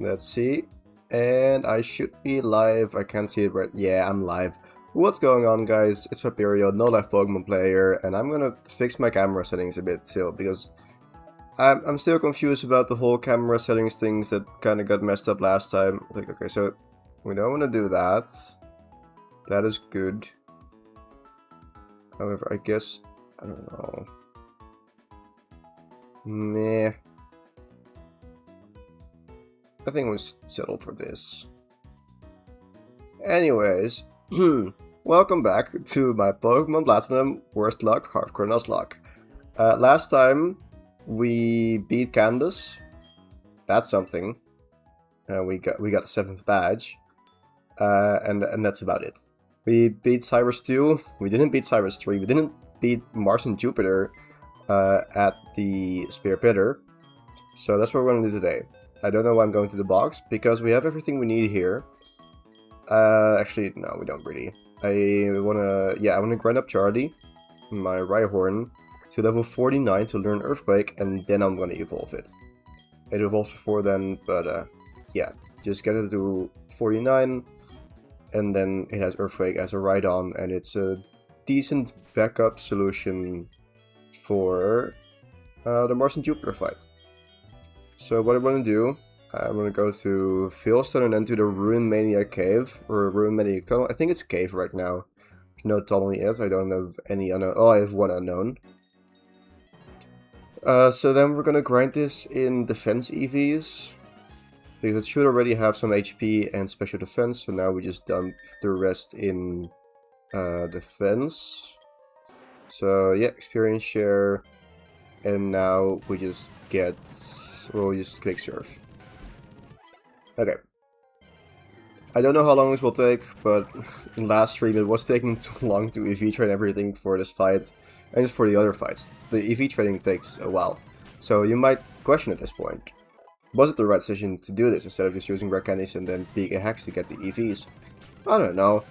Let's see. And I should be live. I can't see it right. Yeah, I'm live. What's going on, guys? It's Vaperio, no live Pokemon player, and I'm gonna fix my camera settings a bit still because I'm still confused about the whole camera settings things that kind of got messed up last time. Like, okay, so we don't want to do that. That is good. However, I guess I don't know. Meh. I think we'll settle for this. Anyways, welcome back to my Pokemon Platinum Worst Luck Hardcore Nuzlocke. Last time we beat Candace. That's something. We got the 7th badge, and that's about it. We beat Cyrus 2. We didn't beat Cyrus 3. We didn't beat Mars and Jupiter at the Spear Pitter. So that's what we're gonna do today. I don't know why I'm going to the box, because we have everything we need here. Actually, no, we don't really. I wanna grind up Charlie, my Rhyhorn, to level 49 to learn Earthquake, and then I'm gonna evolve it. It evolves before then, but yeah, just get it to 49, and then it has Earthquake as a ride-on, and it's a decent backup solution for the Mars and Jupiter fight. So what I'm going to do, I'm going to go to Fieldstone and then to the Ruin Mania Cave, or Ruin Mania Tunnel. I think it's Cave right now. No tunnel yet, I don't have any unknown. Oh, I have one unknown. So then we're going to grind this in defense EVs, because it should already have some HP and special defense, so now we just dump the rest in defense. So yeah, experience share, and now we just get... we'll just click surf. Okay. I don't know how long this will take, but in last stream it was taking too long to EV train everything for this fight, and just for the other fights. The EV training takes a while. So you might question at this point, was it the right decision to do this instead of just using rare candies and then being a hex to get the EVs? I don't know.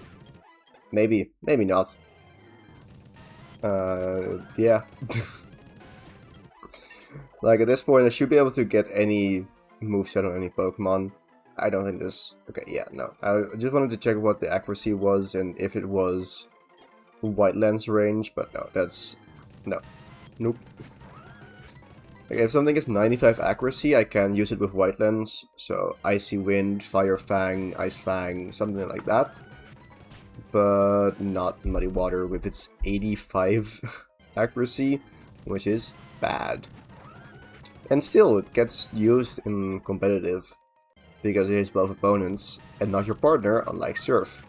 Maybe, maybe not. Yeah. Like, at this point, I should be able to get any moveset on any Pokemon. I don't think this... Okay, yeah, no. I just wanted to check what the accuracy was and if it was White Lens range, but no, that's... no. Nope. Okay, if something is 95 accuracy, I can use it with White Lens. So, Icy Wind, Fire Fang, Ice Fang, something like that. But not Muddy Water with its 85 accuracy, which is bad. And still, it gets used in competitive, because it hits both opponents, and not your partner, unlike Surf.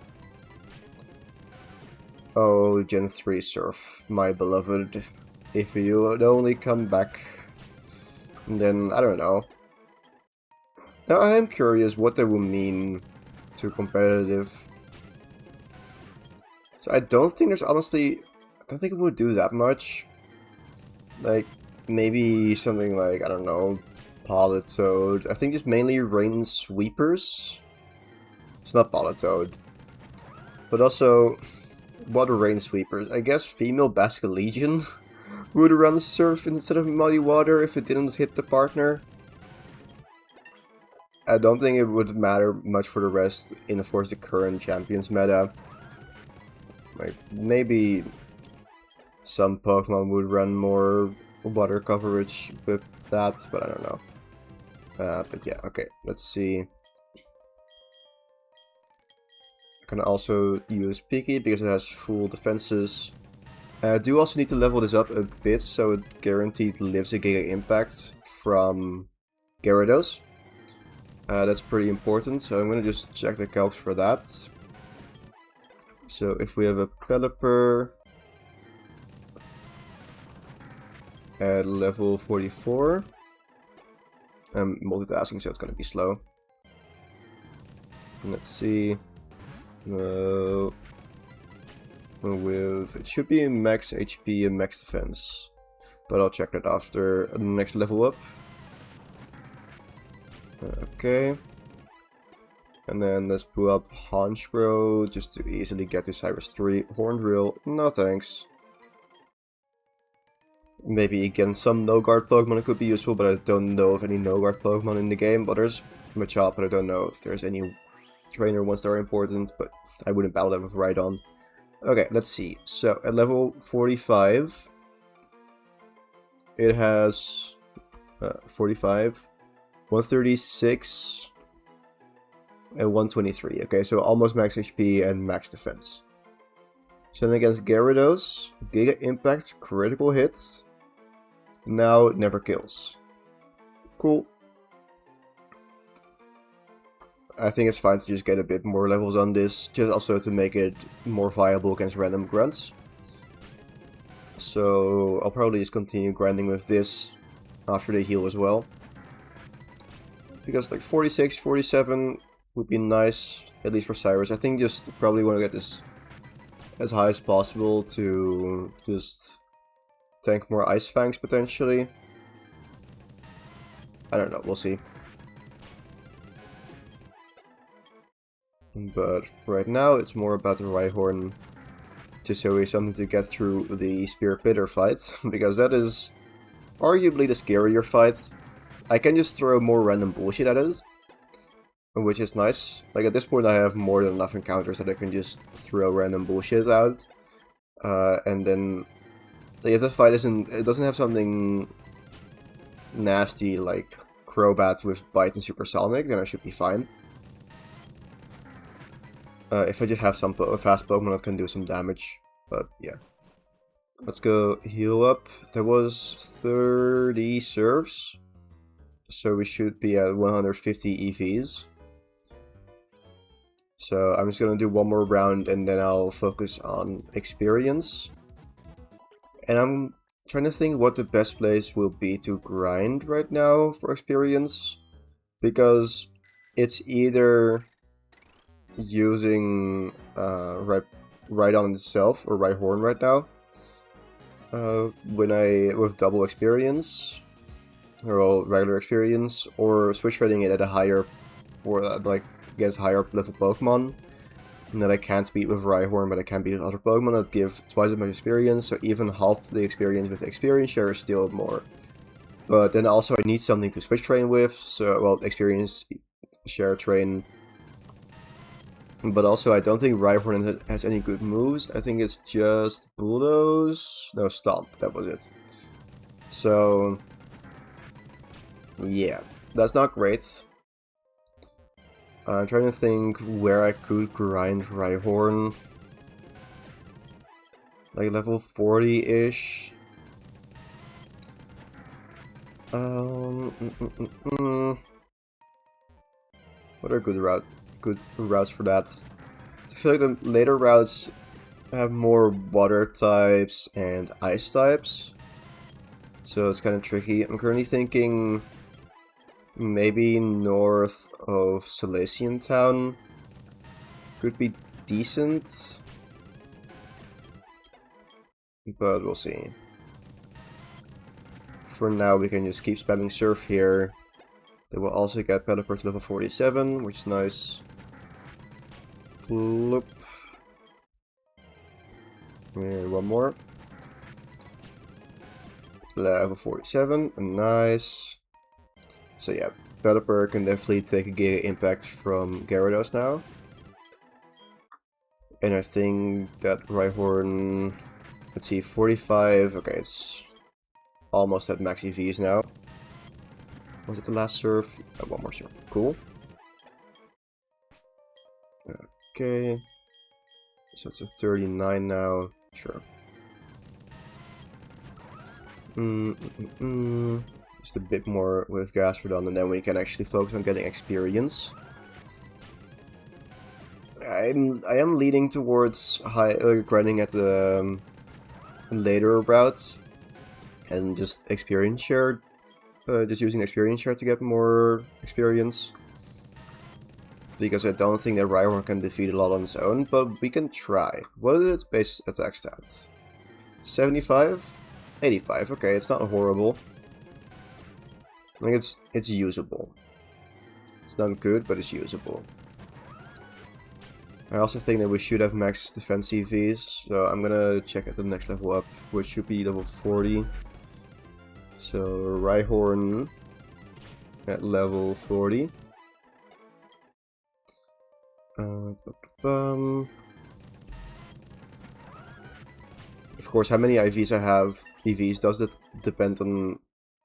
Oh, Gen 3 Surf, my beloved. If you would only come back, then I don't know. Now I am curious what that will mean to competitive. So I don't think there's honestly... I don't think it would do that much. Like... maybe something like, I don't know, Politoed. I think it's mainly Rain Sweepers. It's not Politoed. But also, what are Rain Sweepers? I guess female Basculegion would run Surf instead of Muddy Water if it didn't hit the partner. I don't think it would matter much for the rest in, of course, the current Champions meta. Like, maybe some Pokemon would run more water coverage with that, but I don't know. But yeah, okay, let's see. I can also use Piki because it has full defenses. I do also need to level this up a bit so it guaranteed lives a Giga Impact from Gyarados. That's pretty important, so I'm gonna just check the calcs for that. So if we have a Pelipper at level 44. I'm multitasking, so it's gonna be slow. Let's see. With it should be max HP and max defense, but I'll check that after the next level up. Okay. And then let's pull up Honchkrow just to easily get to Cyrus 3. Hornrill, no thanks. Maybe again some no-guard Pokemon could be useful, but I don't know of any no-guard Pokemon in the game. But there's Machop, but I don't know if there's any trainer ones that are important, but I wouldn't battle them with Rhydon. Okay, let's see. So at level 45, it has 45, 136, and 123. Okay, so almost max HP and max defense. So then against Gyarados, Giga Impact, critical hit. Now it never kills. Cool. I think it's fine to just get a bit more levels on this, just also to make it more viable against random grunts. So I'll probably just continue grinding with this after they heal as well. Because like 46, 47 would be nice, at least for Cyrus. I think just probably want to get this as high as possible to just tank more Ice Fangs potentially. I don't know, we'll see. But right now it's more about the Rhyhorn to show you something to get through the Spear Pitter fight, because that is arguably the scarier fight. I can just throw more random bullshit at it, which is nice. Like at this point I have more than enough encounters that I can just throw random bullshit out. And then like, if the fight it doesn't have something nasty like Crobat with Bite and Supersonic, then I should be fine. If I just have some fast Pokemon that can do some damage, but yeah. Let's go heal up. There was 30 serves, so we should be at 150 EVs. So I'm just gonna do one more round and then I'll focus on experience. And I'm trying to think what the best place will be to grind right now for experience, because it's either using Rhydon itself or Rhyhorn right now with double experience or regular experience, or switch trading it at a higher or like against higher level Pokemon that I can't beat with Rhyhorn, but I can beat with other Pokemon that give twice as much experience, so even half the experience with the experience share is still more. But then also I need something to switch train with, so well, experience share train. But also I don't think Rhyhorn has any good moves. I think it's just Bulldoze, no, Stomp, that was it. So yeah, that's not great. I'm trying to think where I could grind Rhyhorn. Like level 40-ish. What are good routes for that? I feel like the later routes have more water types and ice types, so it's kind of tricky. I'm currently thinking maybe north of Silesian Town could be decent, but we'll see. For now we can just keep spamming Surf here. They will also get Pelipper to level 47, which is nice. Bloop. And one more. Level 47, nice. So yeah, Pelipper can definitely take a Giga Impact from Gyarados now. And I think that Rhyhorn, let's see, 45, okay, it's almost at max EVs now. Was it the last surf? One more surf, cool. Okay, so it's a 39 now, sure. Just a bit more with Gastrodon, and then we can actually focus on getting experience. I am leaning towards grinding at the later routes and just experience share, just using experience share to get more experience. Because I don't think that Rhyhorn can defeat a lot on its own, but we can try. What is its base attack stats? 75? 85, okay, it's not horrible. I think it's usable. It's not good, but it's usable. I also think that we should have max defense EVs, so I'm gonna check at the next level up, which should be level 40. So Rhyhorn at level 40. Of course, how many IVs I have, EVs, does that depend on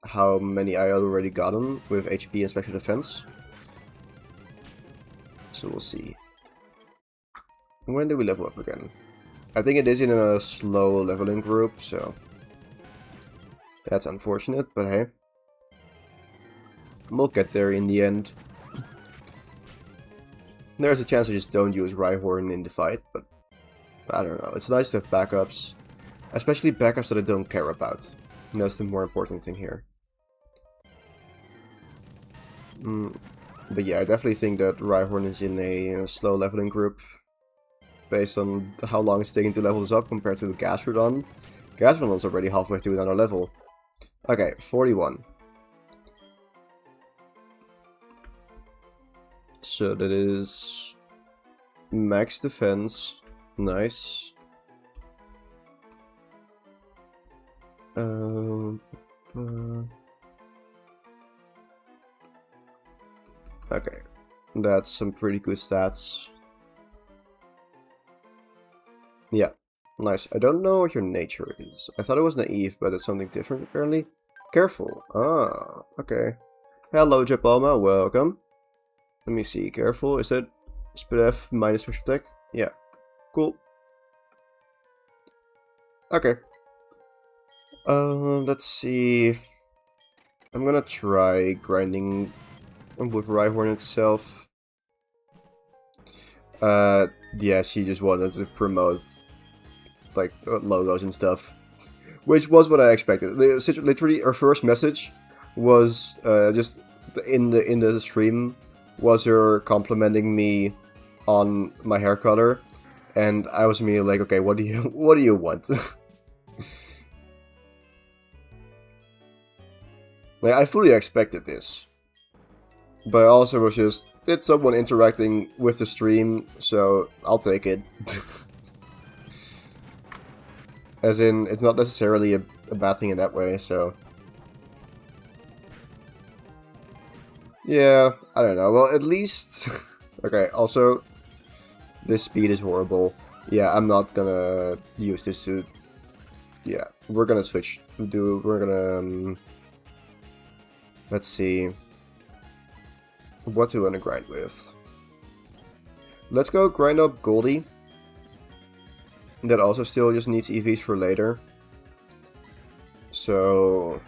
how many I already gotten with HP and special defense. So we'll see. When do we level up again? I think it is in a slow leveling group, so that's unfortunate, but hey. We'll get there in the end. There's a chance I just don't use Rhyhorn in the fight, but I don't know. It's nice to have backups. Especially backups that I don't care about. And that's the more important thing here. But yeah, I definitely think that Rhyhorn is in a slow leveling group. Based on how long it's taking to level this up compared to Gastrodon. Gastrodon's already halfway through another level. Okay, 41. So that is max defense. Nice. Okay, that's some pretty good stats. Yeah, nice. I don't know what your nature is. I thought it was naive, but it's something different apparently. Careful. Ah, okay. Hello, Japalma. Welcome. Let me see. Careful. Is that Speed F minus special attack? Yeah. Cool. Okay. Let's see. I'm gonna try grinding with Rhyhorn itself. Yeah, she just wanted to promote like logos and stuff, which was what I expected. Literally, her first message was just in the stream was her complimenting me on my hair color, and I was immediately like, okay, what do you want? Like, I fully expected this, but I also was just, it's someone interacting with the stream, so I'll take it. As in, it's not necessarily a bad thing in that way, so... Yeah, I don't know. Well, at least... Okay, also, this speed is horrible. Yeah, I'm not gonna use this to... Yeah, we're gonna switch. We're gonna... let's see. What do we want to grind with? Let's go grind up Goldie. That also still just needs EVs for later. So...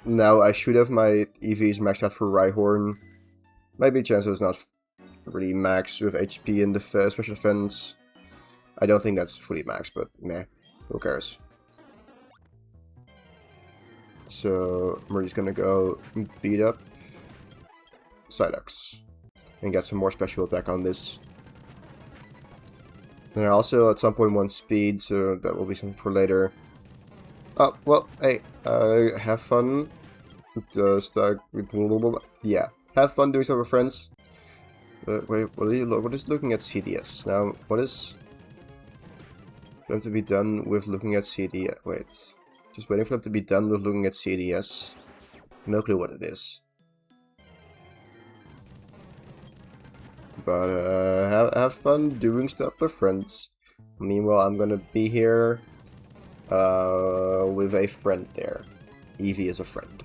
now I should have my EVs maxed out for Rhyhorn. Maybe Chancellor is not really maxed with HP and special defense. I don't think that's fully maxed, but meh, who cares? So we're just gonna go beat up Psyduck and get some more special attack on this. And I also at some point want speed, so that will be something for later. Oh, well, hey, have fun. Just, yeah, have fun doing stuff with friends. Wait, what is looking at CDS? Now, what is going to be done with looking at CDS? Wait, just waiting for them to be done with looking at CDS. No clue what it is. But, have fun doing stuff with friends. Meanwhile, I'm gonna be here with a friend there. Eevee is a friend.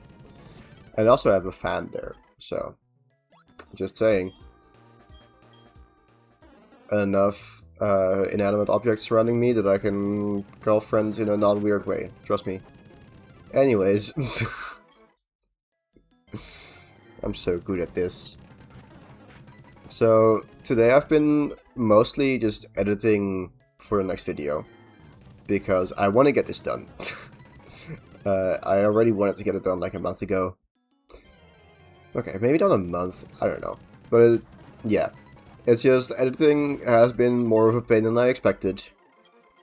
And also have a fan there, so just saying. Enough inanimate objects surrounding me that I can call friends in a non-weird way, trust me. Anyways. I'm so good at this. So today I've been mostly just editing for the next video. Because I want to get this done. I already wanted to get it done like a month ago. Okay, maybe not a month, I don't know. But yeah, it's just editing has been more of a pain than I expected.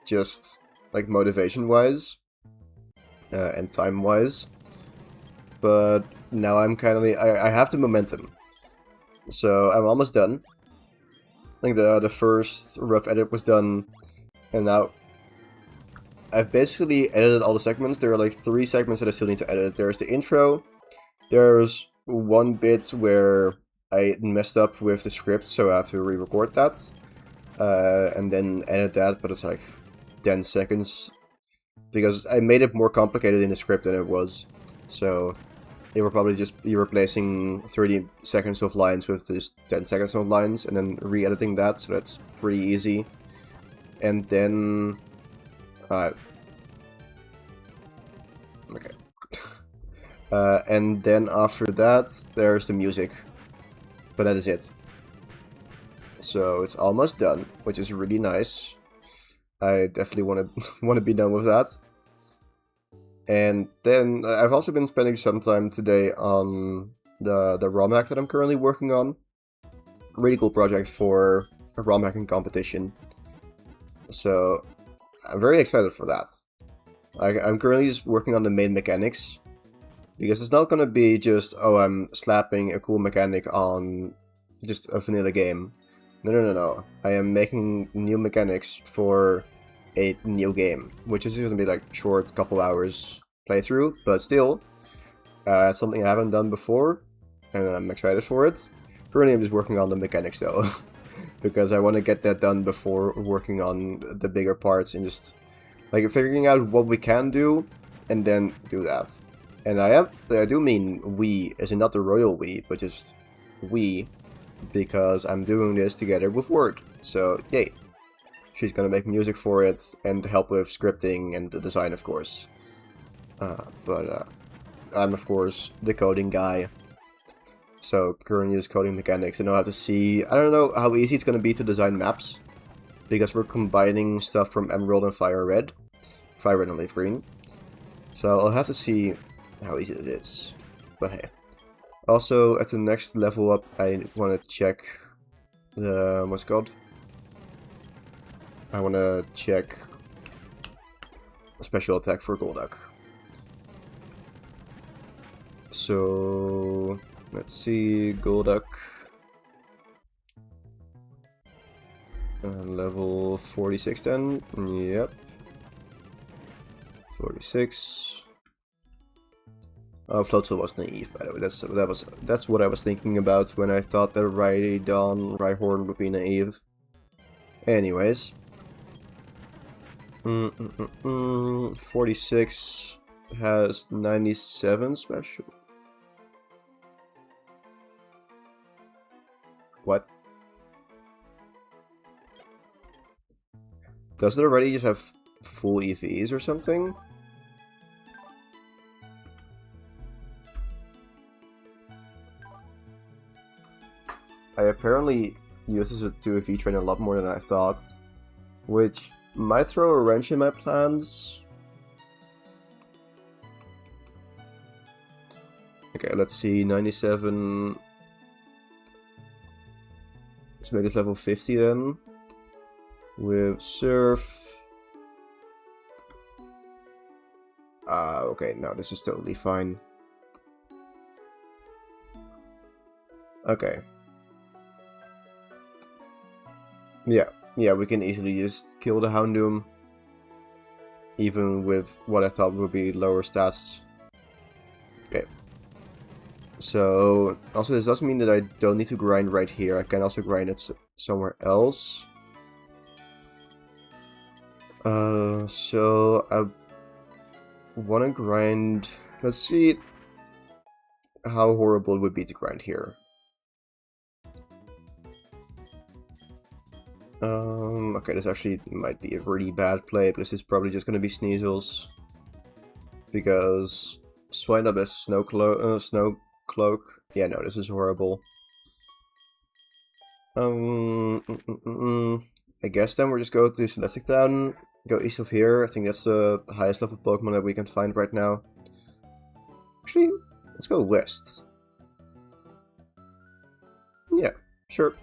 Just like motivation-wise and time-wise. But now I'm kind of, I have the momentum. So I'm almost done. I think the first rough edit was done, and now I've basically edited all the segments. There are like 3 segments that I still need to edit. There's the intro, there's one bit where I messed up with the script, so I have to re-record that. And then edit that, but it's like 10 seconds. Because I made it more complicated in the script than it was. So it will probably just be replacing 30 seconds of lines with just 10 seconds of lines, and then re-editing that, so that's pretty easy. And then... okay. And then after that, there's the music. But that is it. So it's almost done, which is really nice. I definitely want to be done with that. And then I've also been spending some time today on the ROM hack that I'm currently working on. Really cool project for a ROM hacking competition. So I'm very excited for that. I'm currently just working on the main mechanics. Because it's not gonna be just, oh, I'm slapping a cool mechanic on just a vanilla game. No. I am making new mechanics for a new game, which is gonna be like short couple hours playthrough, but still, it's something I haven't done before, and I'm excited for it. Currently I'm just working on the mechanics though, because I want to get that done before working on the bigger parts and just like figuring out what we can do, and then do that. And I do mean we, as in not the royal we, but just we, because I'm doing this together with Word. So, yay. She's gonna make music for it, and help with scripting and the design, of course. But I'm, of course, the coding guy. So, currently is coding mechanics, and I'll have to see... I don't know how easy it's gonna be to design maps, because we're combining stuff from Emerald and Fire Red and Leaf Green. So, I'll have to see how easy it is, but hey. Also, at the next level up, I want to check the... what's it called? I want to check special attack for Golduck. So, let's see, Golduck. Level 46 then, yep. 46. Floatzel was naive, by the way. That's what I was thinking about when I thought that Rhyhorn would be naive. Anyways. 46 has 97 special. What? Does it already just have full EVs or something? I apparently use this to EV train a lot more than I thought, which might throw a wrench in my plans. Okay, let's see, 97. Let's make this level 50 then. With Surf. Okay, no, this is totally fine. Okay. Yeah, we can easily just kill the Houndoom. Even with what I thought would be lower stats. Okay. So, also this doesn't mean that I don't need to grind right here. I can also grind it somewhere else. So I want to grind... Let's see how horrible it would be to grind here. Okay, this actually might be a really bad play, but this is probably just going to be Sneasels. Because Swinub has Snow Cloak. Yeah, no, this is horrible. I guess then we'll just go to Celestic Town, go east of here. I think that's the highest level Pokemon that we can find right now. Actually, let's go west. Yeah, sure.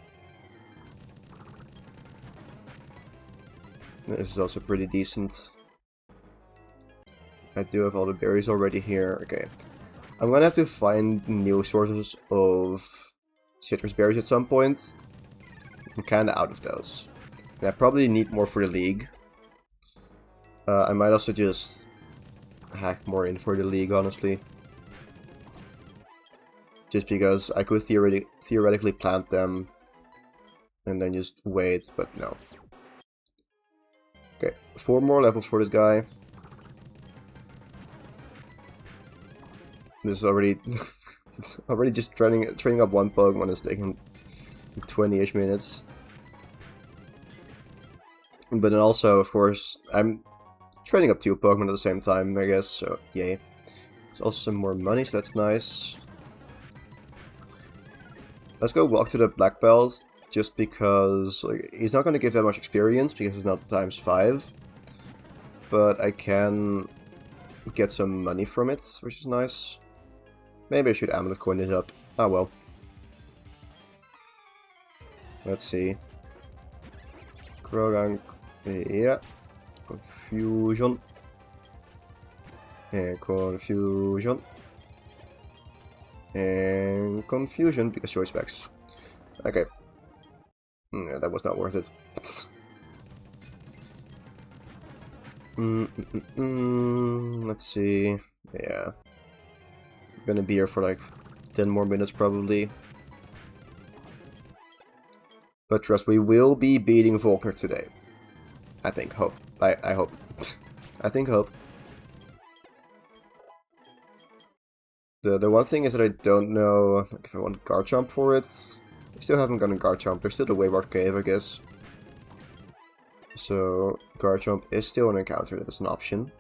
This is also pretty decent. I do have all the berries already here. Okay. I'm gonna have to find new sources of citrus berries at some point. I'm kinda out of those. And I probably need more for the league. I might also just hack more in for the league, honestly. just because I could theoretically plant them and then just wait, but no. Okay, 4 more levels for this guy. This is already already just training up one Pokemon is taking 20-ish minutes. But then also, of course, I'm training up 2 Pokemon at the same time, I guess, so yay. There's also some more money, so that's nice. Let's go walk to the Black Belt, just because like, he's not going to give that much experience, because it's not times 5. But I can get some money from it, which is nice. Maybe I should Amulet coin this up. Ah well. Let's see. Krogan, yeah. Confusion. And confusion. And confusion because choice specs. Okay. Yeah, that was not worth it. Let's see. Yeah. I'm gonna be here for like 10 more minutes probably. But trust, we will be beating Volkner today. I think, hope. I hope. I think, hope. The one thing is that I don't know if I want Garchomp for it. I still haven't gotten Garchomp. There's still the Wayward Cave, I guess. So, Garchomp is still an encounter that is an option.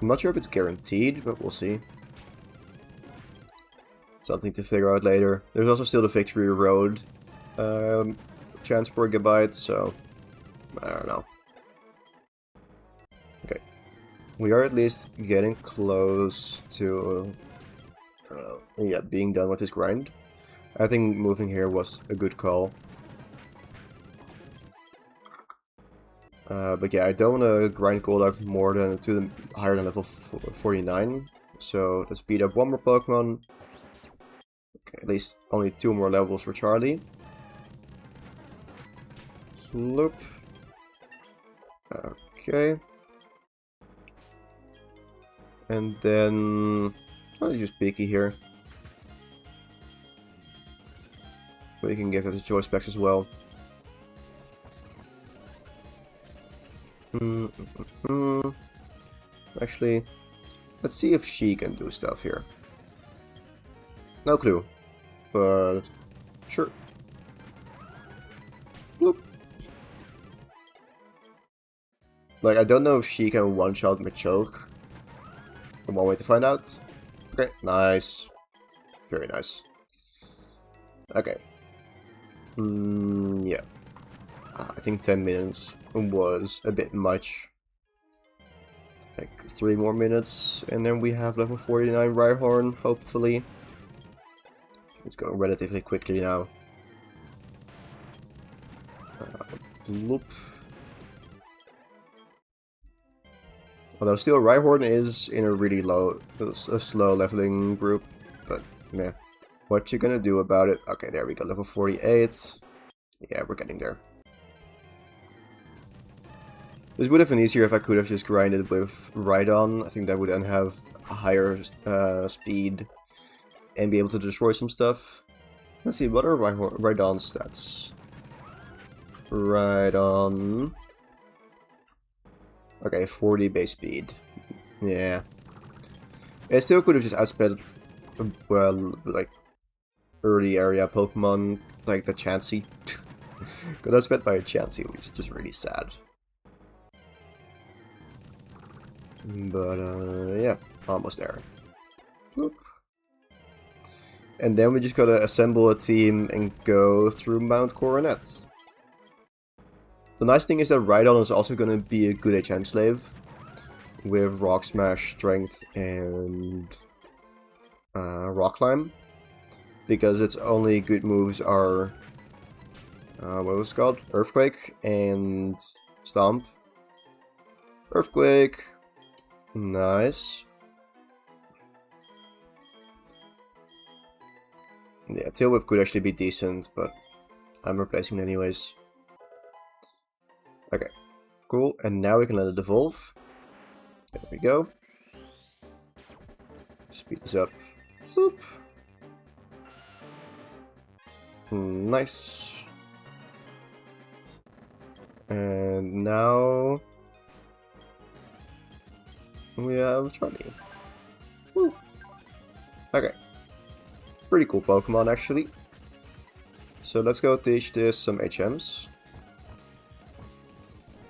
I'm not sure if it's guaranteed, but we'll see. Something to figure out later. There's also still the Victory Road chance for a Gigabyte, so I don't know. Okay. We are at least getting close to yeah, being done with this grind. I think moving here was a good call. But yeah, I don't want to grind Golduck more than higher than level 49. So let's beat up one more Pokemon. Okay, at least only 2 more levels for Charlie. Loop. Okay. And then I'll use Peaky here. But you can give it a choice specs as well. Actually, let's see if she can do stuff here. No clue, but sure. Whoop. Like, I don't know if she can one-shot Machoke. One way to find out. Okay, nice. Very nice. Okay. Yeah. I think 10 minutes was a bit much. Like 3 more minutes, and then we have level 49 Rhyhorn, hopefully. It's going relatively quickly now. Loop. Although still, Rhyhorn is in a really slow leveling group, but meh. What you gonna do about it? Okay, there we go, level 48. Yeah, we're getting there. This would have been easier if I could have just grinded with Rhydon. I think that would then have a higher speed and be able to destroy some stuff. Let's see, what are Rhydon's stats? Rhydon. Okay, 40 base speed. Yeah. I still could have just outsped, well, like, early area Pokemon, like the Chansey. Got outsped by a Chansey, which is just really sad. But, yeah, almost there. Bloop. And then we just gotta assemble a team and go through Mount Coronet. The nice thing is that Rhydon is also gonna be a good HM slave. With Rock Smash, Strength, and Rock Climb. Because its only good moves are, what was it called? Earthquake and Stomp. Earthquake. Nice. Yeah, Tail Whip could actually be decent, but I'm replacing it anyways. Okay, cool. And now we can let it evolve. There we go. Speed this up. Boop. Nice. And now we have Charlie. Woo. Okay. Pretty cool Pokemon actually. So let's go teach this some HMs.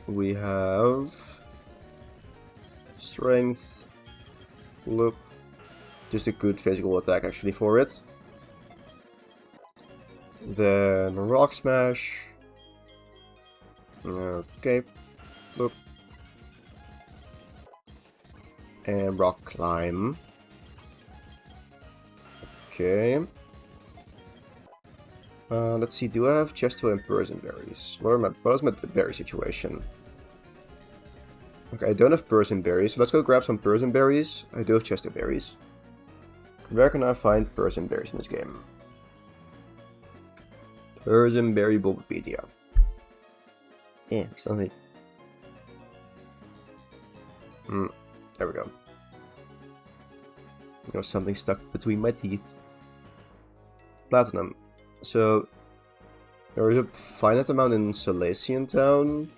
We have Strength, Loop, just a good physical attack actually for it. Then Rock Smash. Okay, Loop. And Rock Climb. Okay. Let's see, do I have Chesto and Person Berries? What is my berry situation? Okay, I don't have Person Berries, so let's go grab some Person Berries. I do have Chesto Berries. Where can I find Person Berries in this game? Person Berry Bulbapedia. Yeah, something. There we go. There's something stuck between my teeth. Platinum. So, there is a finite amount in Silesian Town.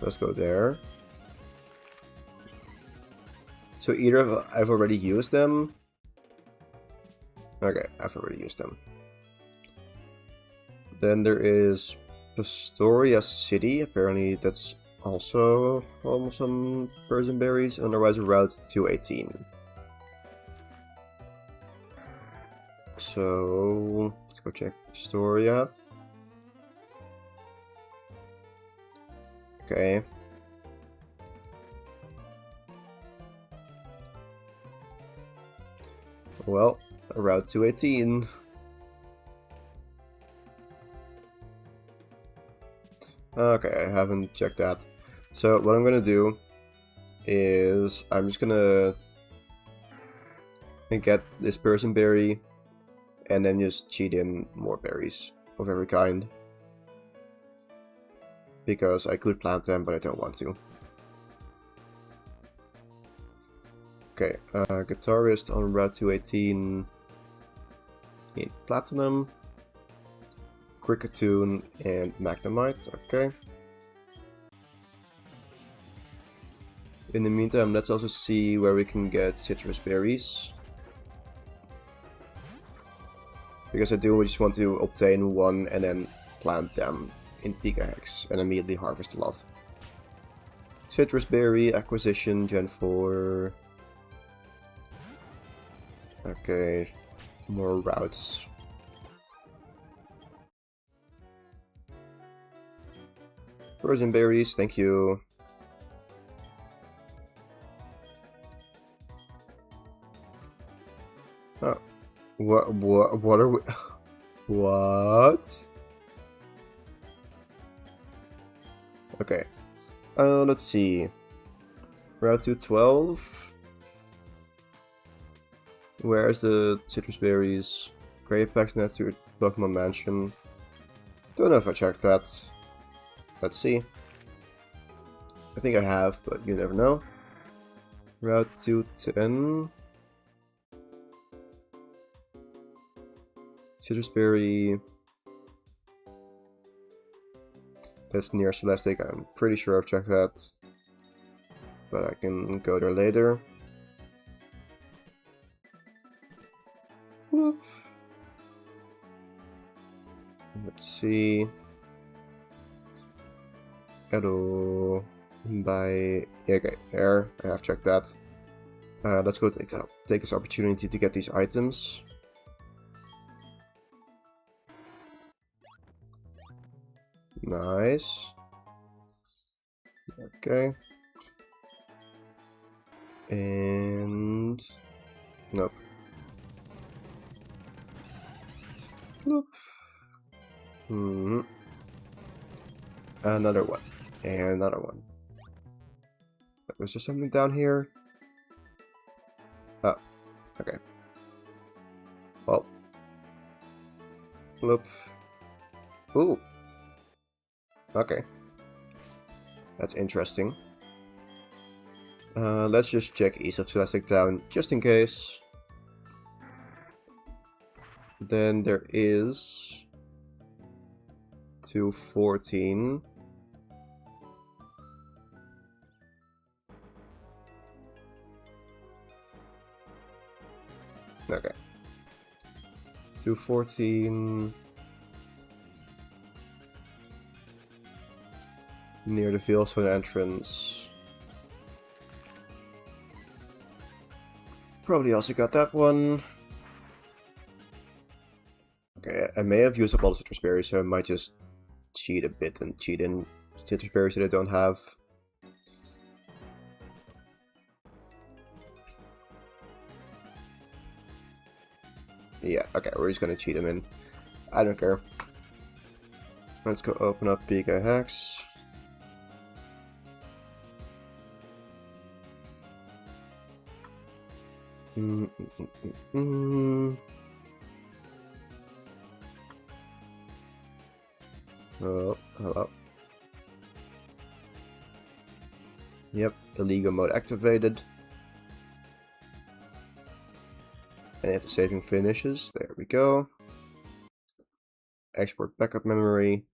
Let's go there. So either I've already used them. Okay, I've already used them. Then there is Pastoria City. Apparently that's also almost some Person Berries. Otherwise Route 218. So let's go check Pastoria. Okay. Well, Route 218. Okay, I haven't checked that. So what I'm gonna do is I'm just gonna get this Person Berry and then just cheat in more berries of every kind. Because I could plant them, but I don't want to. Okay, Guitarist on Route 218. Need Platinum, Cricketune, and Magnemite. Okay. In the meantime, let's also see where we can get citrus berries. Because I do just want to obtain one and then plant them in Gigahex and immediately harvest a lot. Citrus berry acquisition Gen 4. Okay, more routes. Frozen berries, thank you. Oh, what are we? What? Okay. Let's see. Route 212. Where's the citrus berries? Great packs next to Pokemon Mansion. Don't know if I checked that. Let's see. I think I have, but you never know. Route 210. Citrus berry. That's near Celestic. I'm pretty sure I've checked that. But I can go there later. Whoop. Let's see. Hello. By okay, there. I have checked that. Let's go take this opportunity to get these items. Nice. Okay. And nope. Nope. Another one. And another one. Was there something down here? Oh, okay. Well. Bloop. Ooh. Okay. That's interesting. Let's just check east of Celestic Town, just in case. Then there is 214. Okay. 214 near the field zone entrance. Probably also got that one. Okay, I may have used up all the citrus berries, so I might just cheat a bit and cheat in citrus berries that I don't have. Yeah, okay, we're just gonna cheat them in. I don't care. Let's go open up Pika Hex. Oh, hello. Yep, illegal mode activated. And if the saving finishes, there we go. Export backup memory.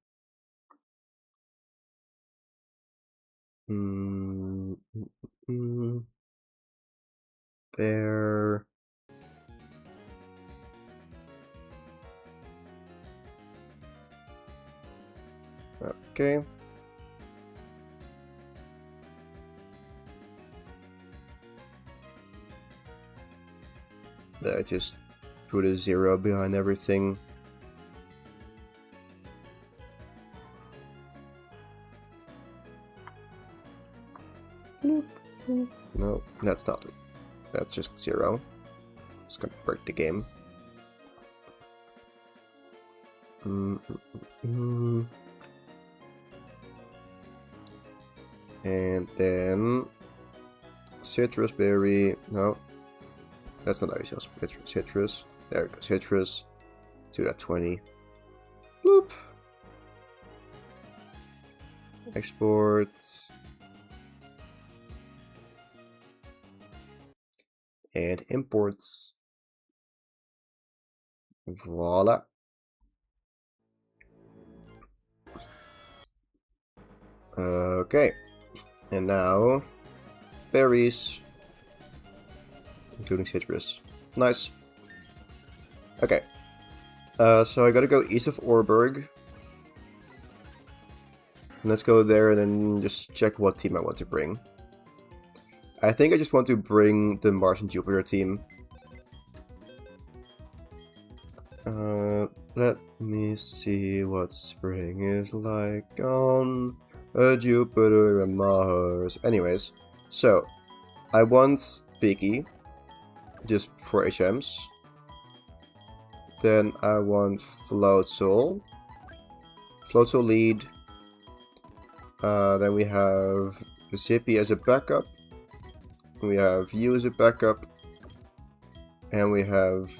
There. Okay. I just put a 0 behind everything. No, that's not it. That's just 0. It's gonna break the game. And then citrus berry. No, that's not how you sell citrus. There we go, citrus to that 20. Bloop. Export. And imports. Voila. Okay. And now berries, including citrus. Nice. Okay. So I gotta go east of Orberg. Let's go there and then just check what team I want to bring. I think I just want to bring the Mars and Jupiter team. Let me see what spring is like on Jupiter and Mars. Anyways, so I want Piggy, just for HMs. Then I want Floatzel. Floatzel lead. Then we have Zippy as a backup. We have you as a backup. And we have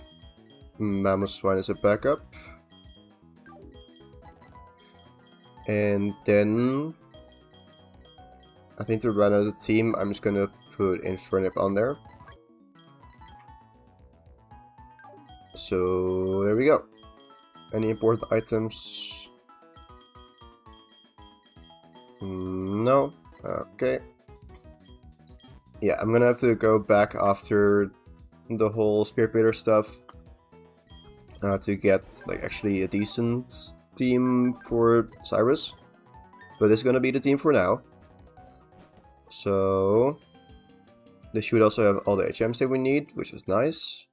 Mammoth as a backup. And then I think to run as a team, I'm just gonna put Infernip on there. So there we go. Any important items? No. Okay. Yeah, I'm gonna have to go back after the whole Spirit Breeder stuff to get like actually a decent team for Cyrus. But this is gonna be the team for now. So they should also have all the HMs that we need, which is nice.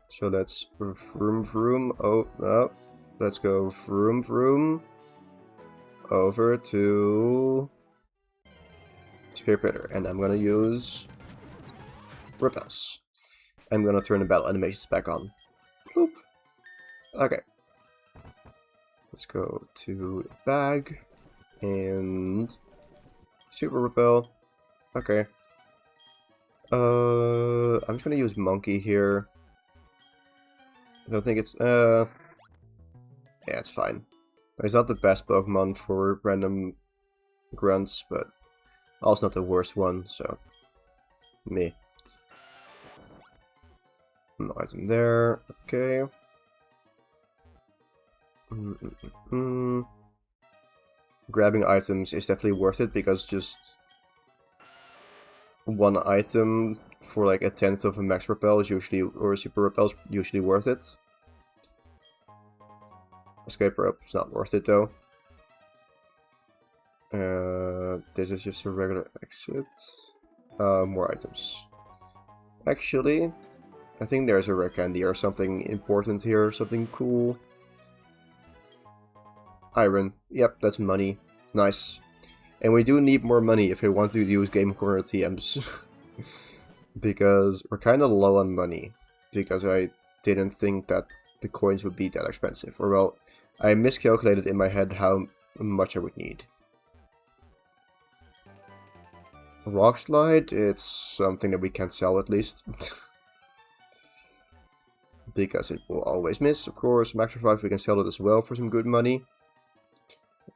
So let's vroom vroom. Oh no, let's go vroom vroom over to Spirit Breeder, and I'm gonna use Repels. I'm gonna turn the battle animations back on. Boop. Okay. Let's go to bag and Super Repel. Okay. I'm just gonna use Monkey here. I don't think it's yeah, it's fine. It's not the best Pokemon for random grunts, but also not the worst one, so me. No item there. Okay. Mm -mm -mm -mm. Grabbing items is definitely worth it because just one item for like a tenth of a max repel is usually, or a super repel is usually worth it. Escape rope is not worth it though. This is just a regular exit. More items. Actually, I think there's a rare candy or something important here, something cool. Iron. Yep, that's money. Nice. And we do need more money if we want to use Game Corner TMs. Because we're kind of low on money. Because I didn't think that the coins would be that expensive. Or well, I miscalculated in my head how much I would need. Rock Slide, it's something that we can sell at least. Because it will always miss, of course. Max Revive, we can sell it as well for some good money.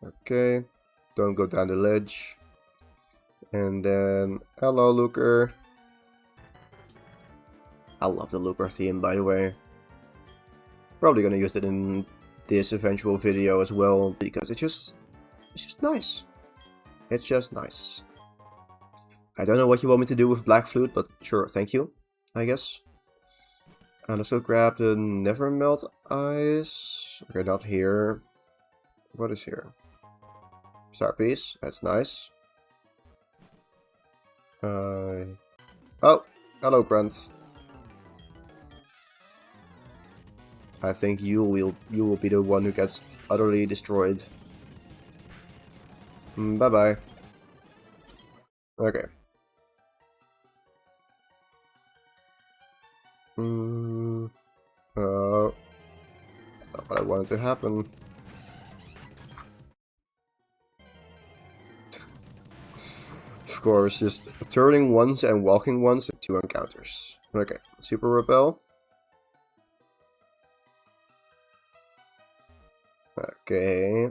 Okay, don't go down the ledge. And then, hello Looker. I love the Looker theme, by the way. Probably gonna use it in this eventual video as well, because it's just nice. It's just nice. I don't know what you want me to do with Black Flute, but sure, thank you, I guess. And also grab the Never Melt Ice. Okay, not here. What is here? Star Piece, that's nice. Oh, hello Grunt. I think you will be the one who gets utterly destroyed. Bye bye. Okay. Not what I wanted to happen. Of course, just turning once and walking once and 2 encounters. Okay, Super Repel. Okay.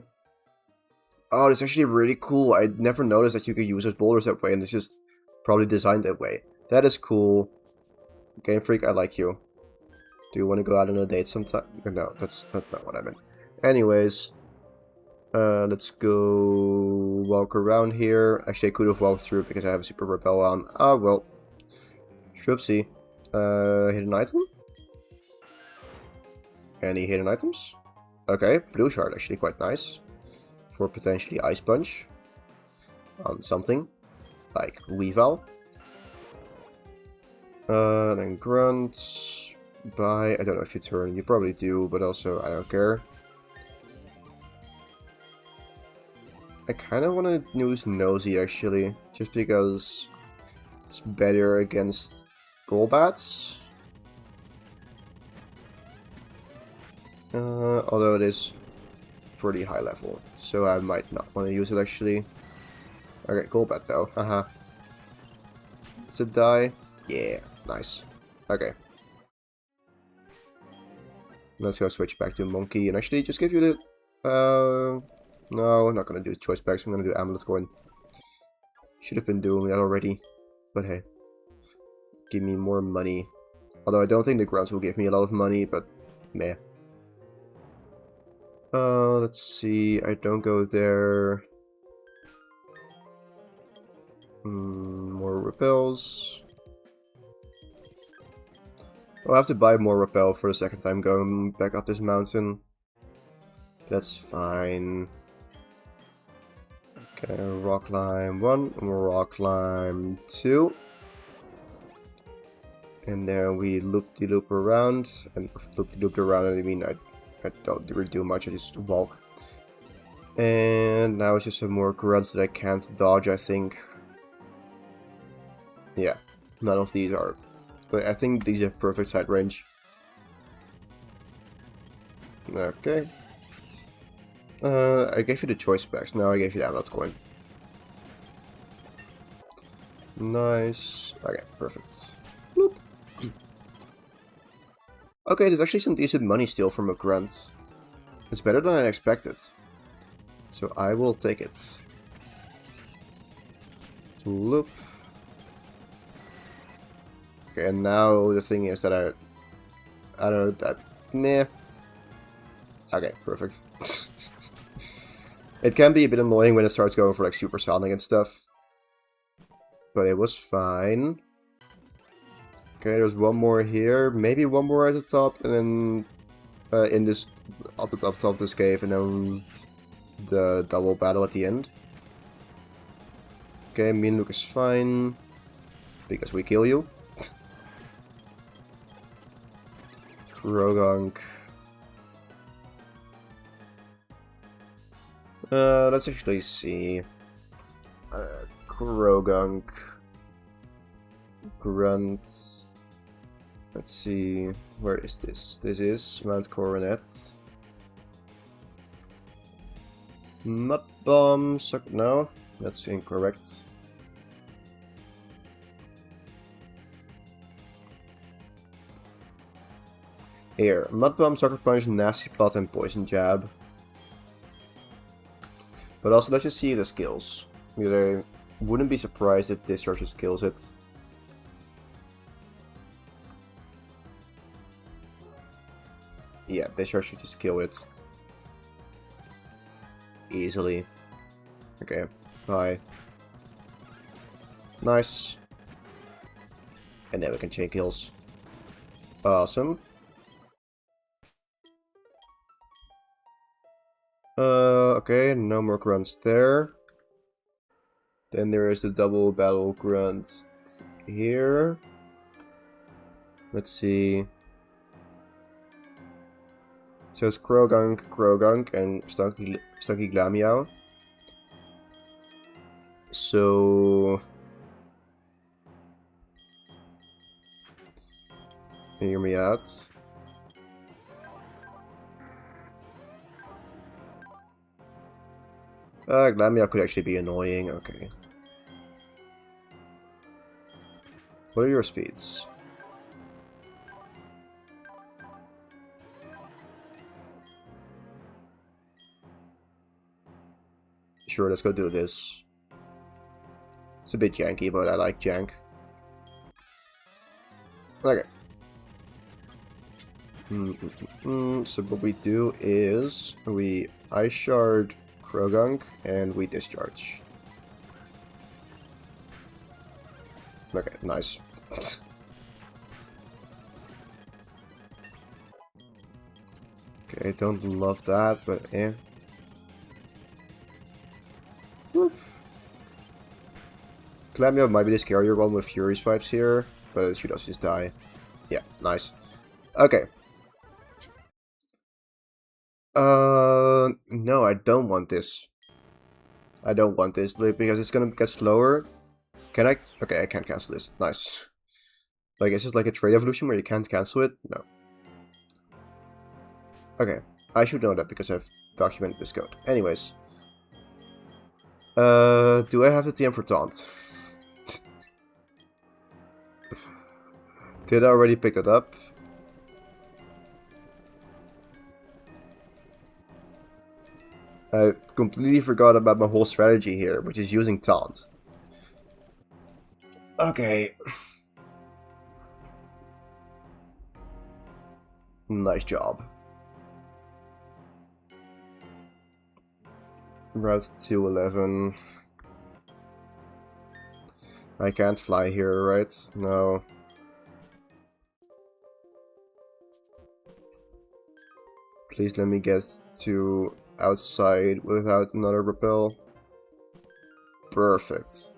Oh, that's actually really cool. I never noticed that you could use those boulders that way, and it's just probably designed that way. That is cool. Game Freak, I like you. Do you want to go out on a date sometime? No, that's not what I meant. Anyways, let's go walk around here. Actually, I could have walked through because I have a Super Repel on. Ah, well. Shroopsie. Hidden item? Any hidden items? Okay, blue shard, actually quite nice. For potentially Ice Punch. On something. Like Weavile. Then Grunt. Bye. I don't know if you turn. You probably do, but also I don't care. I kind of want to use Nosy actually, just because it's better against Golbats. Although it is pretty high level, so I might not want to use it actually. Okay, Golbat though, haha. Does it die? Yeah, nice. Okay. Let's go switch back to Monkey and actually just give you the... no, I'm not gonna do choice packs, I'm gonna do Amulet Coin. Should have been doing that already, but hey. Give me more money. Although I don't think the grunts will give me a lot of money, but meh. Let's see, I don't go there. More repels. I'll have to buy more repel for the second time going back up this mountain. That's fine. Okay, rock climb 1, rock climb 2. And then we loop-de-loop around. And loop-de-loop around, I mean, I don't really do much, I just walk. And now it's just some more grunts that I can't dodge, I think. Yeah, none of these are. But I think these have perfect side range. Okay. I gave you the choice packs, now I gave you the Amulet Coin. Nice. Okay, perfect. Bloop. Okay, there's actually some decent money still from a grunt. It's better than I expected. So I will take it. Loop. Okay, and now the thing is that I don't know, that meh. Okay, perfect. It can be a bit annoying when it starts going for like supersonic and stuff. But it was fine. Okay, there's one more here. Maybe one more at the top, and then in this up the top of this cave, and then the double battle at the end. Okay, me and Luke is fine because we kill you. Krogunk. Let's actually see. Krogunk. Grunts. Let's see. Where is this? This is Mount Coronet. Mud Bomb. No, that's incorrect. Here. Mud Bomb, Sucker Punch, Nasty Plot, and Poison Jab. But also, let's just see the skills. I wouldn't be surprised if Discharge just kills it. Yeah, Discharge should just kill it. Easily. Okay, bye. Nice. And then we can chain kills. Awesome. Okay, no more grunts there. Then there is the double battle grunt here. Let's see. So it's Krogunk, and Stunky Glamiao. So hear me out. Glamiao could actually be annoying. Okay. What are your speeds? Sure, let's go do this. It's a bit janky, but I like jank. Okay. So what we do is we Ice Shard Krogunk and we discharge. Okay, nice. Okay, don't love that, but eh. Clamio might be the scarier one with Fury Swipes here, but it should also just die. Yeah, nice. Okay. No, I don't want this. I don't want this, because it's gonna get slower. Can I? Okay, I can't cancel this. Nice. Like, is this like a trade evolution where you can't cancel it? No. Okay, I should know that because I've documented this code. Anyways. Do I have the TM for Taunt? Did I already pick that up? I completely forgot about my whole strategy here, which is using Taunt. Okay. Nice job. Route 211. I can't fly here, right? No. Please let me get to outside without another repel. Perfect.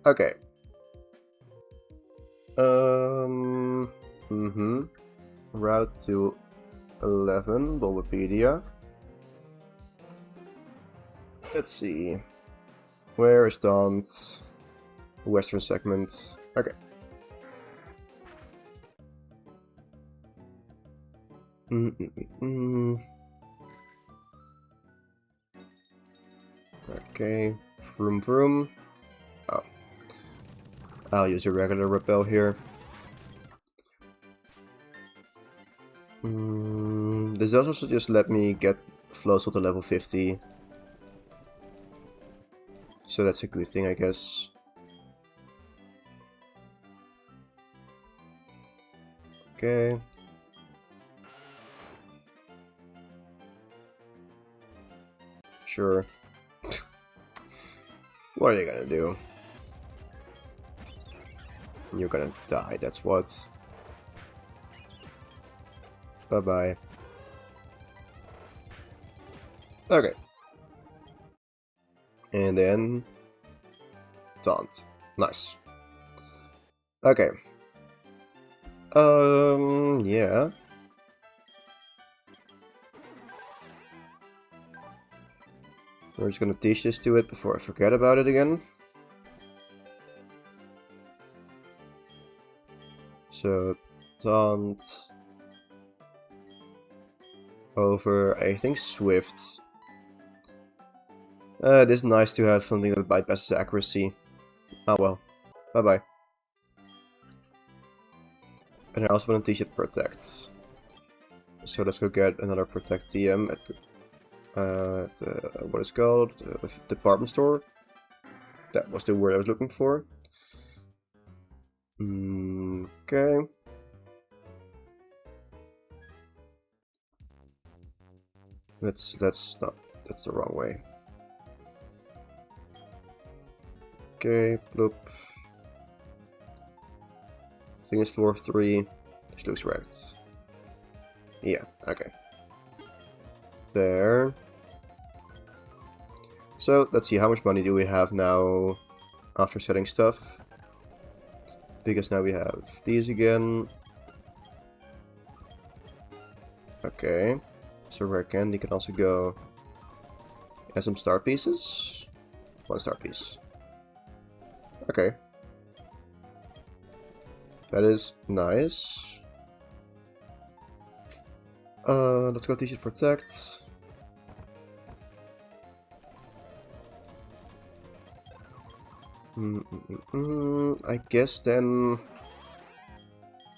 Okay. Route to 11, Bulbapedia. Let's see. Where is Daunt? Western segment. Okay. Okay. Vroom vroom. Oh. I'll use a regular repel here. This does also just let me get Floatzel to level 50. So that's a good thing, I guess. Okay. Sure. What are you gonna do? You're gonna die, that's what. Bye-bye. Okay. And then... taunt. Nice. Okay. Yeah. We're just gonna teach this to it before I forget about it again. So, taunt over, I think, Swift. It is nice to have something that bypasses accuracy. Oh well. Bye-bye. And I also want to teach it Protect. So let's go get another Protect TM at the what is it called? The department store. That was the word I was looking for. Okay. That's the wrong way. Okay, bloop. Thing is floor 3. This looks right. Yeah, okay. There. So let's see, how much money do we have now after setting stuff? Because now we have these again. Okay. So rare candy can also go. And some star pieces. 1 star piece. Okay. That is nice. Let's go teach it Protect. I guess then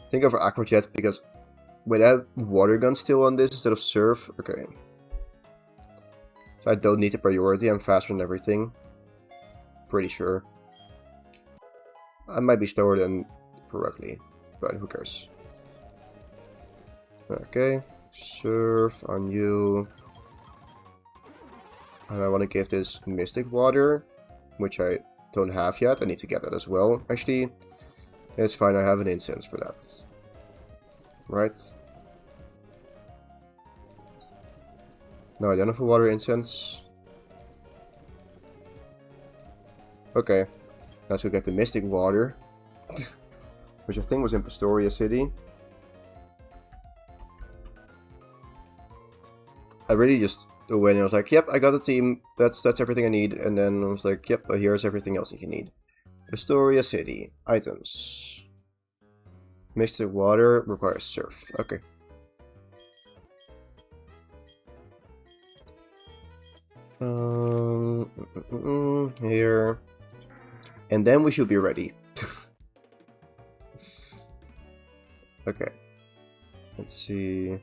think of Aqua Jet, because with that water gun still on this instead of Surf, okay. So I don't need the priority, I'm faster than everything. Pretty sure. I might be slower than correctly, but who cares. Okay, Surf on you. And I want to give this Mystic Water, which I don't have yet. I need to get that as well. Actually, it's fine, I have an incense for that. Right. No, I don't have a water incense. Okay. Let's go get the Mystic Water. Which I think was in Pastoria City. I really just went and I was like, yep, I got the team. That's everything I need. And then I was like, yep, here's everything else that you need. Pastoria City. Items. Mystic Water requires Surf. Okay. Here. And then we should be ready. Okay. Let's see.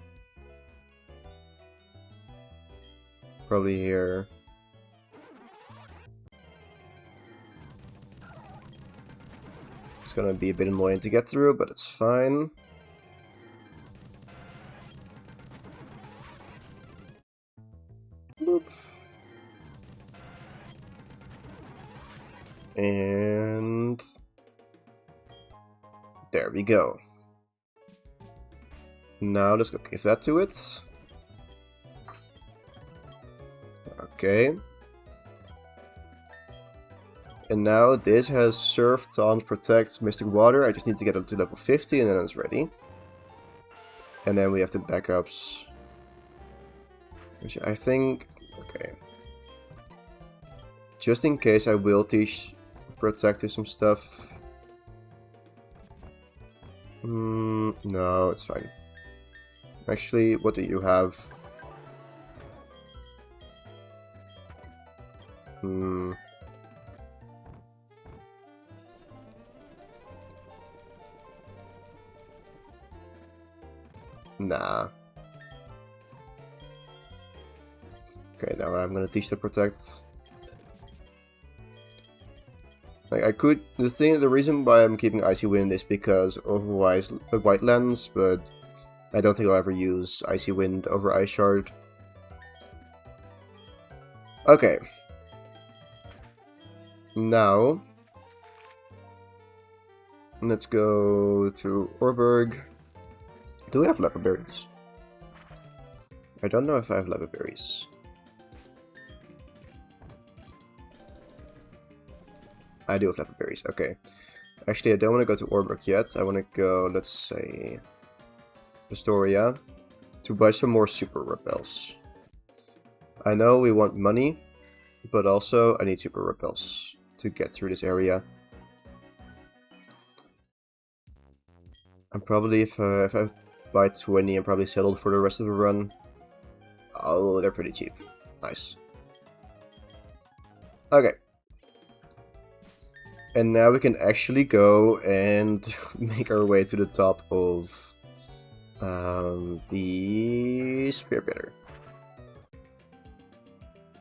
Probably here. It's gonna be a bit annoying to get through, but it's fine. Boop. And there we go. Now let's go give that to it. Okay. And now this has Surf, Taunt, Protect, Mystic Water. I just need to get up to level 50 and then it's ready. And then we have the backups. Which I think... okay. Just in case, I will teach Protect to some stuff. No, it's fine. Actually, what do you have? Nah. Okay, now I'm gonna teach the Protect. Like, I could... the reason why I'm keeping Icy Wind is because otherwise White Lens, but I don't think I'll ever use Icy Wind over Ice Shard. Okay. Now, let's go to Orberg. Do we have leopard berries? I don't know if I have leopard berries. I do have leopard berries, okay. Actually, I don't want to go to Orberg yet. I want to go, let's say, Astoria, to buy some more super repels. I know we want money, but also I need super repels to get through this area. I'm probably, if I buy 20, I'm probably settled for the rest of the run. Oh, they're pretty cheap. Nice. Okay. And now we can actually go and make our way to the top of the Spearpitter.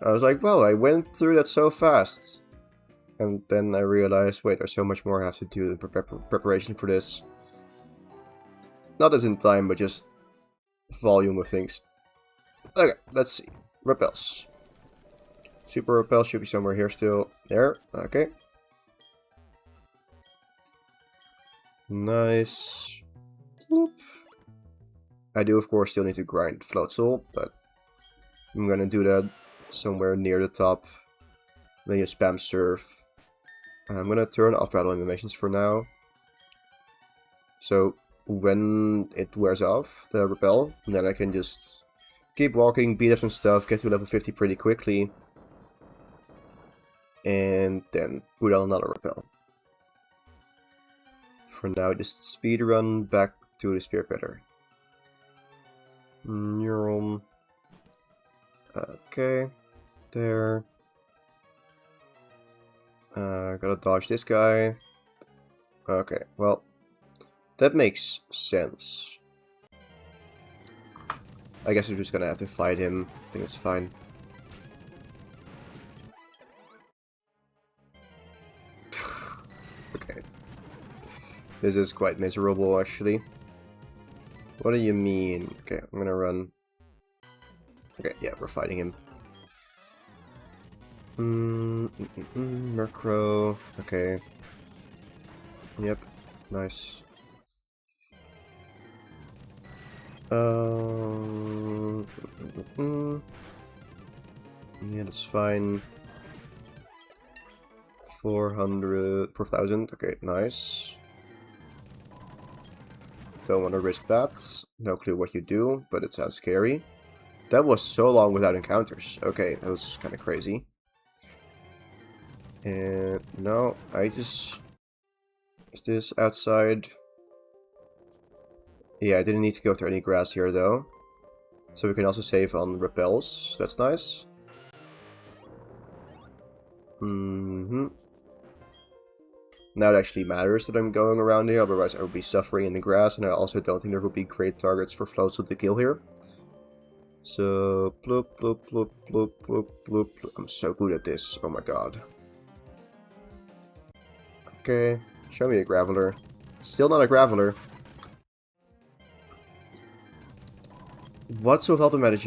I was like, well, I went through that so fast. And then I realized, wait, there's so much more I have to do in preparation for this. Not as in time, but just volume of things. Okay, let's see. Repels. Super repel should be somewhere here still. There, okay. Nice. Bloop. I do, of course, still need to grind Floatzel, but I'm gonna do that somewhere near the top. Then you spam surf. I'm gonna turn off battle animations for now. So when it wears off, the repel, then I can just keep walking, beat up some stuff, get to level 50 pretty quickly. And then put on another repel. For now, just speed run back to the Spearpitter. Neuron. Okay. There. Gotta dodge this guy. Okay, well, that makes sense. I guess we're just gonna have to fight him. I think it's fine. Okay. This is quite miserable, actually. What do you mean? Okay, I'm gonna run. Okay, yeah, we're fighting him. Murkrow. Okay. Yep. Nice. Yeah, that's fine. 4,000. Okay, nice. Don't want to risk that. No clue what you do, but it sounds scary. That was so long without encounters. Okay, that was kind of crazy. And no, I just... Is this outside? Yeah, I didn't need to go through any grass here though. So we can also save on repels. That's nice. Now it actually matters that I'm going around here, otherwise I would be suffering in the grass, and I also don't think there will be great targets for Floatzel to kill here. So, bloop, bloop, bloop, bloop, bloop, bloop. I'm so good at this, oh my god. Okay, show me a Graveler. Still not a Graveler. What's with Ultimate?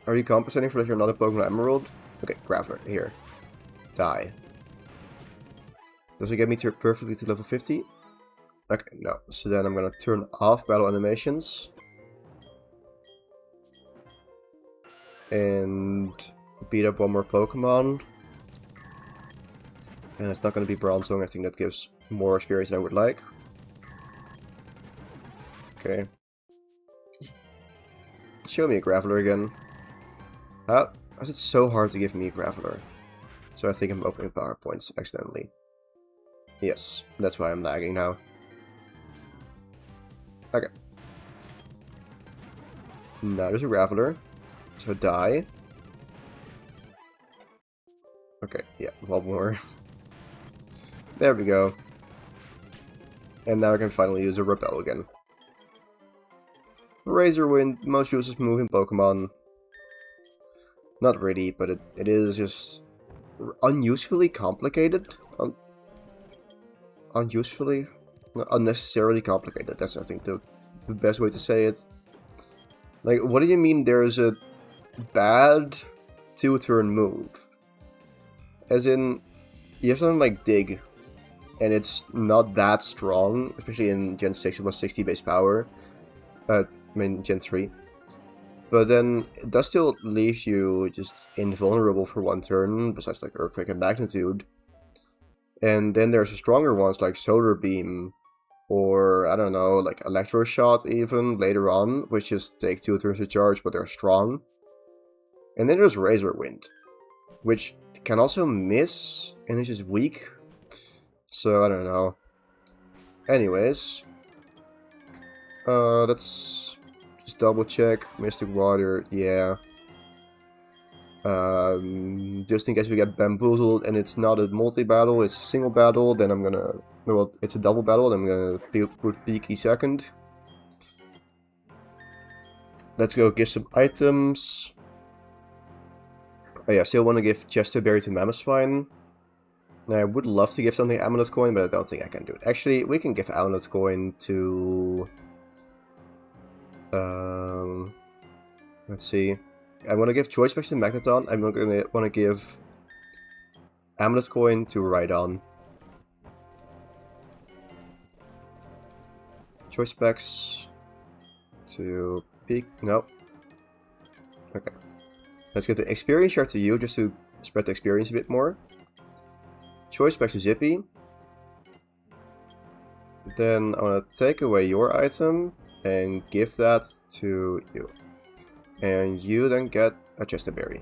Are you compensating for that you're not a Pokemon Emerald? Okay, Graveler, here. Die. Does it get me to perfectly to level 50? Okay, no. So then I'm gonna turn off battle animations. And beat up one more Pokemon. And it's not gonna be Bronzong, I think that gives more experience than I would like. Okay. Show me a Graveler again. Why is it so hard to give me a Graveler? So I think I'm opening power points accidentally. Yes, that's why I'm lagging now. Okay. Now there's a Graveler. So die. Okay, yeah, one more. There we go. And now I can finally use a Repel again. Razor Wind, most useless move in Pokemon. Not really, but it is just unusefully complicated. Unnecessarily complicated. That's, I think, the best way to say it. Like, what do you mean there's a bad 2-turn move. As in, you have something like Dig, and it's not that strong, especially in Gen 6 it was 60 base power. I mean Gen 3. But then it does still leave you just invulnerable for 1 turn, besides like Earthquake and Magnitude. And then there's stronger ones like Solar Beam, or I don't know, like Electro Shot even later on, which just take 2 turns to charge, but they're strong. And then there's Razor Wind, which can also miss, and is just weak. So I don't know. Anyways, let's just double check. Mystic Water, yeah. Just in case we get bamboozled and it's not a multi-battle, it's a single battle, then I'm gonna... Well, it's a double battle, then I'm gonna put Peaky second. Let's go give some items. Oh yeah, still want to give Chesterberry to Mammothswine. I would love to give something Amulet Coin, but I don't think I can do it. Actually, we can give Amulet Coin to... let's see. I want to give Choice Specs to Magneton. I'm not gonna want to give Amulet Coin to Rhydon. Choice Specs to Peak. No. Okay. Let's give the Experience Shard to you just to spread the experience a bit more. Choice Specs to Zippy. Then I want to take away your item and give that to you. And you then get a Chesterberry.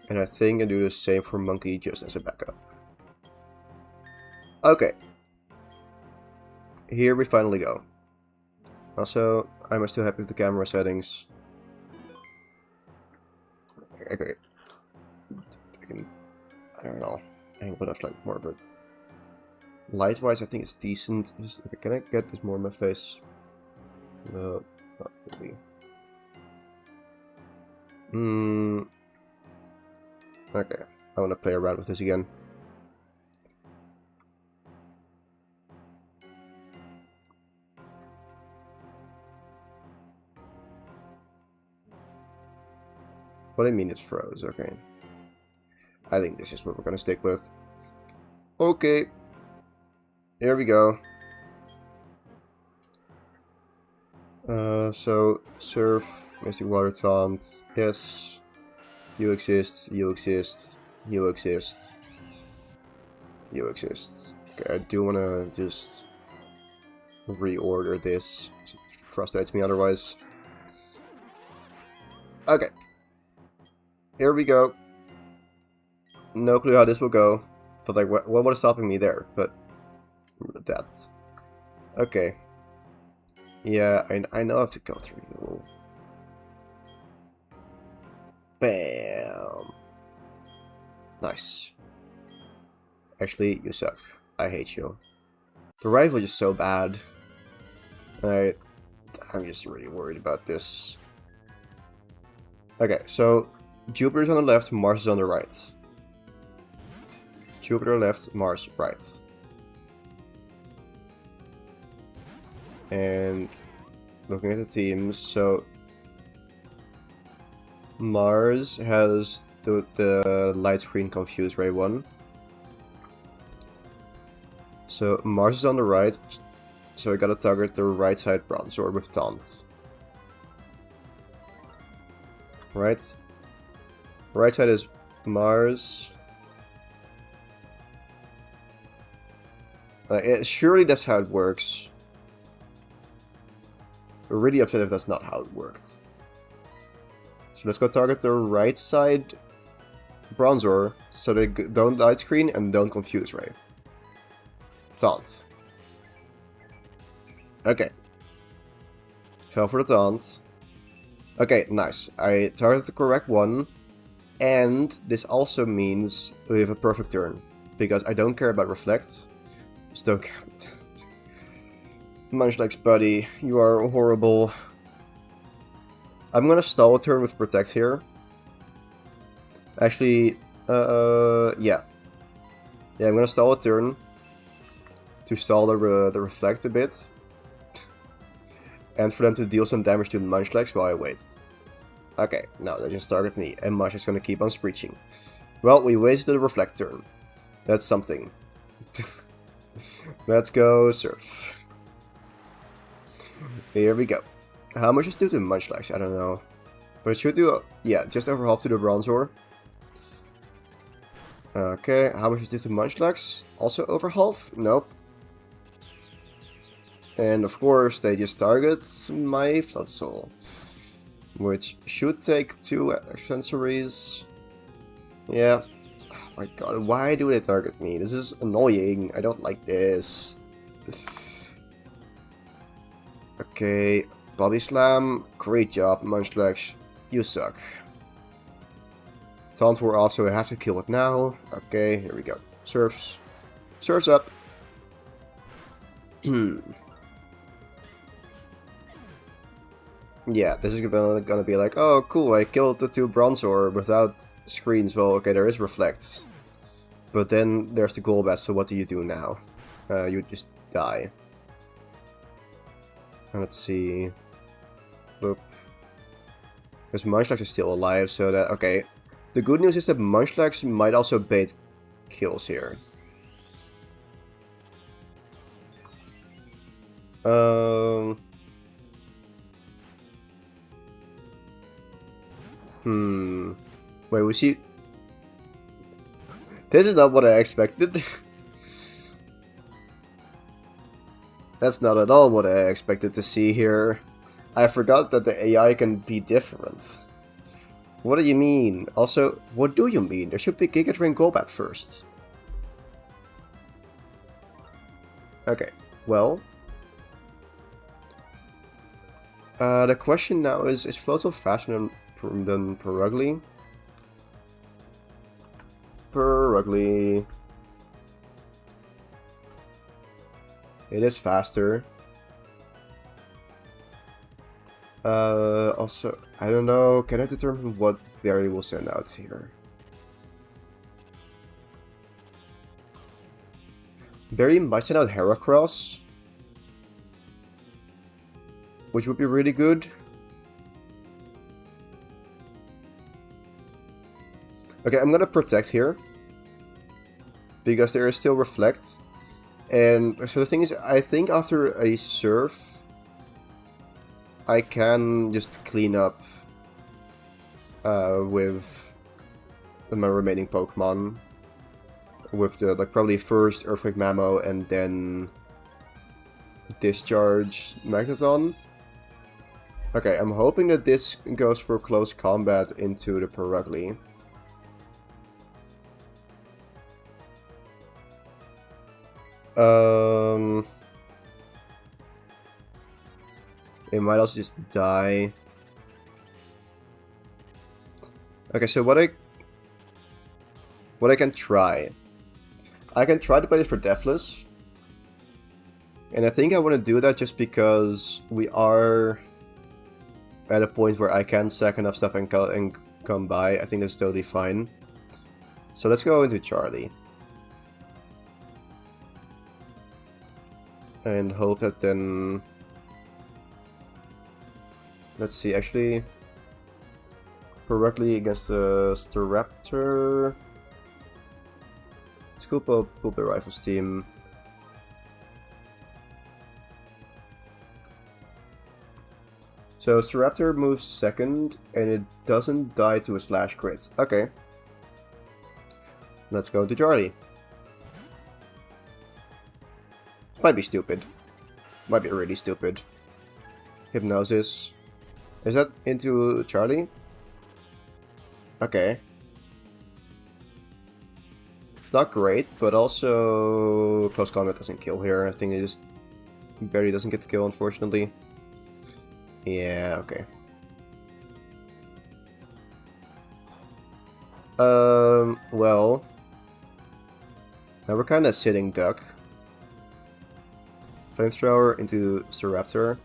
And I think I do the same for Monkey just as a backup. Okay. Here we finally go. Also, I'm still happy with the camera settings. Okay. I don't know. I think what I've like more, but light-wise, I think it's decent. Just, okay, can I get this more in my face? No, not really. Okay, I want to play around with this again. What do you mean it froze? Okay. I think this is what we're gonna stick with. Okay. Here we go. So, Surf, Mystic Water Taunt, yes. You exist, you exist, you exist. You exist. Okay, I do wanna just reorder this. It frustrates me otherwise. Okay. Here we go. No clue how this will go. So like, what was stopping me there? But that's okay. Yeah, I know I have to go through you. Bam. Nice. Actually, you suck. I hate you. The rival is so bad. I'm just really worried about this. Okay, so Jupiter's on the left, Mars is on the right. Jupiter left, Mars right. And looking at the teams, so Mars has the light screen confused Ray 1. So Mars is on the right, so I gotta target the right side Bronzor with Taunt. Right? Right side is Mars. Surely that's how it works. We're really upset if that's not how it worked. So let's go target the right side Bronzor so they don't light screen and don't confuse Ray. Taunt. Okay. Fell for the taunt. Okay, nice. I targeted the correct one. And this also means we have a perfect turn. Because I don't care about Reflect. Just don't care. Munchlax, buddy, you are horrible. I'm gonna stall a turn with Protect here. Actually, yeah. Yeah, I'm gonna stall a turn to stall the Reflect a bit. And for them to deal some damage to Munchlax while I wait. Okay, no, they just target me, and Mush is gonna keep on screeching. Well, we wasted a reflect turn. That's something. Let's go surf. Here we go. How much is due to Munchlax? I don't know. But it should do, yeah, just over half to the Bronzor. Okay, how much is due to Munchlax? Also over half? Nope. And of course, they just target my Floatzel, which should take 2 accessories. Yeah. Oh my god, why do they target me? This is annoying. I don't like this. Okay, Body Slam. Great job, Munchlax. You suck. Taunt wore off, so I have to kill it now. Okay, here we go. Surfs. Surfs up. Yeah, this is gonna be like, oh cool, I killed the 2 Bronzor without screens. Well, okay, there is Reflect. But then there's the Golbat, so what do you do now? You just die. Let's see. Boop. Because Munchlax is still alive, so that... Okay. The good news is that Munchlax might also bait kills here. Wait, we see... This is not what I expected. That's not at all what I expected to see here. I forgot that the AI can be different. What do you mean? Also, what do you mean? There should be Giga Drain Golbat first. Okay, well... the question now is Floatzel faster than Perugly? Perugly. It is faster. Also, I don't know, can I determine what berry will send out here? Berry might send out Heracross, which would be really good. Okay, I'm gonna protect here, because there is still Reflect. And so the thing is, I think after a Surf, I can just clean up with my remaining Pokemon. With the, like, probably first Earthquake Mammo and then Discharge Magneton. Okay, I'm hoping that this goes for close combat into the Perugly. It might also just die. Okay, so what I can try. I can try to play this for Deathless. And I think I want to do that just because we are at a point where I can sack enough stuff and come by. I think that's totally fine. So let's go into Charlie. And hope that then... Let's see, actually... Perugly against the Staraptor. Let's go pull the Rifles team. So Staraptor moves second, and it doesn't die to a slash crit. Okay. Let's go to Charlie. Might be stupid. Might be really stupid. Hypnosis. Is that into Charlie? Okay. It's not great, but also close combat doesn't kill here. I think it just barely doesn't get the kill, unfortunately. Yeah, okay. Well, now we're kind of sitting duck. Flamethrower into Staraptor.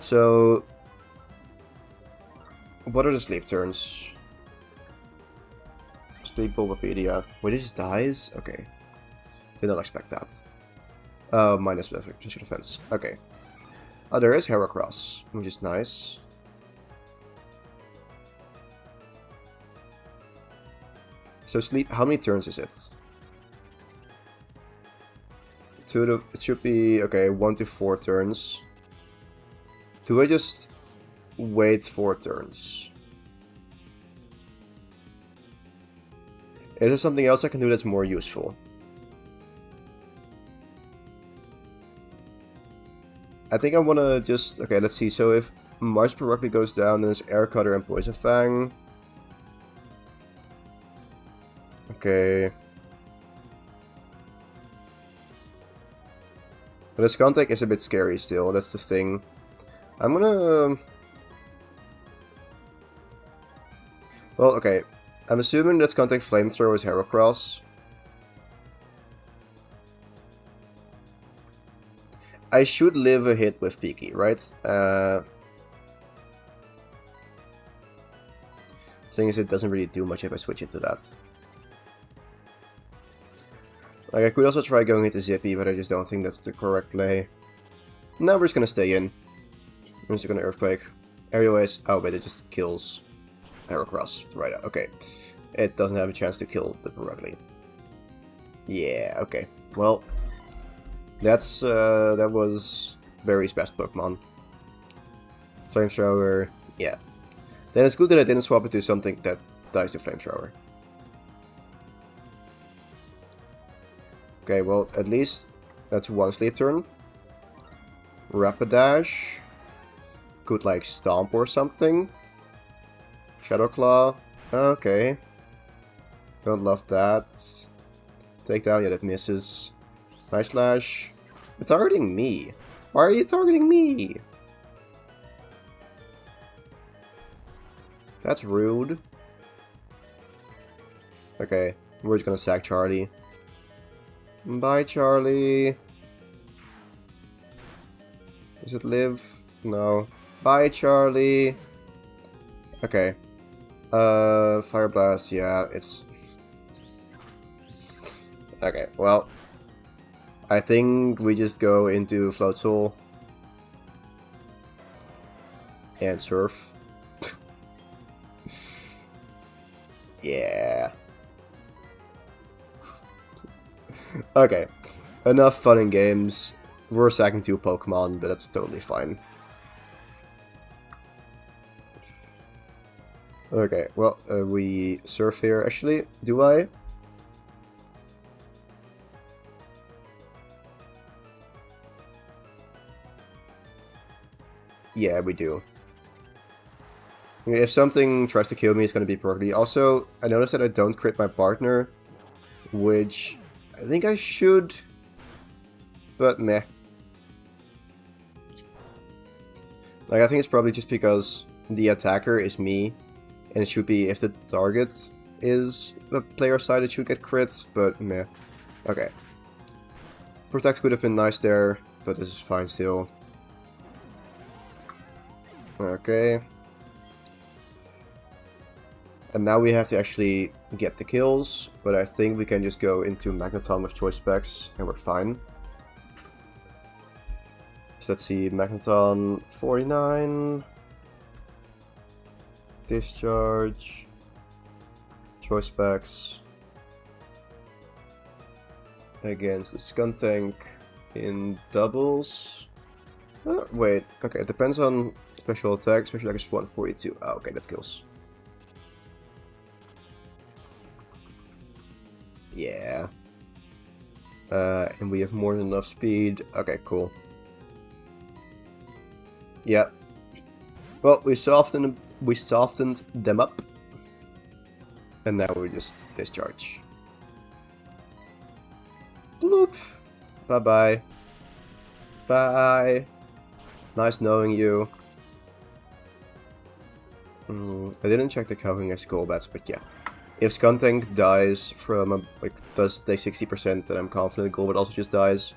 So, what are the sleep turns? Sleep Bulbapedia. Wait, it just dies? Okay. Did not expect that. Minus special defense. Okay. Oh, there is Heracross, which is nice. So sleep, how many turns is it? It should be, okay, 1 to 4 turns. Do I just wait 4 turns? Is there something else I can do that's more useful? I think I want to just... Okay, let's see. So if Mars Perugly goes down, then it's Air Cutter and Poison Fang. Okay. But this contact is a bit scary still, that's the thing. I'm gonna... Well, okay. I'm assuming that's contact Flamethrower is Heracross. I should live a hit with Peaky, right? Thing is, it doesn't really do much if I switch into that. Like, I could also try going into Zippy, but I just don't think that's the correct play. Now we're just gonna stay in. I'm just gonna Earthquake. Aerial Ace. Oh, wait, it just kills Heracross. Right, okay. It doesn't have a chance to kill the Perugly. Yeah, okay. Well, that's, that was Barry's best Pokemon. Flamethrower, yeah. Then it's good that I didn't swap it to something that dies to Flamethrower. Okay, well, at least that's one sleep turn. Rapidash. Could, like, Stomp or something. Shadow Claw. Okay. Don't love that. Takedown, yeah, that misses. Nice Slash. You're targeting me. Why are you targeting me? That's rude. Okay, we're just gonna sack Charlie. Bye, Charlie. Does it live? No. Bye, Charlie. Okay. Fire Blast, yeah, it's... Okay, well... I think we just go into Float Soul. And Surf. Yeah. Okay. Enough fun and games. We're sacking 2 Pokemon, but that's totally fine. Okay, well, we Surf here. Actually, do I? Yeah, we do. If something tries to kill me, it's going to be Perugly. Also, I noticed that I don't crit my partner, which I think I should, but meh. Like, I think it's probably just because the attacker is me, and it should be if the target is the player side, it should get crits, but meh. Okay. Protect could have been nice there, but this is fine still. Okay. And now we have to actually get the kills, but I think we can just go into Magneton with choice specs and we're fine. So let's see, Magneton 49, Discharge, choice specs against the Skuntank in doubles. Wait, okay, it depends on special attack. Special attack is 142. Oh, okay, that kills. Yeah. And we have more than enough speed. Okay, cool. Yeah. Well, we softened them up. And now we just discharge. Bloop. Bye-bye. Bye. Nice knowing you. I didn't check the Calvinger's Golbats, but yeah. If Skuntank dies from does they 60%, then I'm confident Golbat also just dies.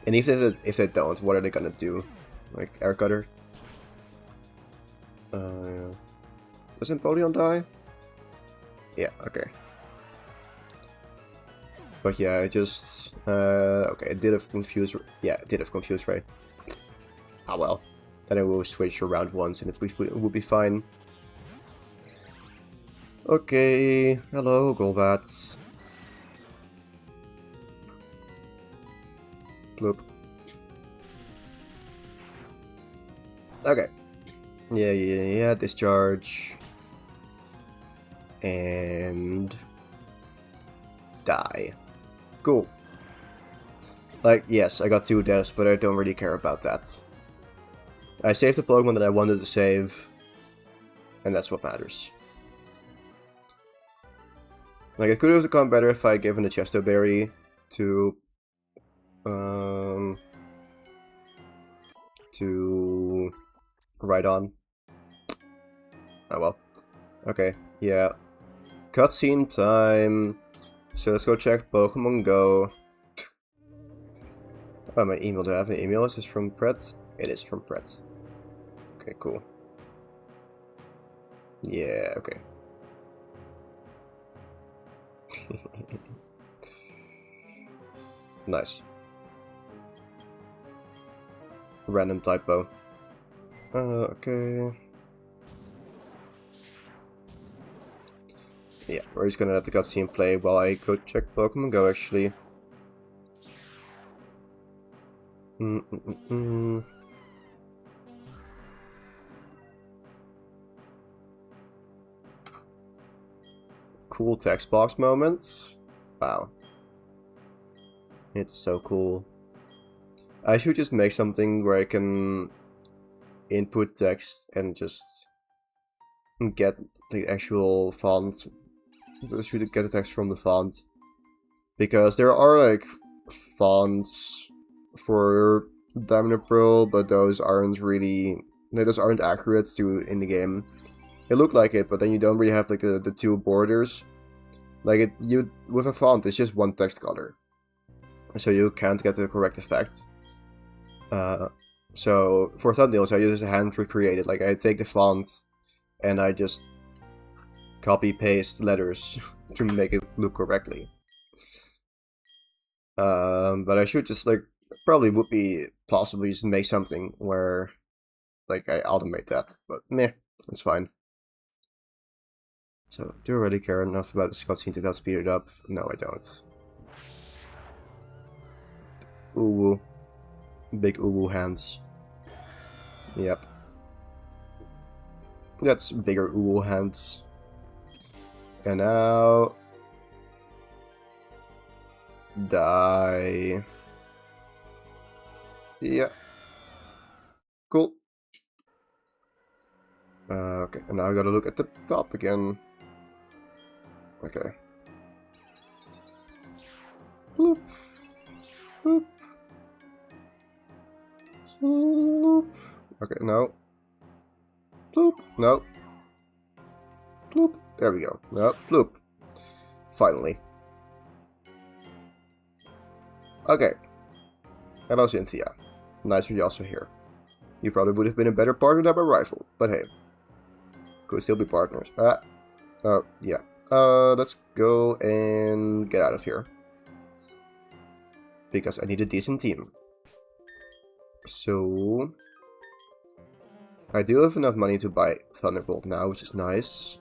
And if they don't, what are they gonna do? Like Air Cutter? Doesn't Empoleon die? Yeah, okay. But yeah, I just okay, it did have confused. Yeah, it did have confused, right? Ah well. Then I will switch around once, and it will be fine. Okay, hello, Golbats. Bloop. Okay. Yeah, discharge. And... die. Cool. Like, yes, I got 2 deaths, but I don't really care about that. I saved the Pokemon that I wanted to save, and that's what matters. Like, it could have gone better if I had given a Chesto Berry to Rhydon. Oh well. Okay, yeah. Cutscene time. So let's go check Pokemon Go. Oh, my email. Do I have an email? Is this from Pret? It is from Pret. Okay, cool. Yeah, okay. Nice. Random typo. Okay. Yeah, we're just gonna let the cutscene play while I go check Pokemon Go, actually. Cool text box moments. Wow. It's so cool. I should just make something where I can input text and just get the actual font. So I should get the text from the font. Because there are like fonts for Diamond and Pearl, but those aren't accurate to in the game. They look like it, but then you don't really have like the 2 borders. Like with a font, it's just 1 text color, so you can't get the correct effect. So for thumbnails, I use a hand recreated. Like I take the font and I just copy paste letters to make it look correctly. But I should just probably would be possibly just make something where like I automate that, but meh, it's fine. So, do I really care enough about this cutscene to speed it up? No, I don't. Ooh, big ooh hands. Yep. That's bigger ooh hands. And now... die. Yeah. Cool. Okay, and now I gotta look at the top again. Okay. Bloop. Bloop. Bloop. Okay, no. Bloop. No. Bloop. There we go. No. Bloop. Finally. Okay. Hello, Cynthia. Nice of you also here. You probably would have been a better partner than my rival, but hey. Could still be partners. Oh, yeah. Let's go and get out of here. Because I need a decent team. So... I do have enough money to buy Thunderbolt now, which is nice.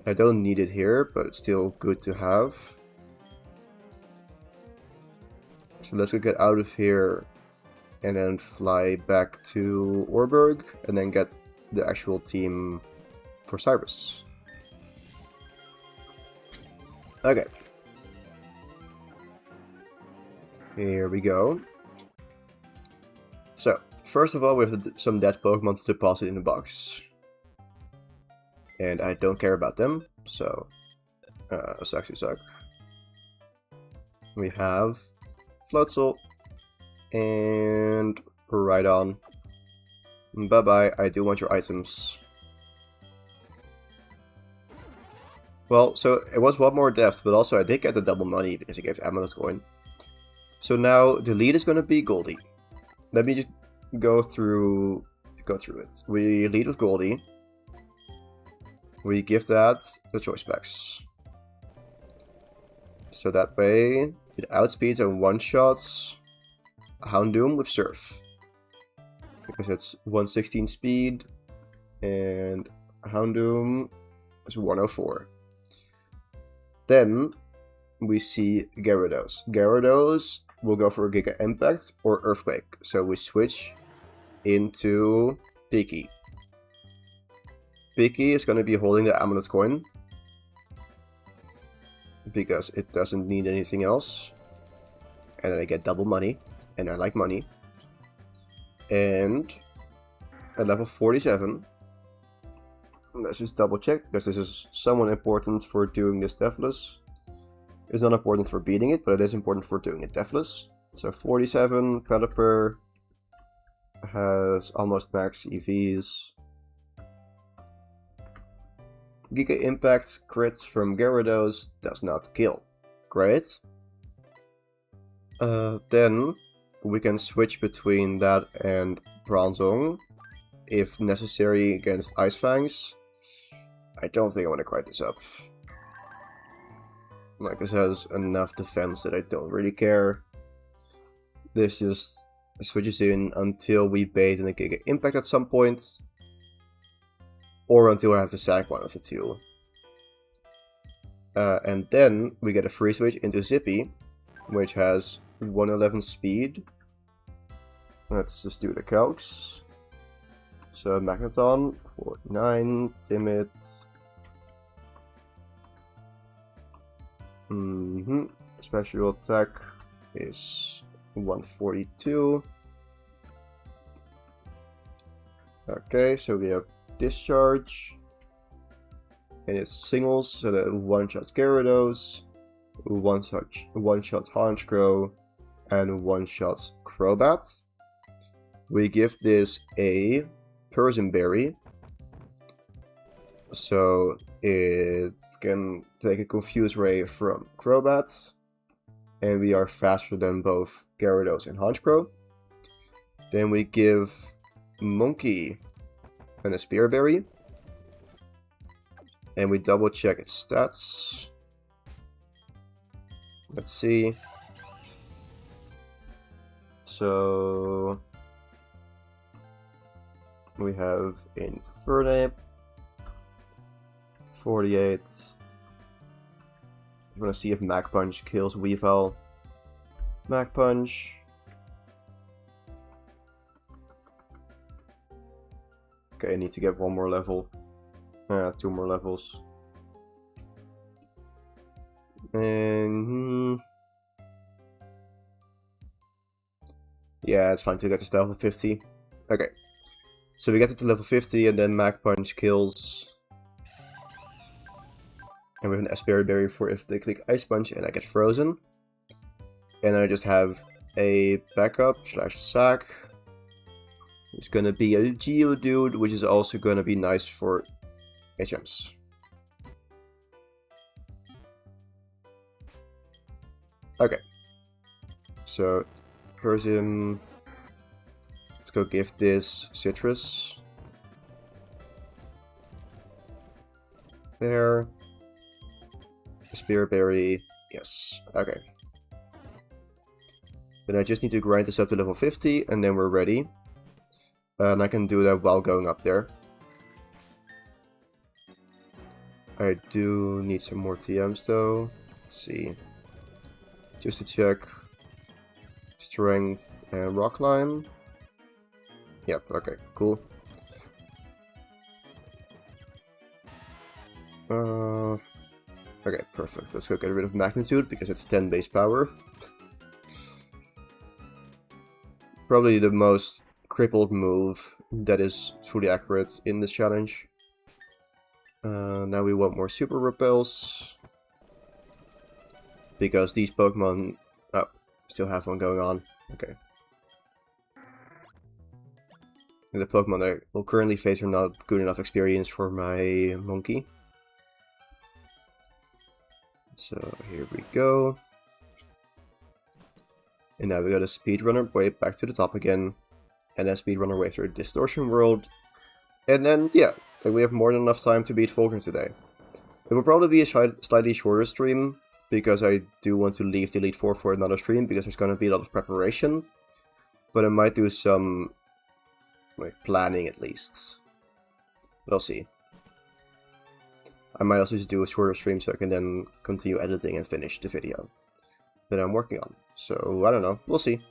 I don't need it here, but it's still good to have. So let's go get out of here and then fly back to Orberg and then get the actual team for Cyrus. Okay. Here we go. So, first of all, we have some dead Pokemon to deposit in the box. And I don't care about them, so... sucks to suck. We have... Floatzel. And... Rhydon. Bye-bye, I do want your items. Well, so it was 1 more death, but also I did get the double money because I gave Amulet Coin. So now the lead is going to be Goldie. Let me just go through it. We lead with Goldie. We give that the choice specs. So that way it outspeeds and one-shots Houndoom with Surf. Because it's 116 speed and Houndoom is 104. Then we see Gyarados. Gyarados will go for a Giga Impact or Earthquake. So we switch into Piki. Piki is going to be holding the Amulet Coin, because it doesn't need anything else. And then I get double money, and I like money. And at level 47, let's just double check, because this is somewhat important for doing this deathless. It's not important for beating it, but it is important for doing it deathless. So 47, Pelipper has almost max EVs. Giga Impact crits from Gyarados does not kill. Great. Then we can switch between that and Bronzong if necessary against Ice Fangs. I don't think I want to grind this up. Like, this has enough defense that I don't really care. This just switches in until we bait in a Giga Impact at some point. Or until I have to sack one of the two. And then we get a free switch into Zippy, which has 111 speed. Let's just do the calcs. So Magneton, 49, Timid. Special attack is 142. Okay, so we have Discharge, and it singles, so that one-shots Gyarados, one-shots Honchkrow, and one-shots Crobat. We give this a Persian Berry, so it can take a Confuse Ray from Crobat, and we are faster than both Gyarados and Honchkrow. Then we give Monkey and a Spear Berry, and we double check its stats. Let's see. So we have Infernape, 48. You want to see if Mach Punch kills Weavile. Mach Punch. Okay, I need to get one more level. Two more levels. And yeah, it's fine to get to level 50. Okay, so we get to level 50, and then Mach Punch kills. And we have an Asperry Berry for if they click Ice Punch, and I get frozen. And then I just have a backup / sack. It's gonna be a Geodude, which is also gonna be nice for HMs. Okay. So, Persian. Let's go give this Citrus. There. Spear Berry. Yes. Okay. Then I just need to grind this up to level 50, and then we're ready. And I can do that while going up there. I do need some more TMs though. Let's see. Just to check. Strength and Rock Climb. Yep, okay, cool. Okay, perfect. Let's go get rid of Magnitude because it's 10 base power. Probably the most crippled move that is fully accurate in this challenge. Now we want more Super Repels. Because these Pokemon... Oh, still have one going on. Okay. And the Pokemon that I will currently face are not good enough experience for my Monkey. So here we go. And now we got a speedrunner way back to the top again. And then speedrun our way through Distortion World. And then, yeah, like we have more than enough time to beat Fulgrim today. It will probably be a slightly shorter stream, because I do want to leave the Elite Four for another stream, because there's going to be a lot of preparation. But I might do some like planning at least. But I'll see. I might also just do a shorter stream so I can then continue editing and finish the video that I'm working on. So, I don't know. We'll see.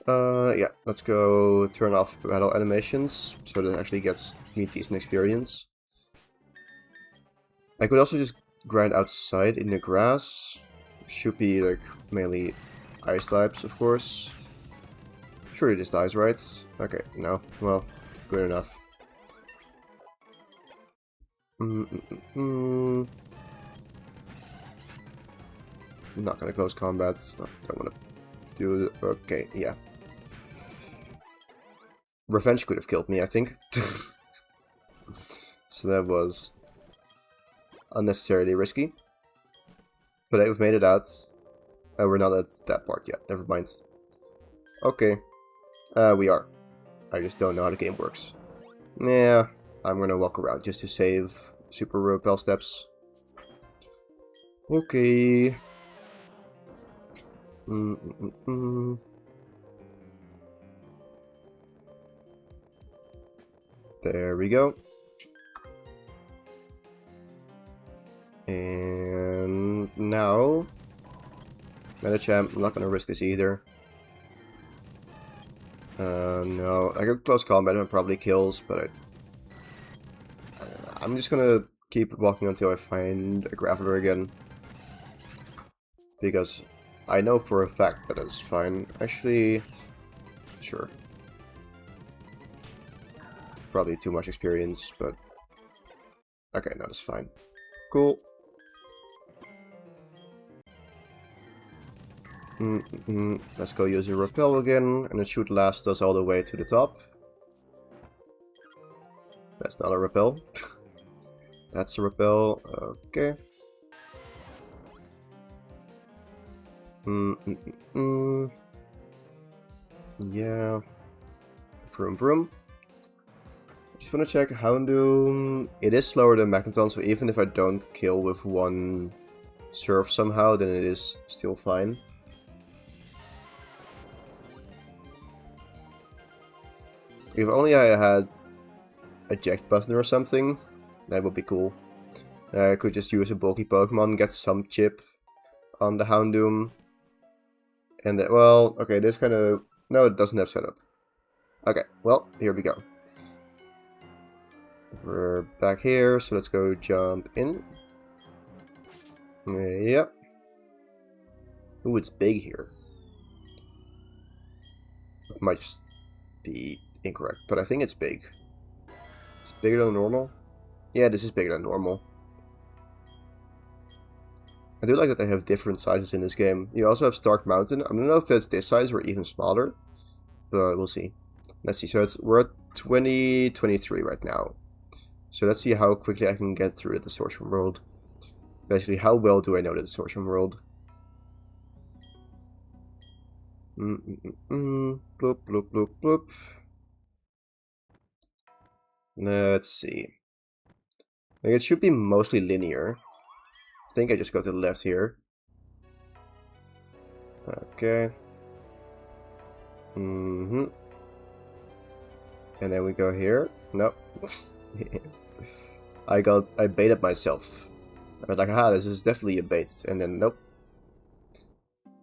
Yeah, let's go turn off battle animations so that it actually gets me decent experience. I could also just grind outside in the grass. Should be like mainly ice types, of course. Surely this dies, right? Okay, no. Well, good enough. I'm not gonna close combats. No, don't wanna do it. Okay, yeah. Revenge could have killed me, I think. So that was unnecessarily risky. But we've made it out. We're not at that part yet. Never mind. Okay. We are. I just don't know how the game works. Yeah, I'm gonna walk around just to save super rappel steps. Okay. There we go. And now, Metachamp, I'm not gonna risk this either. No, I got close combat and probably kills, but I'm just gonna keep walking until I find a Graveler again. Because I know for a fact that it's fine. Actually, sure. Probably too much experience, but okay, no, that's fine. Cool. Let's go use a repel again, and it should last us all the way to the top. That's not a repel. That's a repel. Okay. Yeah. Vroom vroom. Just wanna check Houndoom. It is slower than Magneton, so even if I don't kill with one surf somehow, then it is still fine. If only I had a eject button or something, that would be cool. I could just use a bulky Pokemon, get some chip on the Houndoom. And then, well, okay, this kind of... No, it doesn't have setup. Okay, well, here we go. We're back here, so let's go jump in. Yep. Ooh, it's big here. It might just be incorrect, but I think it's big. It's bigger than normal. Yeah, this is bigger than normal. I do like that they have different sizes in this game. You also have Stark Mountain. I don't know if it's this size or even smaller, but we'll see. Let's see. So we're at 2023 right now. So let's see how quickly I can get through the Distortion World. Basically, how well do I know the Distortion World? Bloop, bloop, bloop, bloop. Let's see. Like, it should be mostly linear. I think I just go to the left here. Okay. And then we go here. Nope. I baited myself. I was like, aha, this is definitely a bait. And then, nope.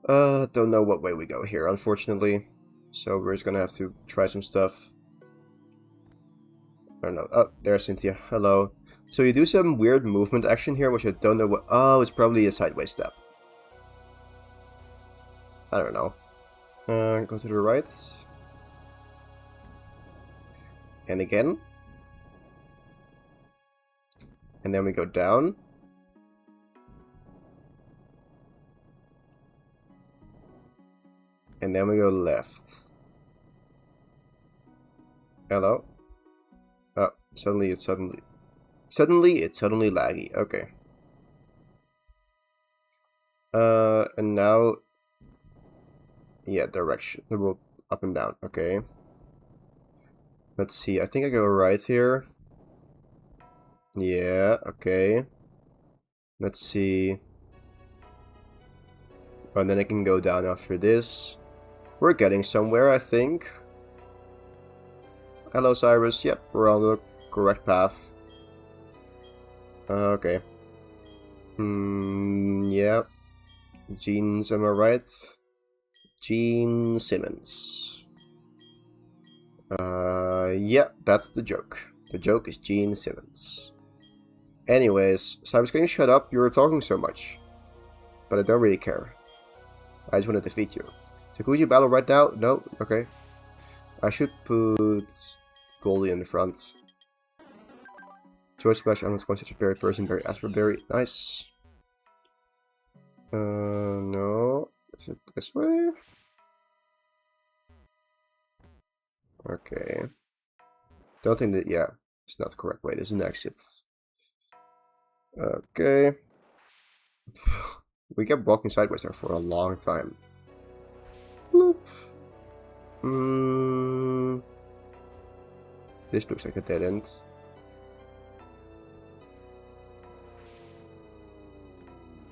Don't know what way we go here, unfortunately. So we're just gonna have to try some stuff. I don't know. Oh, there's Cynthia. Hello. So you do some weird movement action here, which I don't know what... Oh, it's probably a sideways step. I don't know. Go to the right. And again. And then we go down. And then we go left. Hello? Oh, suddenly it's suddenly laggy. Okay. And now... Yeah, direction. Up and down. Okay. Let's see. I think I go right here. Yeah, okay. Let's see. And then I can go down after this. We're getting somewhere, I think. Hello, Cyrus. Yep, we're on the correct path. Okay. Yeah. Jeans, am I right? Gene Simmons. Yeah, that's the joke. The joke is Gene Simmons. Anyways, so I was going to shut up, you were talking so much. But I don't really care. I just want to defeat you. So could you battle right now? No? Okay. I should put Goldie in the front. Choice splash, I'm not going to berry person, berry Asperberry. Nice. No. Is it this way? Okay. Don't think that, yeah. It's not the correct way. This is an exit. Okay. We kept walking sideways there for a long time. Bloop. This looks like a dead end.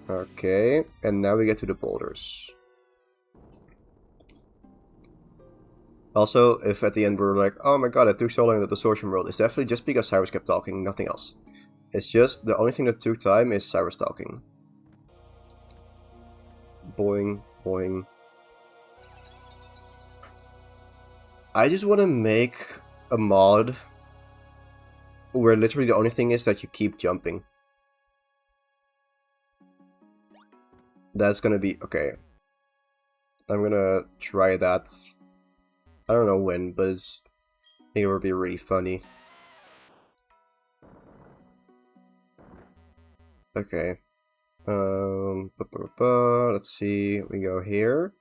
Okay, and now we get to the boulders. Also, if at the end we're like, oh my god, it took so long at the distortion world, it's definitely just because Cyrus kept talking, nothing else. It's just, the only thing that took time is Cyrus talking. Boing, boing. I just want to make a mod where literally the only thing is that you keep jumping. That's gonna be, okay. I'm gonna try that. I don't know when, but I think it would be really funny. Okay. Let's see. We go here.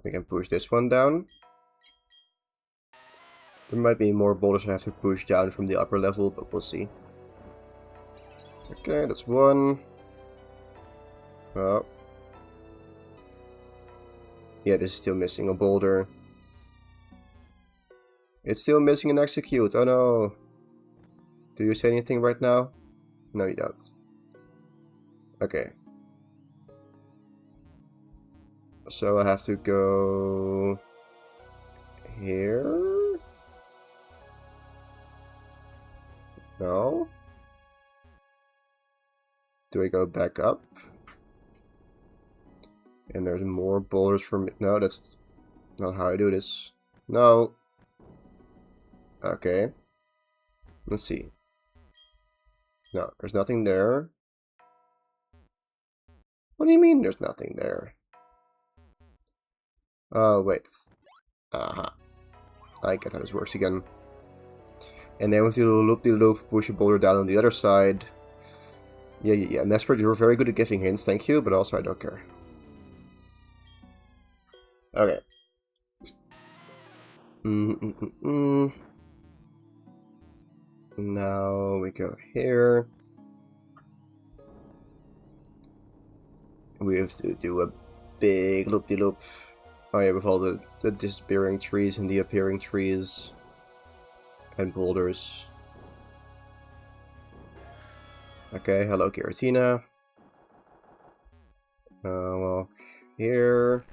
We can push this one down. There might be more boulders I have to push down from the upper level, but we'll see. Okay, that's one. Oh. Yeah, this is still missing a boulder. It's still missing an execute. Oh no. Do you say anything right now? No, you don't. Okay. So I have to go here? No? Do I go back up? And there's more boulders from... No, that's not how I do this. No. Okay. Let's see. No, there's nothing there. What do you mean there's nothing there? Oh, wait. Aha. I get how this works again. And then with the loop-de-loop, push a boulder down on the other side. Yeah. Nesper, you're very good at giving hints, thank you, but also I don't care. Okay. Now we go here. We have to do a big loop-de-loop. Oh yeah, with all the disappearing trees and the appearing trees. And boulders. Okay, hello Giratina. Walk here.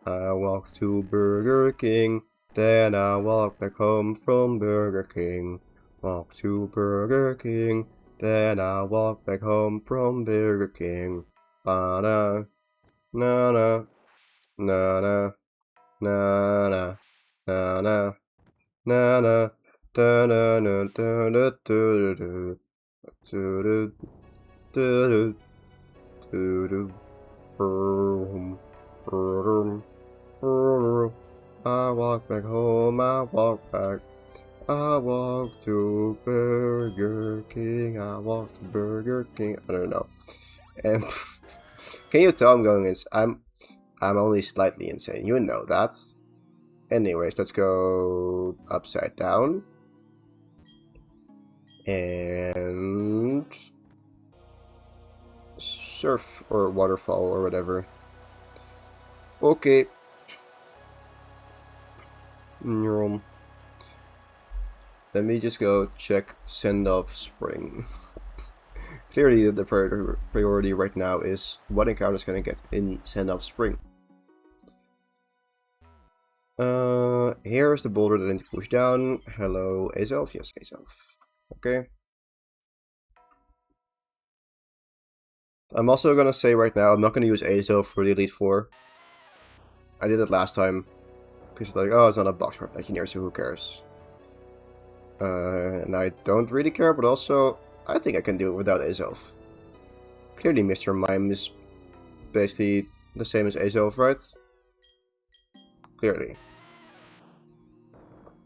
I walk to Burger King. Then I walk back home from Burger King. Walk to Burger King. Then I walk back home from Burger King. Ba-da. Na-na. Na-na. Na-na. Na-na. Na-na. Da-na-na-da-da-da-da-da. I walk back home, I walk back. I walk to Burger King, I walk to Burger King. I don't know. And can you tell I'm going is I'm only slightly insane. You know that. Anyways, let's go upside down. And surf or waterfall or whatever. Okay. Let me just go check Send Off Spring. Clearly the priority right now is what encounter is going to get in Send Off Spring. Here's the boulder that I need to push down. Hello, Azelf. Yes, Azelf. Okay. I'm also gonna say right now, I'm not gonna use Azelf for the Elite Four. I did it last time. Because it's like, oh, it's not a box short engineer, so who cares? And I don't really care, but also, I think I can do it without Azelf. Clearly, Mr. Mime is basically the same as Azelf, right? Clearly.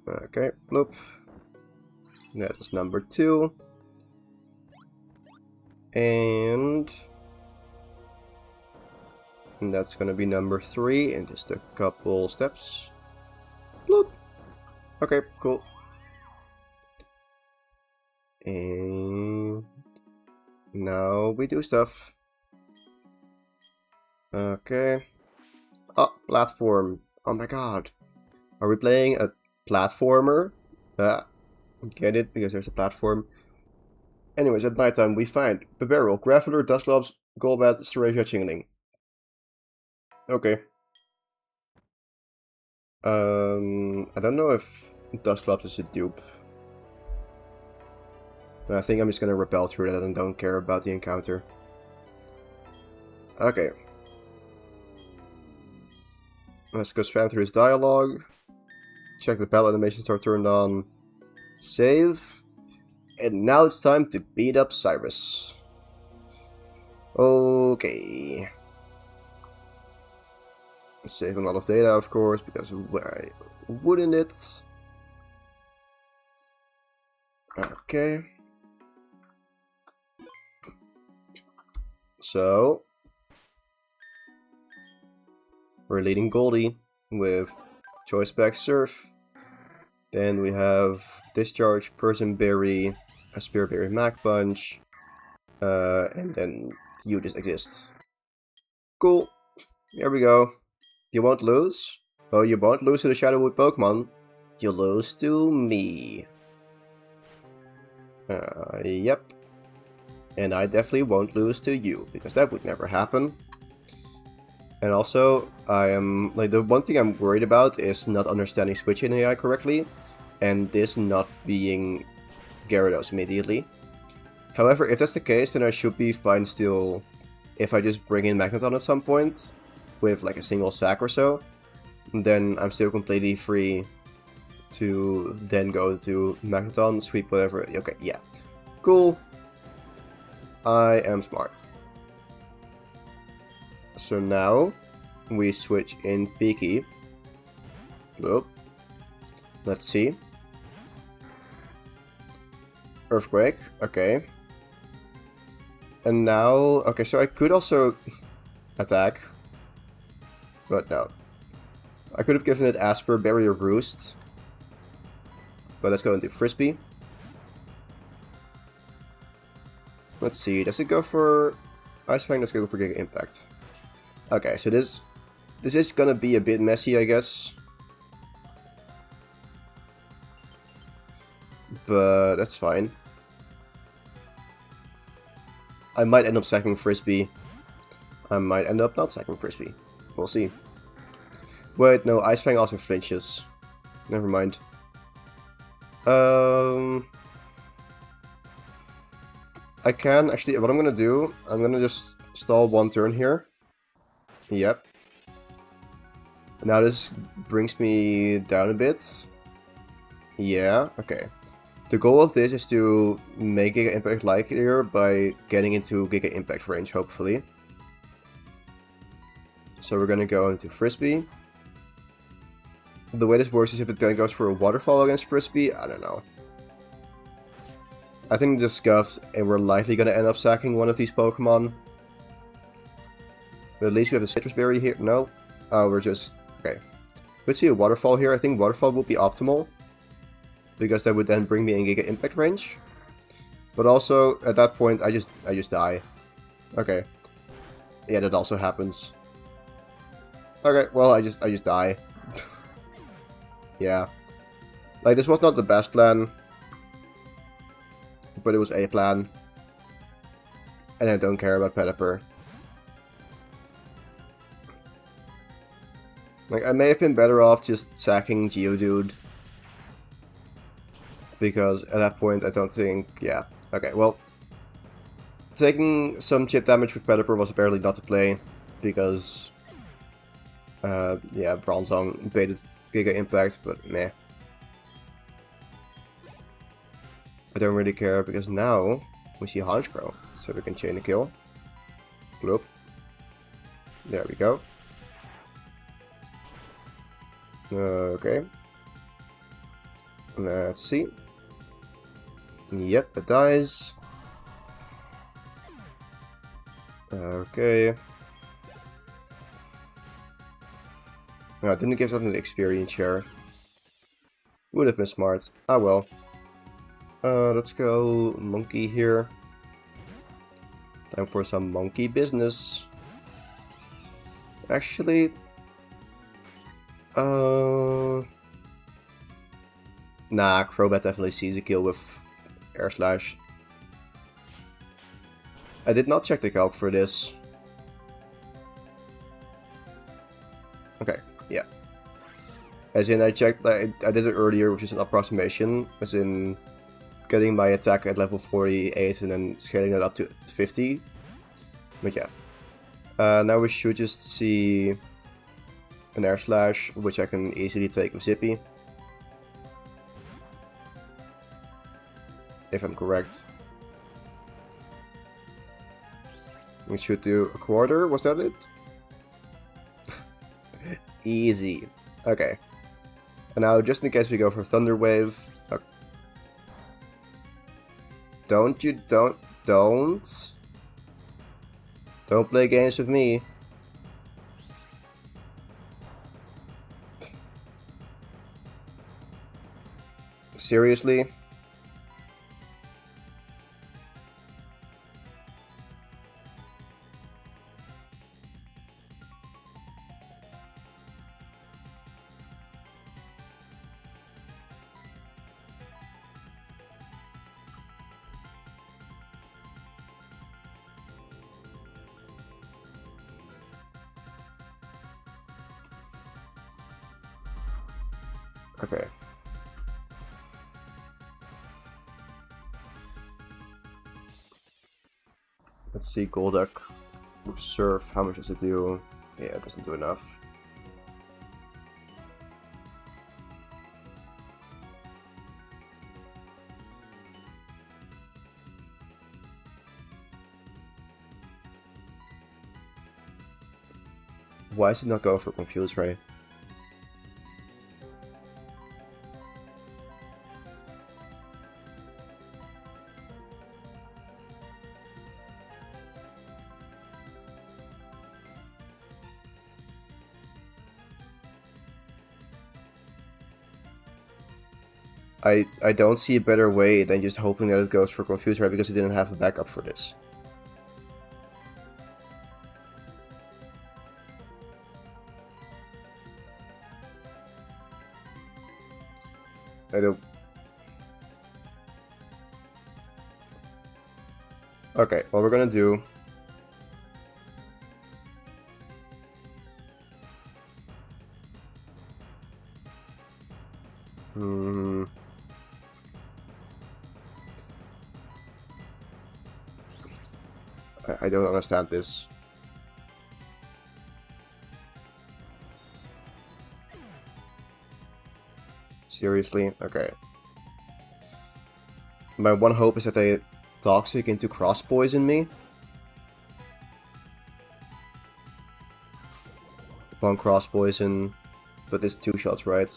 Okay, bloop. That is number 2. And that's gonna be number 3 in just a couple steps. Bloop. Okay, cool. And now we do stuff. Okay. Oh, platform. Oh my god. Are we playing a platformer? Get it? Because there's a platform. Anyways, at nighttime we find Barrel, Graveler, Dustlobs, Golbat, Serratia, Chingling. Okay. I don't know if Dustlobs is a dupe. I think I'm just gonna repel through that and don't care about the encounter. Okay. Let's go spam through his dialogue. Check the battle animations are turned on. Save. And now it's time to beat up Cyrus. Okay. Save a lot of data, of course, because why wouldn't it? Okay. So, we're leading Goldie with Choice Back Surf. Then we have Discharge, Person Berry, a Spear Berry Mac Punch, and then you just exist. Cool. Here we go. You won't lose? Oh, you won't lose to the Shadowwood Pokemon. You lose to me. Yep. And I definitely won't lose to you, because that would never happen. And also, I am, like, the one thing I'm worried about is not understanding Switch-in AI correctly, and this not being Gyarados immediately. However, if that's the case, then I should be fine still if I just bring in Magneton at some point, with like a single sack or so, then I'm still completely free to then go to Magneton, sweep whatever. Okay, yeah. Cool. I am smart. So now we switch in Peaky. Whoop. Let's see. Earthquake, okay. And now, okay, so I could also attack, but no. I could have given it Asper, Barrier Roost, but let's go into Frisbee. Let's see, does it go for Ice Fang? Let's go for Giga Impact. Okay, so this is gonna be a bit messy, I guess. But that's fine. I might end up sacking Frisbee. I might end up not sacking Frisbee. We'll see. Wait, no, Ice Fang also flinches. Never mind. I can actually, what I'm gonna do, I'm gonna just stall one turn here. Yep. Now this brings me down a bit. Yeah, okay. The goal of this is to make Giga Impact likelier by getting into Giga Impact range, hopefully. So we're gonna go into Frisbee. The way this works is if it then goes for a Waterfall against Frisbee, I don't know. I think it's scuffed, and we're likely gonna end up sacking one of these Pokemon. But at least we have a Citrus Berry here. No? Oh, we're just... okay. Let's see a Waterfall here. I think Waterfall would be optimal, because that would then bring me in Giga Impact range. But also, at that point, I just die. Okay. Yeah, that also happens. Okay, well, I just die. Yeah. Like, this was not the best plan, but it was a plan. And I don't care about Pelipper. Like, I may have been better off just sacking Geodude. Because at that point, I don't think... Yeah. Okay, well... Taking some chip damage with Pelipper was apparently not the play. Because... yeah, Bronzong baited Giga Impact, but meh. I don't really care, because now we see Honchkrow. So we can chain a kill. Bloop. There we go. Okay. Let's see. Yep, it dies. Okay. No, I didn't give something the experience share. Would have been smart. Ah well. Let's go monkey here. Time for some monkey business. Actually, nah, Crobat definitely sees a kill with Air Slash. I did not check the calc for this. Okay, yeah. As in, I checked, I did it earlier, which is an approximation, as in getting my attack at level 48 and then scaling it up to 50. But yeah. Now we should just see an Air Slash, which I can easily take with Zippy. If I'm correct. We should do a quarter, was that it? Easy. Okay. And now, just in case we go for Thunder Wave... Don't play games with me. Seriously? Okay. Let's see, Golduck with Surf, how much does it do? Yeah, it doesn't do enough. Why is it not going for Confuse Ray? I don't see a better way than just hoping that it goes for Confuse Ray because it didn't have a backup for this. I don't... Okay, what we're gonna do... I don't understand this. Seriously? Okay. My one hope is that they Toxic into Cross Poison me. One Cross Poison, but it's 2 shots, right?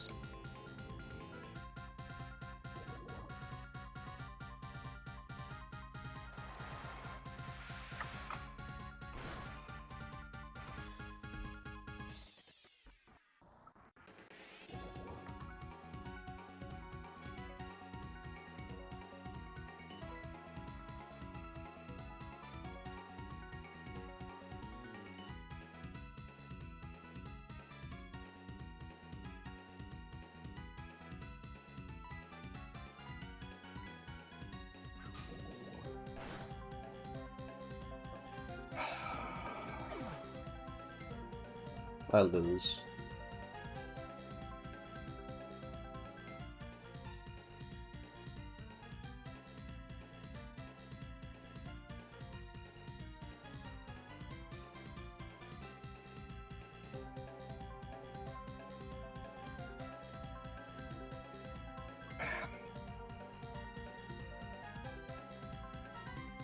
I lose.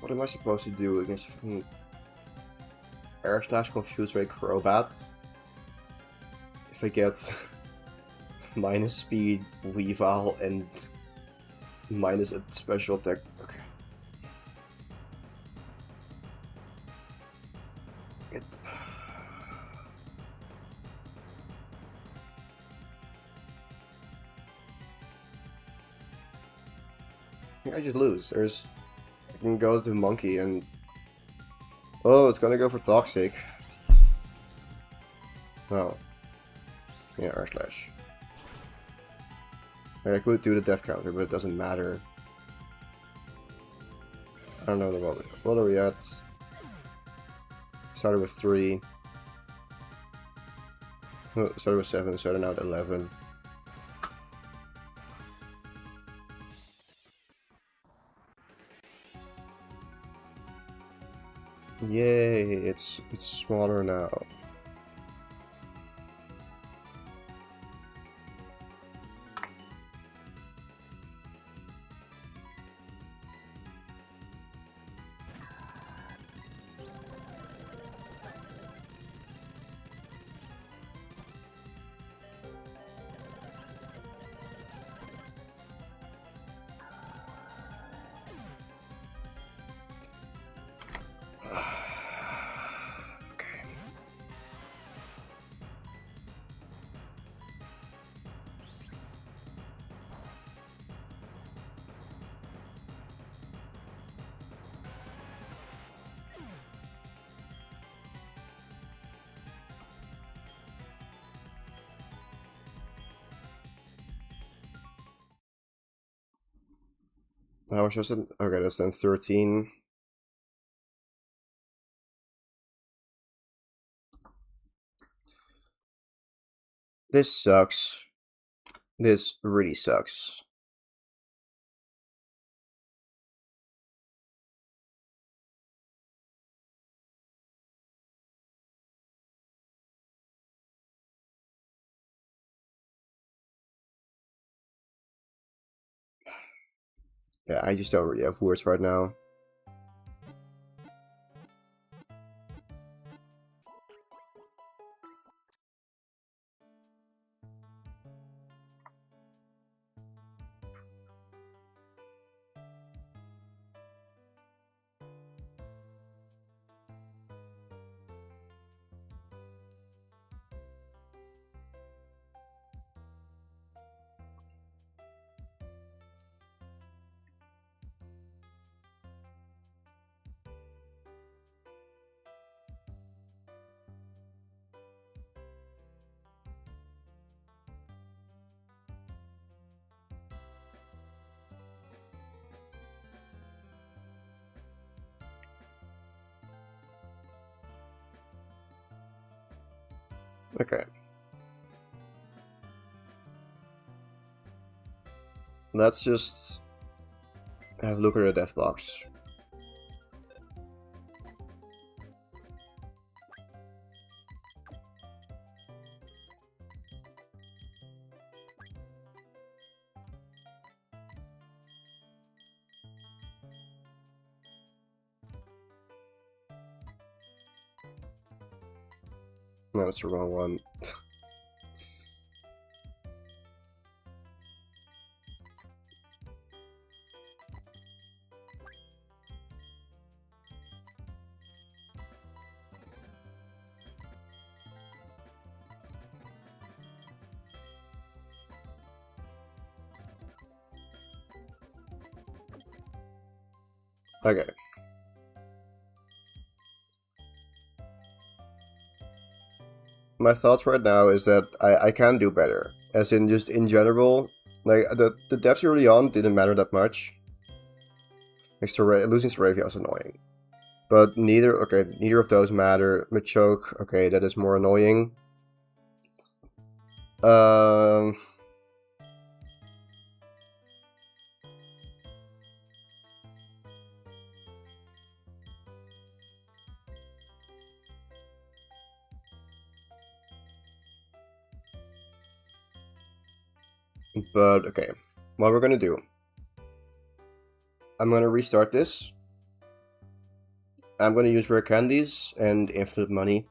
What am I supposed to do against air slash confuse ray Crobat? If I get minus speed, Weavile, and minus a special attack. Okay. I just lose. I can go to Monkey and... Oh, it's gonna go for Toxic. Oh. Yeah, Air Slash. I could do the death counter, but it doesn't matter. I don't know what are we at? Started with 3. No, started with 7, started now at 11. Yay, it's smaller now. How much was it? Okay, that's then 13. This sucks. This really sucks. Yeah, I just don't really have words right now. Okay. Let's just have a look at the death box. No, it's the wrong one. Okay. My thoughts right now is that I can do better. As in, just in general, like, the deaths early on didn't matter that much. Next to losing to Ravia was annoying. But neither of those matter. Machoke, okay, that is more annoying. But, okay. What we're gonna do, I'm gonna restart this. I'm gonna use rare candies and infinite money.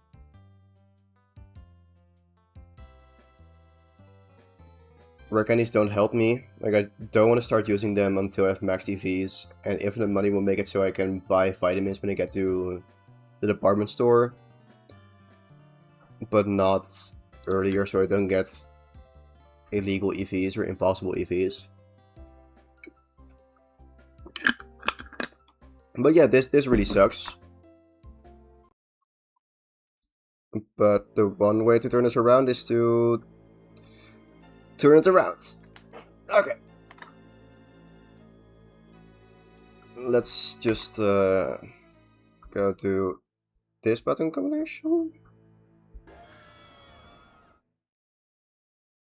Rare candies don't help me. Like, I don't want to start using them until I have max EVs, and infinite money will make it so I can buy vitamins when I get to the department store, but not earlier, so I don't get illegal EVs or impossible EVs. But yeah, this really sucks. But the one way to turn this around is to turn it around. Okay. Let's just go to this button combination.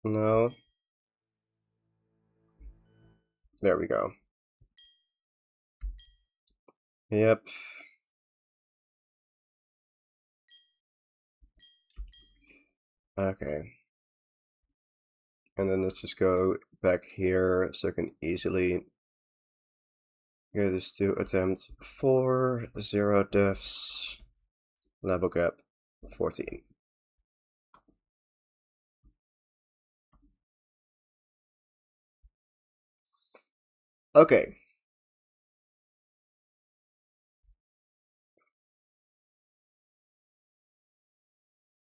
No. There we go. Yep. Okay. And then let's just go back here so I can easily get this to attempt 4, 0 deaths, level cap 14. Okay.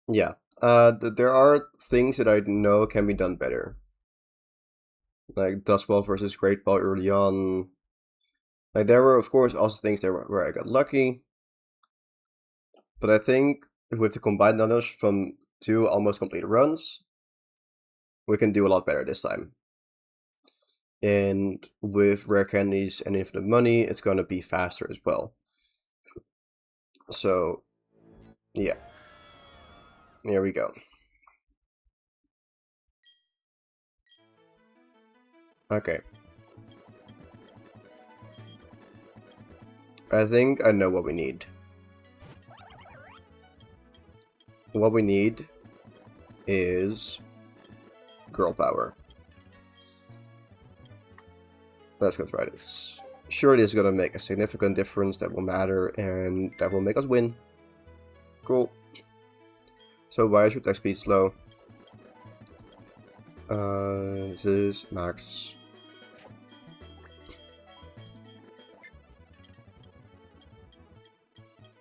Yeah. There are things that I know can be done better. Like Dustball versus Great Ball early on. Like, there were, of course, also things there where I got lucky. But I think with the combined knowledge from 2 almost complete runs, we can do a lot better this time. And with rare candies and infinite money, it's gonna be faster as well. So, yeah. Here we go. Okay. I think I know what we need. What we need is girl power. Let's go try this. Sure, this is gonna make a significant difference that will matter and that will make us win. Cool. So why is your attack speed slow? This is max.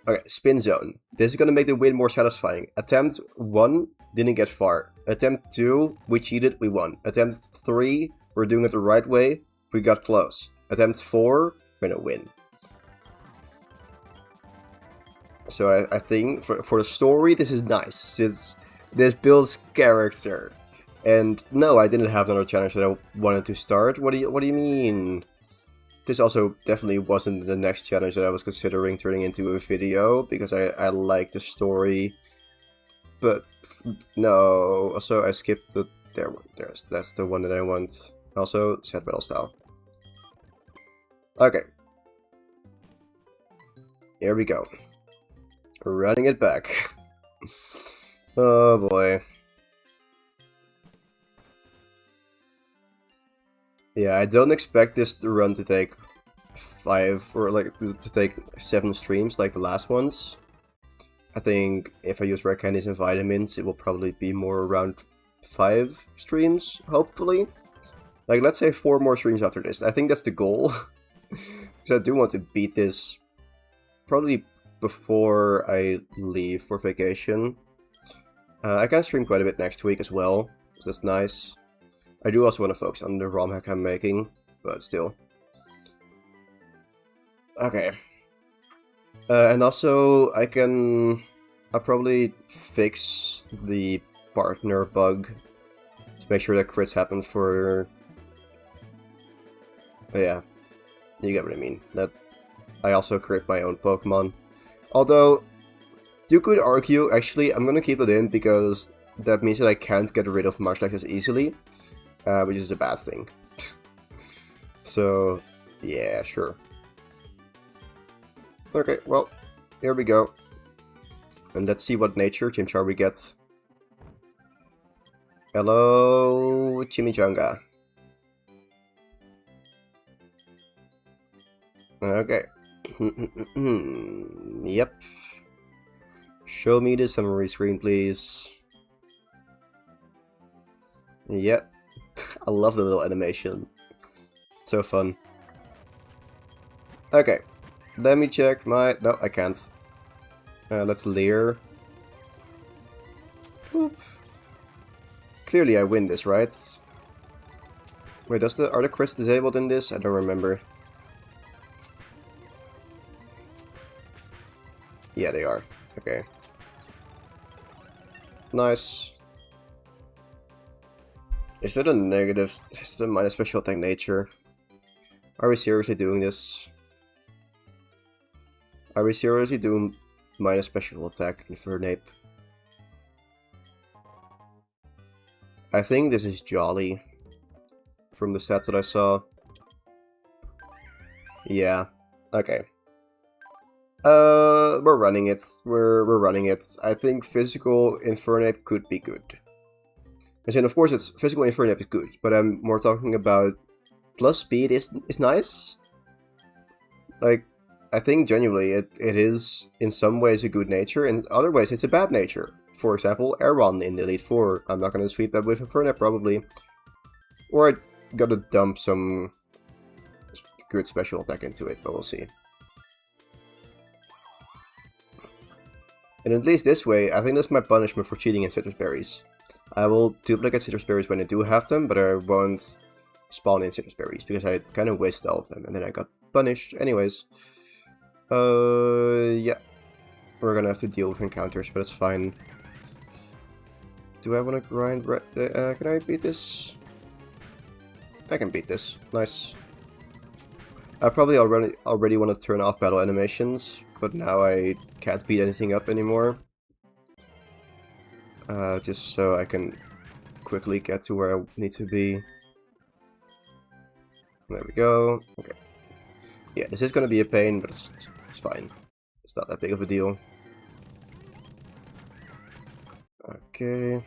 Okay, spin zone. This is gonna make the win more satisfying. Attempt 1, didn't get far. Attempt 2, we cheated, we won. Attempt 3, we're doing it the right way, we got close. Attempt 4, we're gonna win. So I think for the story, this is nice, since this builds character. And no, I didn't have another challenge that I wanted to start. What do you mean? This also definitely wasn't the next challenge that I was considering turning into a video, because I like the story. But no, also I skipped the that's the one that I want. Also, set battle style. Okay. Here we go. Running it back. Oh boy. Yeah, I don't expect this run to take 5 or like to take 7 streams like the last ones. I think if I use rare candies and vitamins, it will probably be more around 5 streams, hopefully. Like, let's say 4 more streams after this. I think that's the goal. Because I do want to beat this probably before I leave for vacation. I can stream quite a bit next week as well, so that's nice. I do also want to focus on the ROM hack I'm making, but still. Okay. And also, I'll probably fix the partner bug to make sure that crits happen for... But yeah, you get what I mean. That I also crit my own Pokemon. Although, you could argue, actually, I'm gonna keep it in because that means that I can't get rid of Marshlife as easily, which is a bad thing. So, yeah, sure. Okay, well, here we go. And let's see what nature Chimchar we get. Hello, Chimichanga. Okay. Yep. Show me the summary screen, please. Yep. I love the little animation. So fun. Okay. Let me check my... No, I can't. Let's leer. Boop. Clearly I win this, right? Wait, are the crits disabled in this? I don't remember. Yeah, they are. Okay. Nice. Is that a negative? Is that a minus special attack nature? Are we seriously doing this? Are we seriously doing minus special attack Infernape? I think this is Jolly. From the stats that I saw. Yeah. Okay. We're running it. We're running it. I think physical Infernape could be good. And of course, it's physical Infernape is good, but I'm more talking about plus speed is nice. Like, I think genuinely it is in some ways a good nature, and in other ways it's a bad nature. For example, Aeron in the Elite Four. I'm not gonna sweep that with Infernape probably, or I gotta dump some good special attack into it, but we'll see. And at least this way, I think that's my punishment for cheating in citrus berries. I will duplicate citrus berries when I do have them, but I won't spawn in citrus berries because I kind of wasted all of them and then I got punished. Anyways, yeah, we're gonna have to deal with encounters, but it's fine. Do I want to grind? Can I beat this? I can beat this. Nice. I probably already want to turn off battle animations, but now I can't beat anything up anymore. Just so I can quickly get to where I need to be. There we go. Okay. Yeah, this is gonna be a pain, but it's fine. It's not that big of a deal. Okay.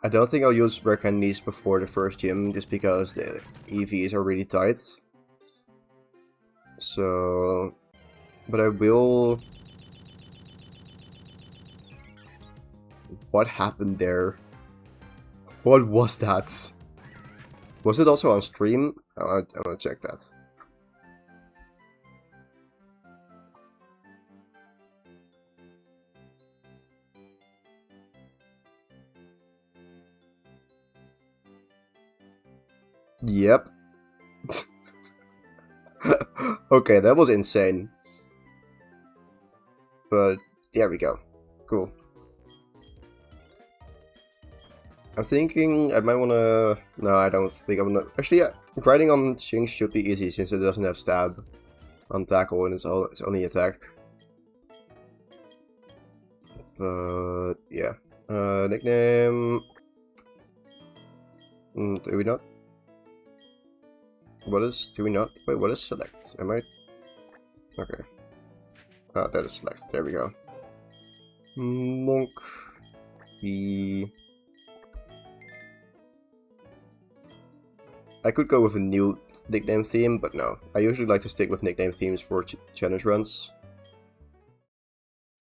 I don't think I'll use rare candies before the first gym, just because the EVs are really tight. So... But I will... What happened there? What was that? Was it also on stream? I want to check that. Yep. Okay, that was insane. But there we go. Cool. I'm thinking I might wanna... No, I don't think I'm gonna... Actually, yeah, grinding on Xing should be easy since it doesn't have stab on tackle and it's only attack. But yeah. Nickname... do we not? Do we not? Wait, what is select? Am I... Okay. Ah, that is select. There we go. Monk. I could go with a new nickname theme, but no. I usually like to stick with nickname themes for challenge runs.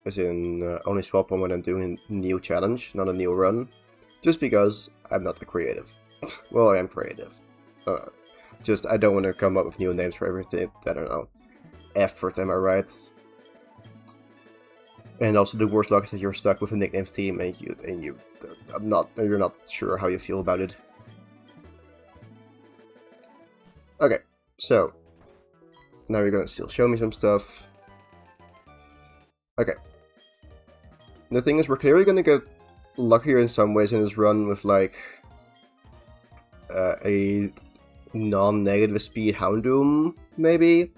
As in, only swap them when I'm doing a new challenge, not a new run. Just because I'm not the creative. Well, I am creative. Just, I don't want to come up with new names for everything. I don't know. Effort, am I right? And also the worst luck is that you're stuck with a nickname theme and you're not sure how you feel about it. Okay, so now you're gonna still show me some stuff. Okay. The thing is, we're clearly gonna get luckier in some ways in this run with like a non-negative speed Houndoom, maybe,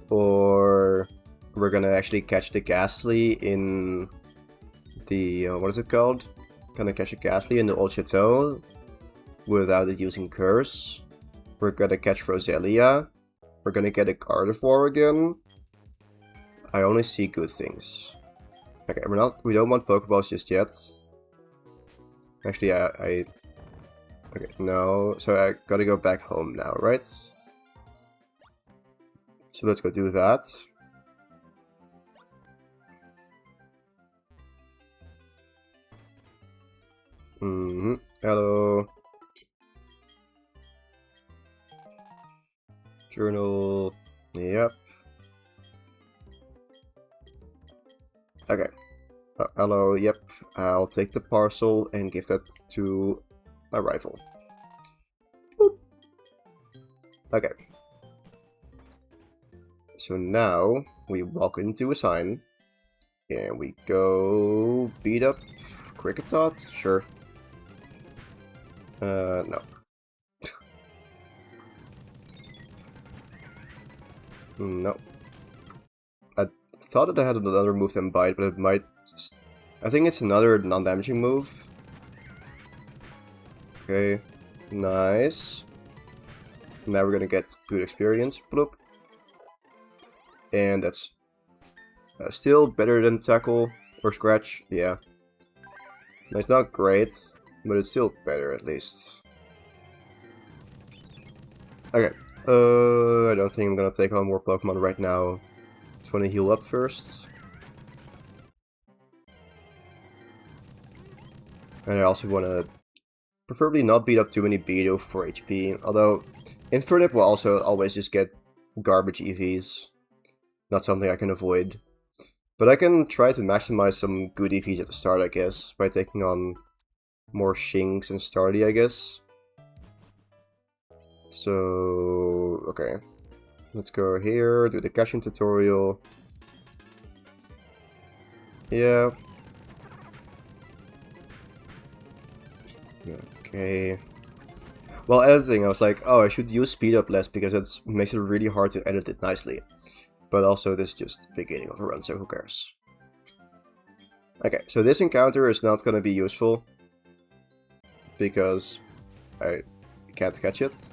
or we're gonna actually catch the Ghastly in the what is it called? Gonna catch a Ghastly in the Old Chateau without it using Curse. We're gonna catch Roselia. We're gonna get a Gardevoir again. I only see good things. Okay, we don't want Pokeballs just yet. Actually, okay, no. So I gotta go back home now, right? So let's go do that. Hello. Journal. Yep. Okay. Hello. Yep. I'll take the parcel and give that to my rival. Boop. Okay. So now we walk into a sign and we go beat up Cricket Tot. Sure. No. No. I thought that I had another move than Bite, but it might... I think it's another non-damaging move. Okay. Nice. Now we're gonna get good experience. Bloop. And that's still better than Tackle or Scratch. Yeah. It's not great, but it's still better at least. Okay. I don't think I'm gonna take on more Pokemon right now. Just wanna heal up first. And I also wanna preferably not beat up too many Beedrill for HP, although Infernape will also always just get garbage EVs. Not something I can avoid. But I can try to maximize some good EVs at the start, I guess, by taking on more Shinx and Starly, I guess. So, okay. Let's go here, do the catching tutorial. Yeah. Okay. While editing, I was like, oh, I should use speed up less because it makes it really hard to edit it nicely. But also, this is just the beginning of a run, so who cares? Okay, so this encounter is not going to be useful because I can't catch it.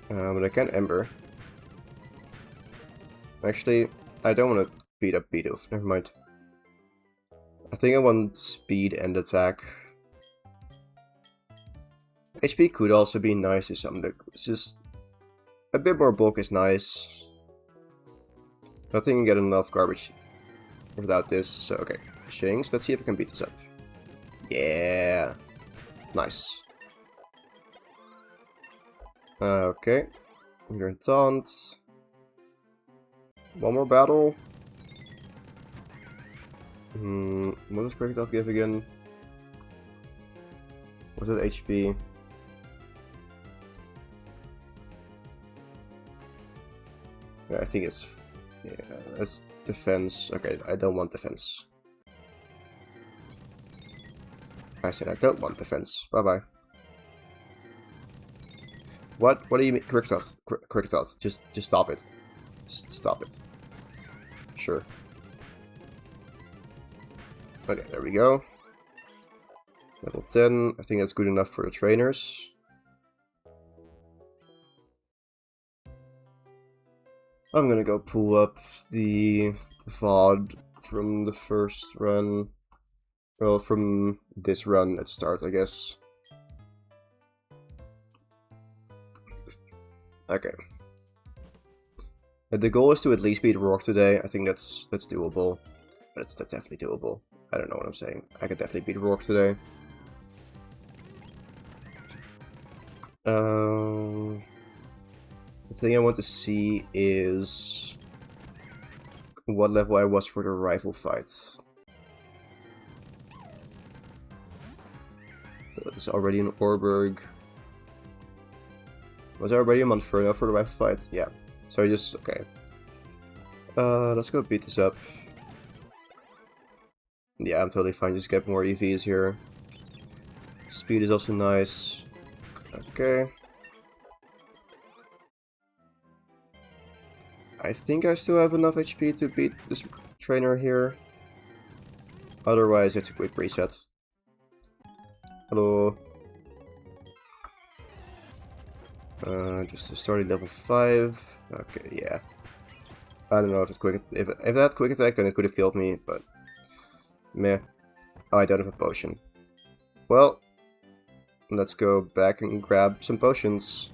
But I can Ember. Actually, I don't want to beat up Beedrill. Never mind. I think I want speed and attack. HP could also be nice to some degree. It's just a bit more bulk is nice. I think I can get enough garbage without this. So okay, Shinx. Let's see if I can beat this up. Yeah, nice. Okay, you're in taunt. One more battle. What does Cricket give again? Was it HP? Yeah, I think it's... Yeah, it's defense. Okay, I don't want defense. I said I don't want defense. Bye-bye. What do you mean? Cricket just stop it. Just stop it. Sure. Okay, there we go. Level 10. I think that's good enough for the trainers. I'm gonna go pull up the VOD from the first run. Well, from this run at start, I guess. Okay. The goal is to at least beat Rock today. I think that's doable. That's definitely doable. I don't know what I'm saying. I could definitely beat Rock today. The thing I want to see is what level I was for the rival fight. It's already in Orberg. Was I already in Monferno for the rival fight? Yeah. So I just okay. Let's go beat this up. Yeah, I'm totally fine. Just get more EVs here. Speed is also nice. Okay. I think I still have enough HP to beat this trainer here. Otherwise, it's a quick reset. Hello. Just starting level 5. Okay, yeah. I don't know if it's quick. If it had quick attack, then it could have killed me, but meh. Oh, I don't have a potion. Well, let's go back and grab some potions.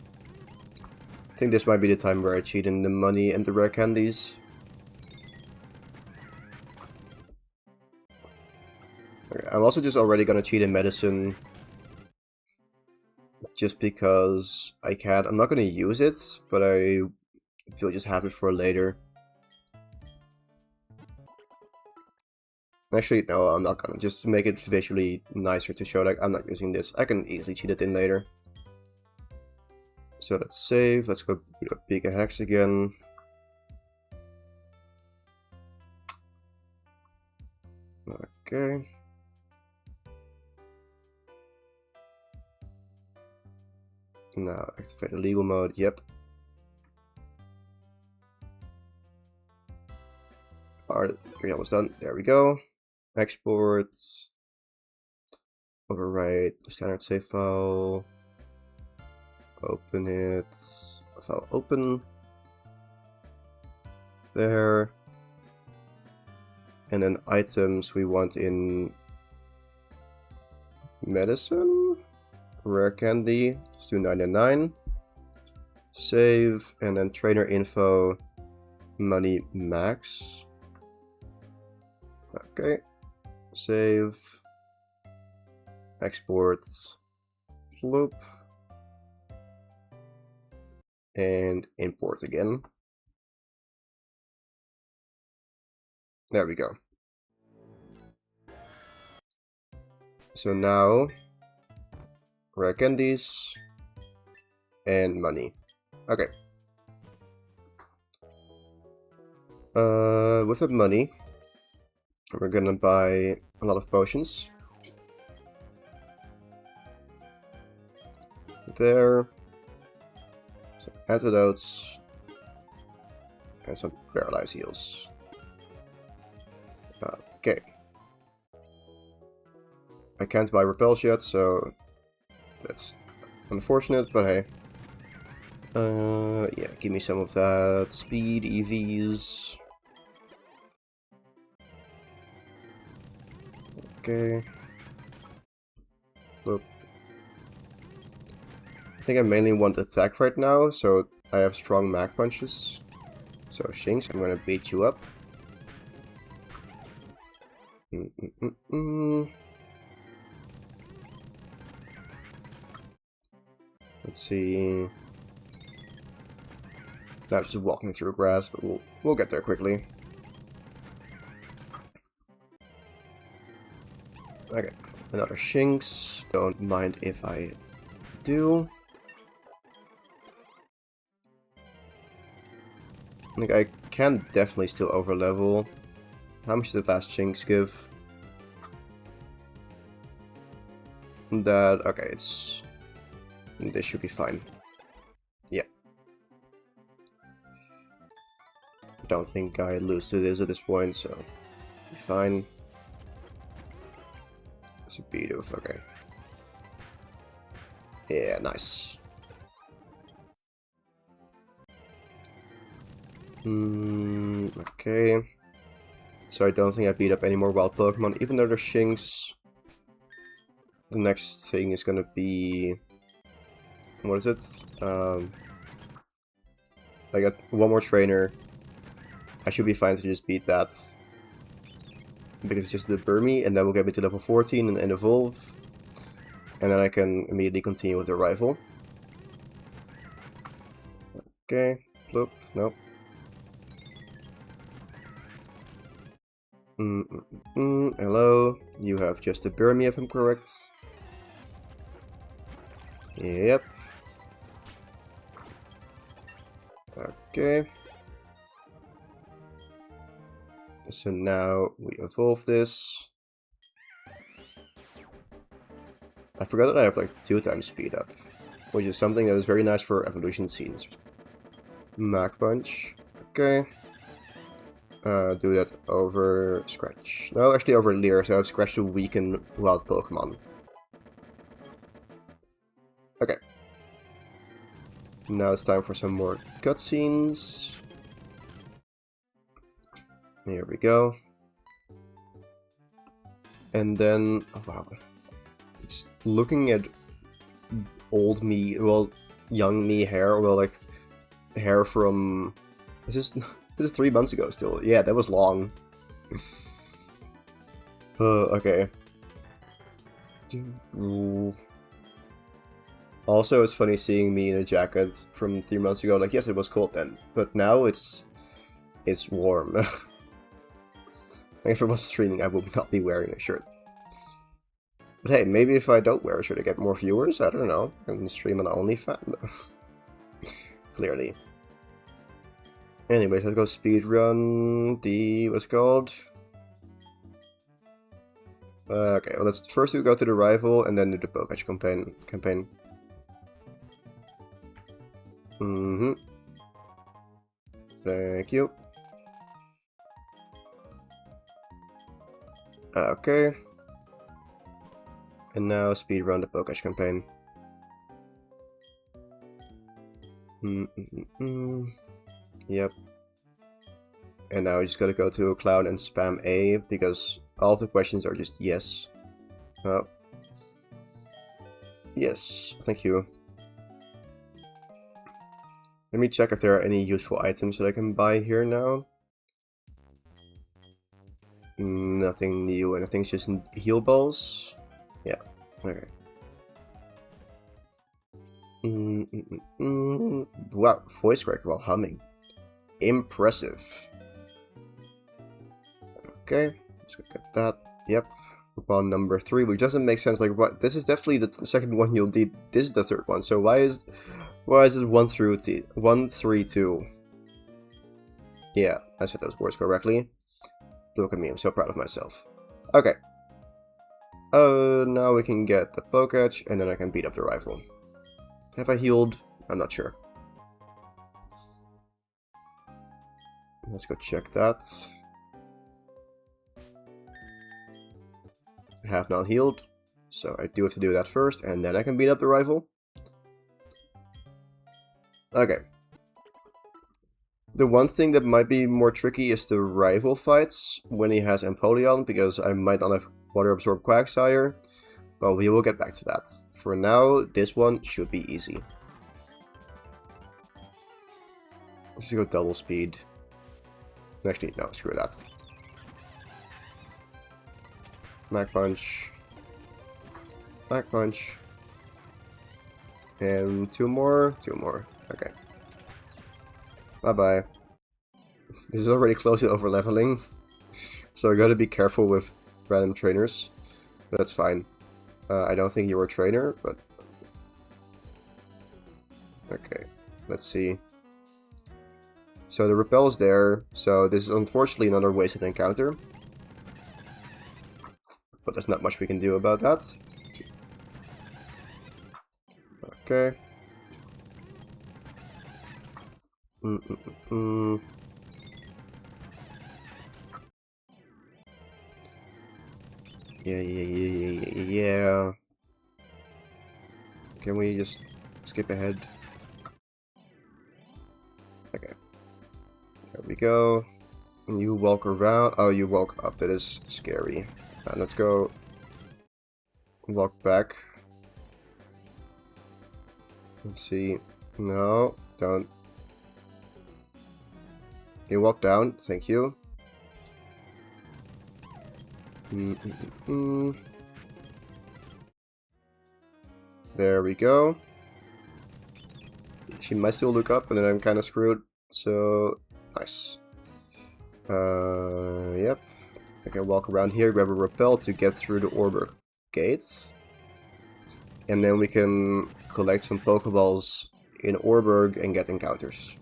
I think this might be the time where I cheat in the money and the rare candies. Okay, I'm also just already gonna cheat in medicine. Just because I can. I'm not gonna use it, but I feel just have it for later. Actually, no, I'm not gonna. Just to make it visually nicer to show, like, I'm not using this. I can easily cheat it in later. So let's save. Let's go do a big hex again. Okay. Now activate the legal mode. Yep. Alright, we're almost done. There we go. Export. Overwrite the standard save file. Open it. File open. There. And then items we want in medicine. Rare candy. Let's do 999. Save. And then trainer info. Money max. Okay. Save. Export. Loop. And import again. There we go. So now, rare candies and money. Okay. With that money, we're gonna buy a lot of potions. There. Some antidotes. And some paralyze heals. Okay. I can't buy repels yet, so that's unfortunate, but hey. Yeah, give me some of that. Speed, EVs. Okay. Look. I think I mainly want attack right now, so I have strong mag punches. So Shinx, I'm gonna beat you up. Let's see. That's just walking through grass, but we'll get there quickly. Okay, another Shinx. Don't mind if I do. Like, I can definitely still overlevel. How much did the last Shinx give? That, okay, it's... This should be fine. Yeah. Don't think I lose to this at this point, so... Be fine. It's a beat of, okay. Yeah, nice. Okay. So I don't think I beat up any more wild Pokemon, even though they're Shinx. The next thing is gonna be... What is it? I got one more trainer. I should be fine to just beat that. Because it's just the Burmy, and then we'll get me to level 14 and evolve. And then I can immediately continue with the rival. Okay, bloop, nope. Hello, you have just a Burmy if I'm correct. Yep. Okay. So now we evolve this. I forgot that I have like 2 times speed up, which is something that is very nice for evolution scenes. Mag Punch. Okay. Do that over Scratch. No, actually over Leer, so I have Scratch to weaken wild Pokemon. Okay. Now it's time for some more cutscenes. Here we go. And then, oh wow. Just looking at old me, well, young me hair, well, like, hair from... This is 3 months ago still. Yeah, that was long. Okay. Also, it's funny seeing me in a jacket from 3 months ago. Like, yes, it was cold then, but now it's warm. Like, if I was streaming, I would not be wearing a shirt. But hey, maybe if I don't wear a shirt, I get more viewers. I don't know. I can stream on OnlyFans. Clearly. Anyways, let's go speedrun the... what's it called? Okay, well, let's first go to the rival and then do the Poketch campaign. Thank you. Okay. And now speedrun the Poketch campaign. Yep. And now we just gotta go to a cloud and spam A, because all the questions are just yes. Oh. Yes, thank you. Let me check if there are any useful items that I can buy here now. Nothing new, and I think it's just heal balls. Yeah, okay. Wow, voice crack while humming. Impressive. Okay, let's go get that. Yep. Upon number 3, which doesn't make sense. Like, what? This is definitely the second one you'll need. This is the third one. So why is it 1 through 1, 3, 2? Yeah, I said those words correctly. Look at me, I'm so proud of myself. Okay. Now we can get the Poketch, and then I can beat up the rival. Have I healed? I'm not sure. Let's go check that. I have not healed, so I do have to do that first, and then I can beat up the rival. Okay. The one thing that might be more tricky is the rival fights when he has Empoleon, because I might not have Water Absorb Quagsire, but we will get back to that. For now, this one should be easy. Let's just go double speed. Actually, no, screw that. Mach Punch. Mach Punch. And 2 more. 2 more. Okay. Bye-bye. This is already close to overleveling, so I gotta be careful with random trainers. But that's fine. I don't think you're a trainer, but... Okay, let's see. So the repel is there, so this is unfortunately another wasted encounter. But there's not much we can do about that. Okay. Yeah. Can we just skip ahead? Okay. There we go. And you walk around. Oh, you walk up. That is scary. Let's go. Walk back. Let's see. No, don't. You walk down. Thank you. There we go. She might still look up, and then I'm kind of screwed. So, nice. Yep. I can walk around here, grab a repel to get through the Orberg gate. And then we can collect some Pokeballs in Orberg and get encounters.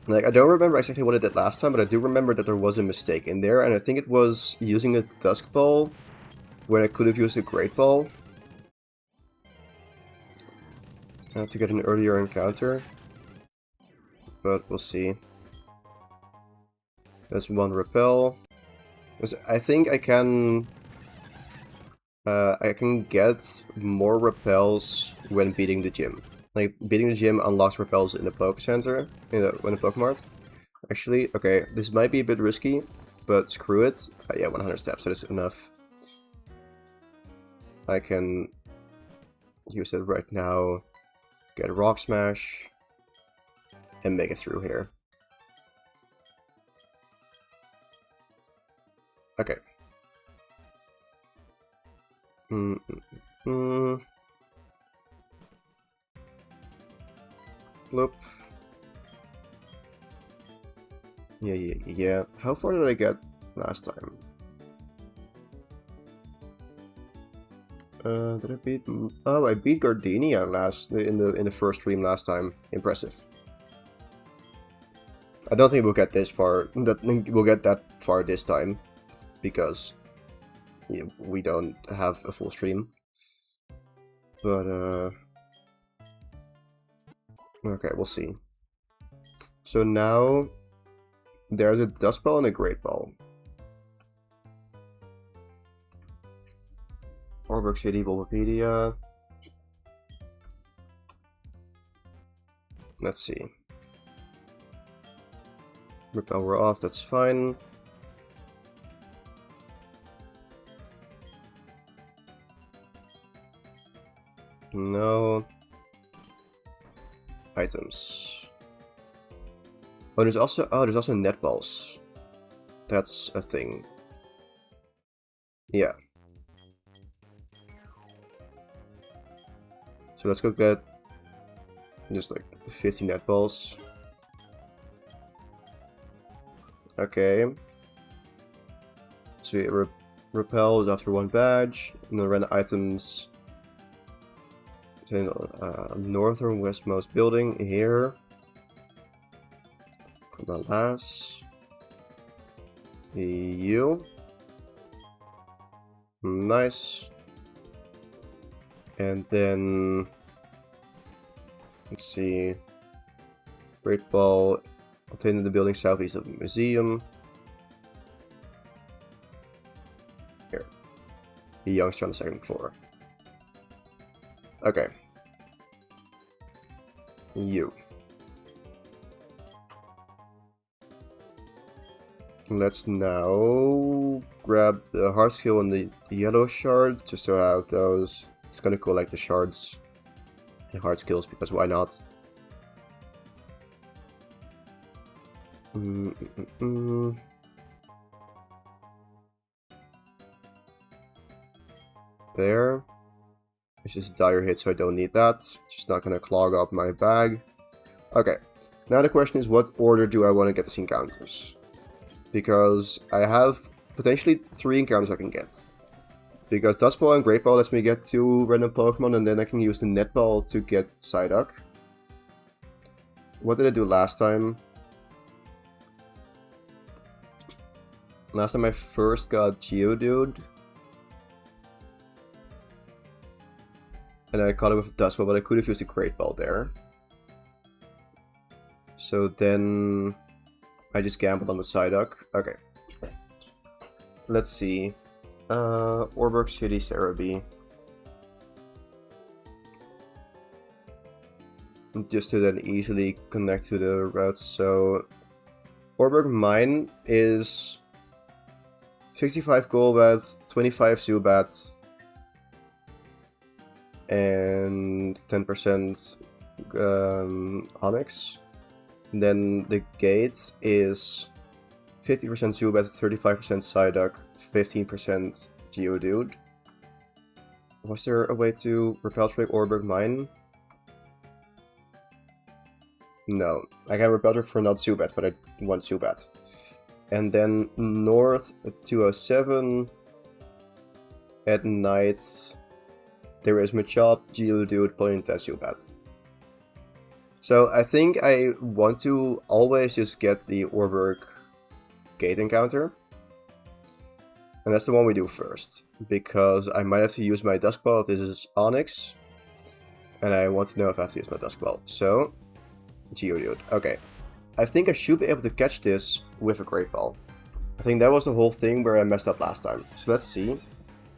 Like, I don't remember exactly what I did last time, but I do remember that there was a mistake in there, and I think it was using a Dusk Ball when I could have used a Great Ball. To get an earlier encounter. But we'll see. There's 1 repel. I think I can get more repels when beating the gym. Like, beating the gym unlocks repels in the Poke Center, in the Pokemart. Actually, okay, this might be a bit risky, but screw it. Yeah, 100 steps, that is enough. I can use it right now, get a Rock Smash, and make it through here. Okay. Bloop. Yeah. How far did I get last time? Did I beat? Oh, I beat Gardenia in the first stream last time. Impressive. I don't think we'll get this far. We'll get that far this time, because yeah, we don't have a full stream. But okay, we'll see. So now there's a Dust Ball and a Great Ball. Orberg City, Bulbapedia. Let's see. Repel we're off, that's fine. No. Items. Oh, there's also net balls. That's a thing. Yeah. So let's go get just like 50 net balls. Okay. So it repels after one badge, and then random items. Northern westmost building here. From the last. You. Nice. And then let's see. Great Ball obtained in the building southeast of the museum. Here. The youngster on the second floor. Okay. You. Let's now grab the hard skill and the yellow shard, just to have those. It's gonna collect the shards and hard skills, because why not? There. It's just a dire hit, so I don't need that. Just not gonna clog up my bag. Okay. Now the question is, what order do I want to get these encounters? Because I have potentially 3 encounters I can get. Because Dust Ball and Great Ball lets me get 2 random Pokemon, and then I can use the Net Ball to get Psyduck. What did I do last time? Last time I first got Geodude. And I caught it with Dust Ball, but I could have used a Great Ball there. So then I just gambled on the Psyduck. Okay. Let's see. Orberg City, Cerebi. Just to then easily connect to the routes. So Orberg Mine is 65 Golbat, 25 Zubat, and 10% Onyx. And then the gate is 50% Zubat, 35% Psyduck, 15% Geodude. Was there a way to repel trick Orberg Mine? No. I can repel trick for not Zubat, but I want Zubat. And then north 207 at night there is Machop, Geodude, Ponyta, Zubat. So I think I want to always just get the Orberg gate encounter. And that's the one we do first, because I might have to use my Dusk Ball if this is Onyx. And I want to know if I have to use my Dusk Ball. So, Geodude. Okay. I think I should be able to catch this with a Great Ball. I think that was the whole thing where I messed up last time. So let's see.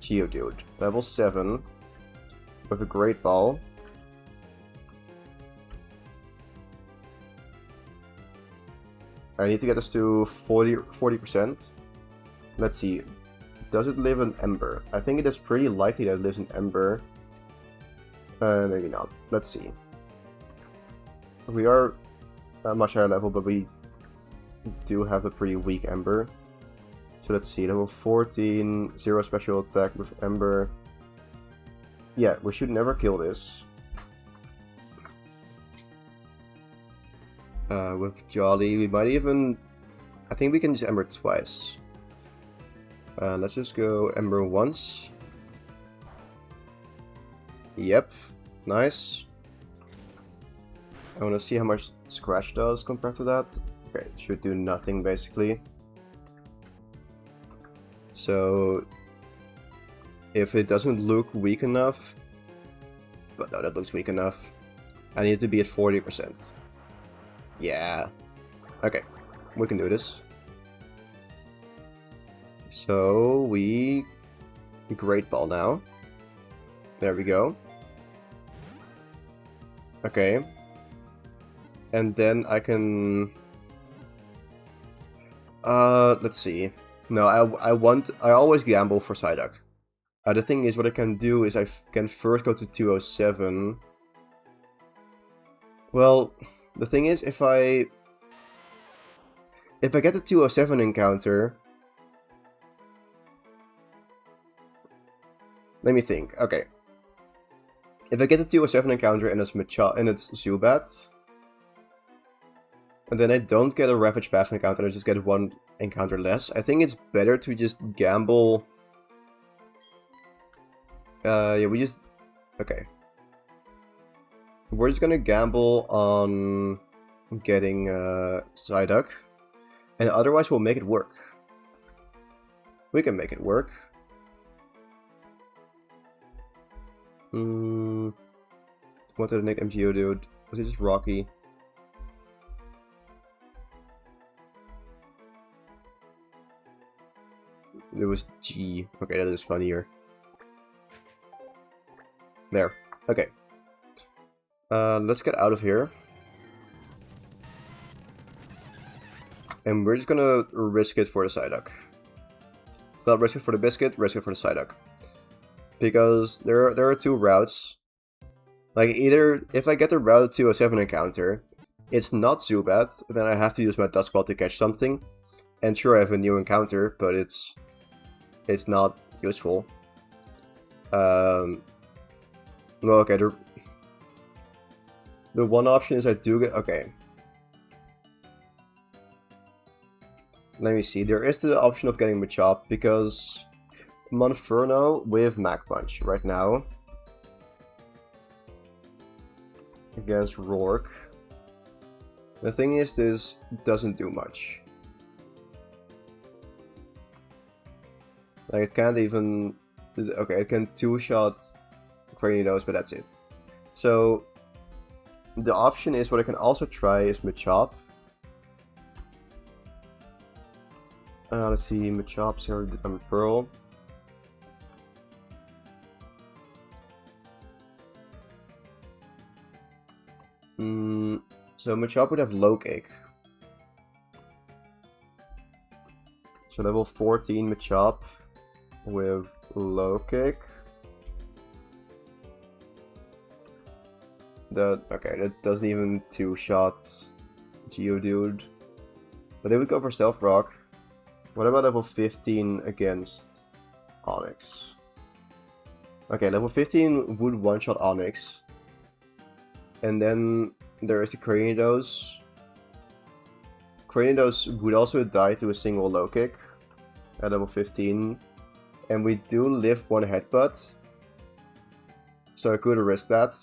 Geodude. Level 7. With a Great Ball. I need to get this to 40%. Let's see. Does it live in Ember? I think it is pretty likely that it lives in Ember. Maybe not. Let's see. We are at much higher level, but we do have a pretty weak Ember. So let's see, level 14, 0 special attack with Ember. Yeah, we should never kill this. With Jolly, we might even... I think we can use Ember twice. Let's just go Ember once. Yep, nice. I want to see how much Scratch does compared to that. Okay, it should do nothing basically. So if it doesn't look weak enough, but no, that looks weak enough. I need to be at 40%. Yeah. Okay, we can do this. So we Great Ball now. There we go. Okay. And then I can... let's see. No, I always gamble for Psyduck. The thing is, what I can do is I can first go to 207. Well, the thing is, if I get the 207 encounter... Let me think. Okay. If I get the 207 encounter and it's Zubat, and then I don't get a Ravage Path encounter, I just get one encounter less, I think it's better to just gamble. Yeah, we just... Okay. We're just gonna gamble on getting Psyduck, and otherwise we'll make it work. We can make it work. What did the Nick MGO do? Was it just Rocky? It was G. Okay, that is funnier. There. Okay. Let's get out of here. And we're just gonna risk it for the Psyduck. It's not risk it for the biscuit, risk it for the Psyduck. Because there are two routes. Like, either if I get the route 207 encounter, it's not Zubat, then I have to use my Dust Claw to catch something. And sure, I have a new encounter, but it's not useful. Well, okay, the one option is I do get... Okay. Let me see. There is the option of getting Machop, because Monferno with Mach Punch right now against Rourke. The thing is, this doesn't do much. Like, it can't even... Okay, it can two-shot Cranidos, but that's it. So, the option is, what I can also try is Machop. Let's see, Machop, Zero, Pearl. So Machop would have Low Kick. So level 14 Machop with Low Kick. Okay, that doesn't even two shots Geodude. But they would go for Stealth Rock. What about level 15 against Onix? Okay, level 15 would one-shot Onix. And then there is the Cranidos. Cranidos would also die to a single Low Kick at level 15. And we do live one Headbutt. So I could risk that.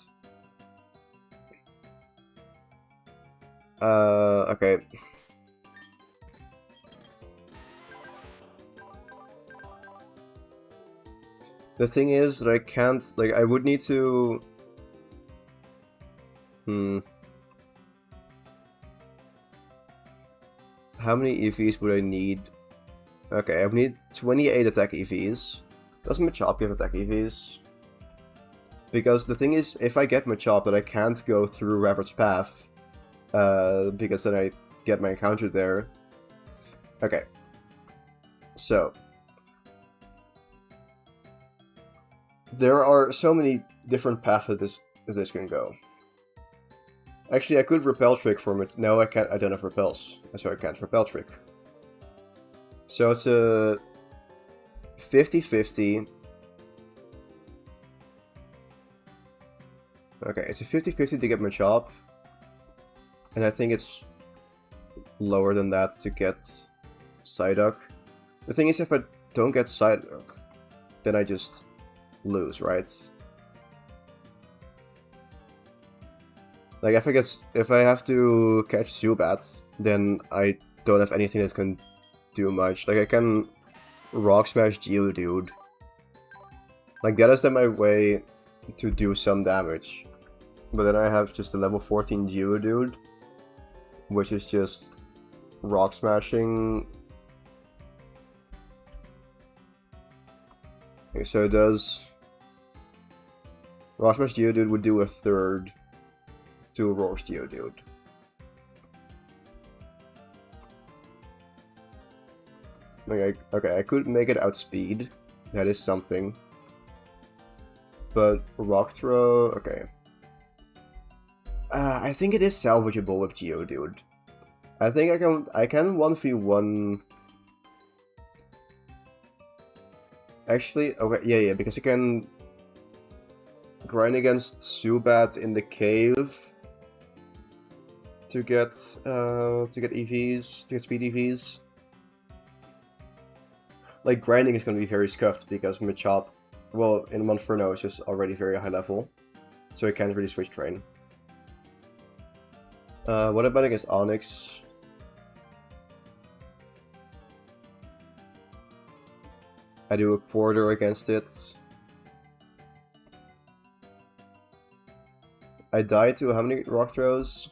Okay. The thing is that I can't, like, I would need to... How many EVs would I need? Okay, I would need 28 attack EVs. Doesn't Machop give attack EVs? Because the thing is, if I get Machop, that I can't go through Ravage Path. Because then I get my encounter there. Okay. So. There are so many different path that this can go. Actually, I could repel trick from it. No, I can't. I don't have repels, so I can't repel trick. So it's a 50-50. Okay, it's a 50-50 to get Machop. And I think it's lower than that to get Psyduck. The thing is, if I don't get Psyduck, then I just lose, right? Like, if I have to catch Zubat, then I don't have anything that can do much. Like, I can Rock Smash Geodude. Like, that is then my way to do some damage. But then I have just a level 14 Geodude, which is just Rock Smashing. Okay, so it does... Rock Smash Geodude would do a third to Roar's Geodude. Okay, I could make it outspeed. That is something. But Rock Throw, okay. I think it is salvageable with Geodude. I think I can 1v1. Actually, okay, yeah, because I can grind against Zubat in the cave to get EVs, to get speed EVs. Like, grinding is going to be very scuffed because Machop, well, in Monferno is just already very high level, so I can't really switch train. What about against Onyx? I do a quarter against it. I die to how many rock throws?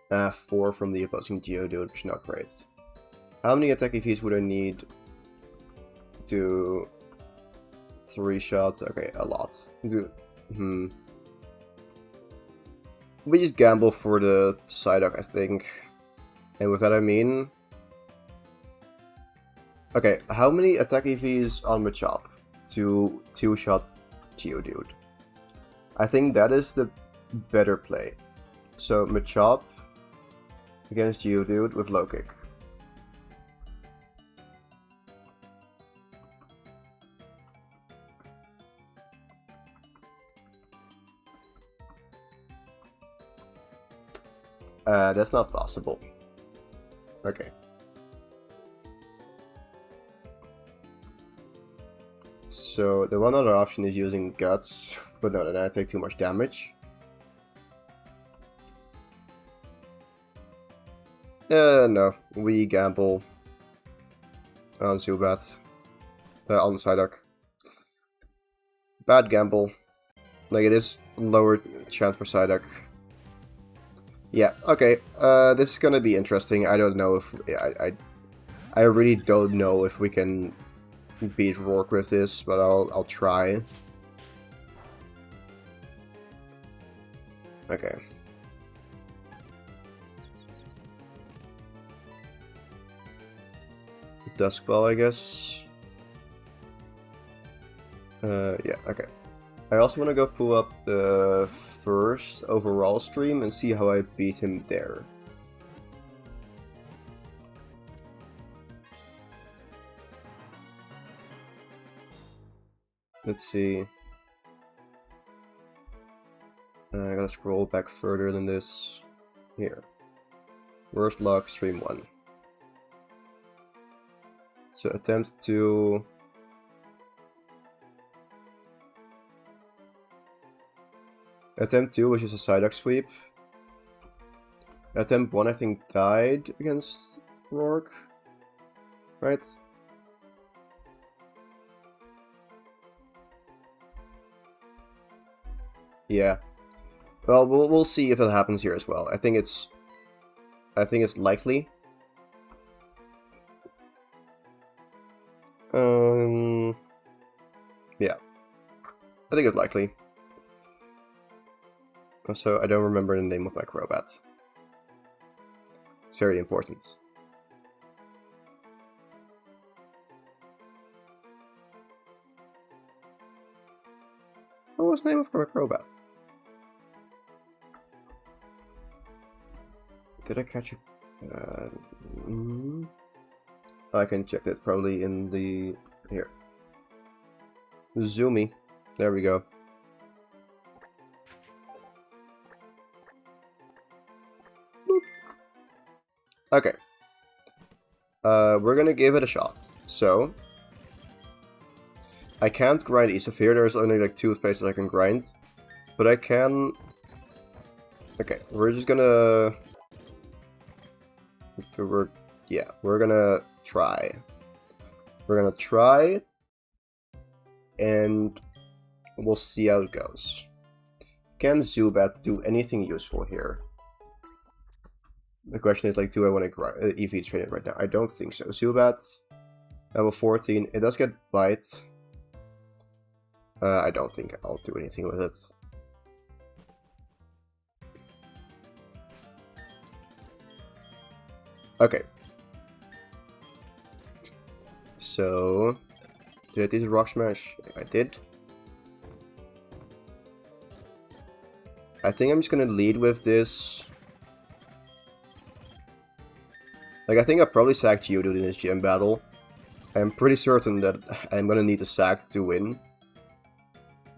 4 from the opposing Geodude, which is not great. How many attack EVs would I need to 3 shots? Okay, a lot. We just gamble for the Psyduck, I think. And with that I mean... Okay, how many attack EVs on Machop to 2-shot Geodude? I think that is the better play. So Machop against Geodude with low kick. That's not possible. Okay. So the one other option is using Guts, but no, then I take too much damage. No, we gamble on Zubat, on Psyduck. Bad gamble. Like, it is lower chance for Psyduck. Yeah, okay. This is gonna be interesting. I don't know if... I really don't know if we can beat Rourke with this, but I'll try. Okay. Dusk Ball, I guess. Yeah, okay. I also want to go pull up the first overall stream and see how I beat him there. Let's see. I gotta scroll back further than this. Here. Worst luck, stream 1. So attempt 2. Attempt 2, which is a Psyduck sweep. Attempt 1, I think, died against Rourke. Right? Yeah. Well, we'll see if that happens here as well. I think it's likely. Yeah. I think it's likely. Also, I don't remember the name of my Crobat. It's very important. What was the name of Acrobat? Did I catch it? I can check it probably in the... here. Zoomy. There we go. Boop. Okay. We're gonna give it a shot. So... I can't grind east of here, there's only like 2 places I can grind. But I can... Okay, we're just gonna... we're gonna try. We're gonna try, and we'll see how it goes. Can Zubat do anything useful here? The question is, like, do I want to EV train it right now? I don't think so. Zubat, level 14, it does get Bite. I don't think I'll do anything with it. Okay. So, did I do the Rock Smash? I did. I think I'm just gonna lead with this. Like, I think I probably sacked Geodude in this gym battle. I'm pretty certain that I'm gonna need a sack to win.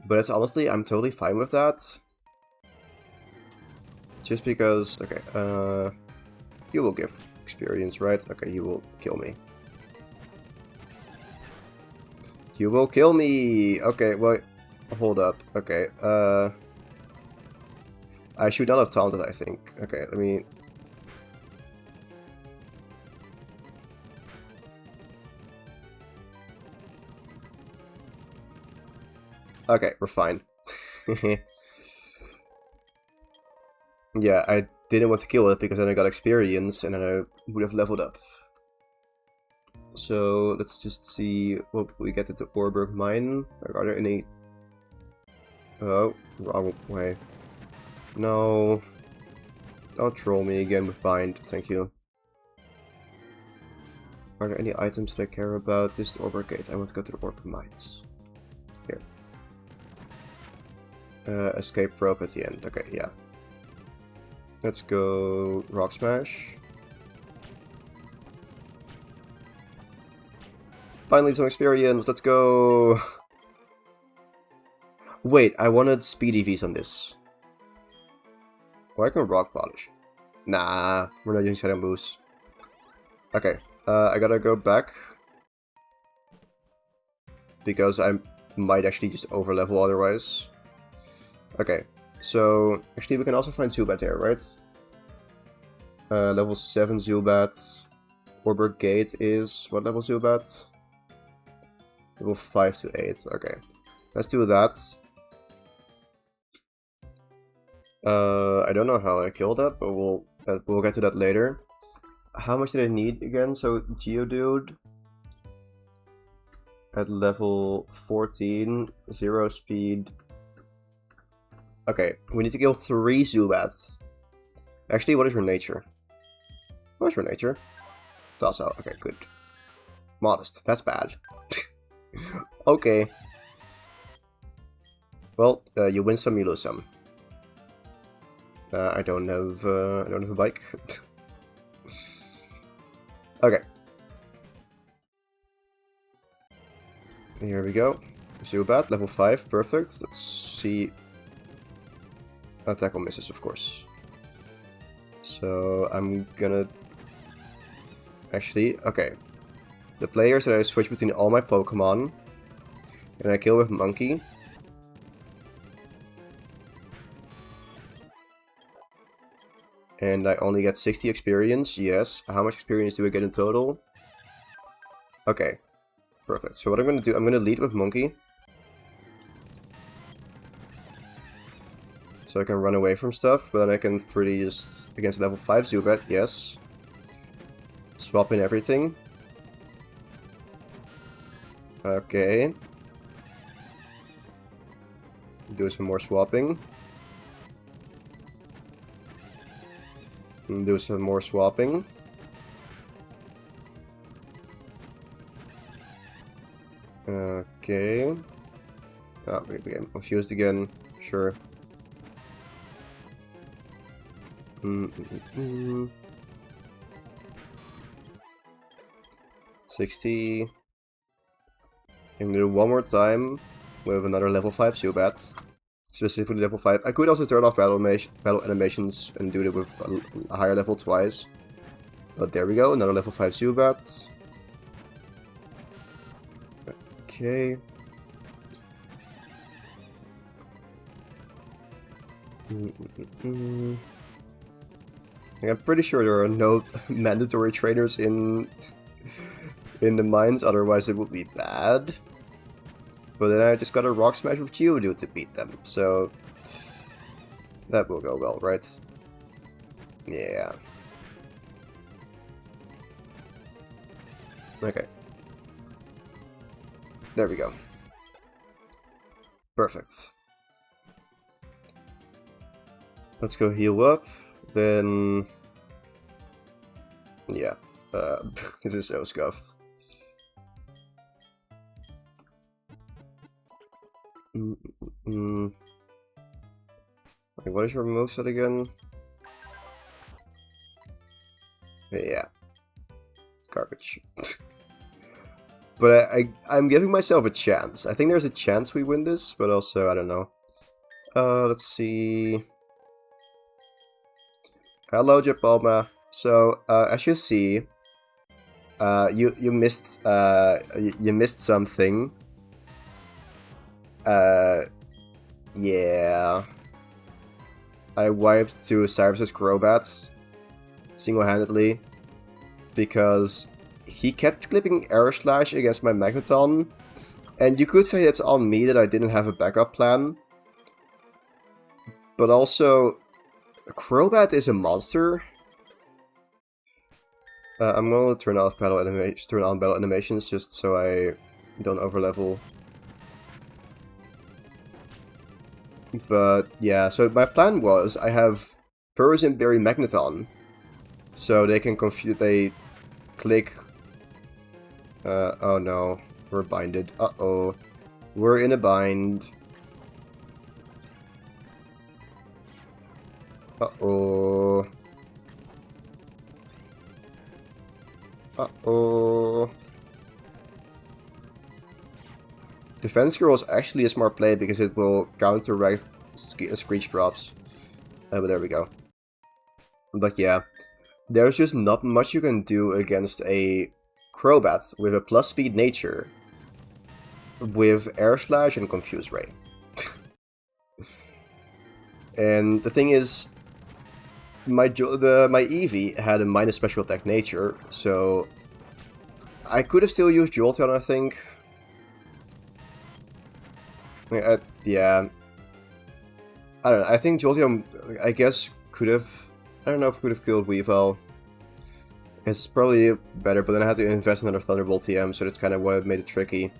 But it's honestly, I'm totally fine with that. Just because, okay, you will give experience, right? Okay, you will kill me. You will kill me! Okay, wait, hold up. Okay, I should not have taunted, I think. Okay, let me... Okay, we're fine. Yeah, I didn't want to kill it because then I got experience and then I would have leveled up. So let's just see what we get at the Orberg mine. Are there any... Oh, wrong way. No. Don't troll me again with bind, thank you. Are there any items that I care about? This is the Orberg gate. I want to go to the Orberg mines. Here. Escape rope at the end. Okay, yeah. Let's go Rock Smash. Finally some experience, let's go! Wait, I wanted speed EVs on this. Or I can Rock Polish. Nah, we're not using Shadow moves. Okay, I gotta go back. Because I might actually just overlevel otherwise. Okay, so actually we can also find Zubat there, right? Level 7 Zubat. Orberg Gate is... what level Zubat? Level 5 to 8, okay. Let's do that. I don't know how I killed that, but we'll get to that later. How much did I need again? So Geodude at level 14, 0 speed. Okay, we need to kill 3 Zubats. Actually, what is your nature? What is your nature? Docile, okay, good. Modest, that's bad. Okay. Well, you win some, you lose some. I don't have a bike. Okay. Here we go. Zubat, level 5, perfect. Let's see. Tackle misses, of course. So I'm gonna... Actually, okay. The players that I switch between all my Pokemon, and I kill with Monkey. And I only get 60 experience, yes. How much experience do I get in total? Okay, perfect. So what I'm gonna do, I'm gonna lead with Monkey. So I can run away from stuff, but then I can freely just, against level 5 Zubat, yes. Swap in everything. Okay. Do some more swapping. Do some more swapping. Okay. Oh, we became confused again. Sure. 60. I'm gonna do one more time with another level 5 Zubat. Specifically level 5. I could also turn off battle animations and do it with a higher level twice. But there we go, another level 5 Zubat. Okay. I'm pretty sure there are no mandatory trainers in the mines, otherwise it would be bad. But then I just got a Rock Smash with Geodude to beat them, so that will go well, right? Yeah. Okay. There we go. Perfect. Let's go heal up, then... Yeah. This is so scuffed. Like, what is your moveset again? Yeah. Garbage. But I'm giving myself a chance. I think there's a chance we win this, but also, I don't know. Let's see... Hello, Japalma. So, as you see, you missed something. Yeah. I wiped to Cyrus's Crobat single-handedly because he kept clipping Air Slash against my Magneton, and you could say it's on me that I didn't have a backup plan. But also, Crobat is a monster. I'm going to turn on battle animations just so I don't overlevel. But yeah, so my plan was I have Burrows and Berry Magneton, so they can they click. Oh no, we're binded. Uh-oh, we're in a bind. Uh-oh. Uh-oh. Defense Girl is actually a smart play because it will counteract Screech drops. But there we go. But yeah, there's just not much you can do against a Crobat with a plus speed nature with Air Slash and Confuse Ray. And the thing is, my Eevee had a minus special attack nature, so I could have still used Jolteon, I think. Yeah. I don't know, I think Jolteon, I guess, could have... I don't know if it could have killed Weavile. It's probably better, but then I had to invest in another Thunderbolt TM, so that's kind of what made it tricky.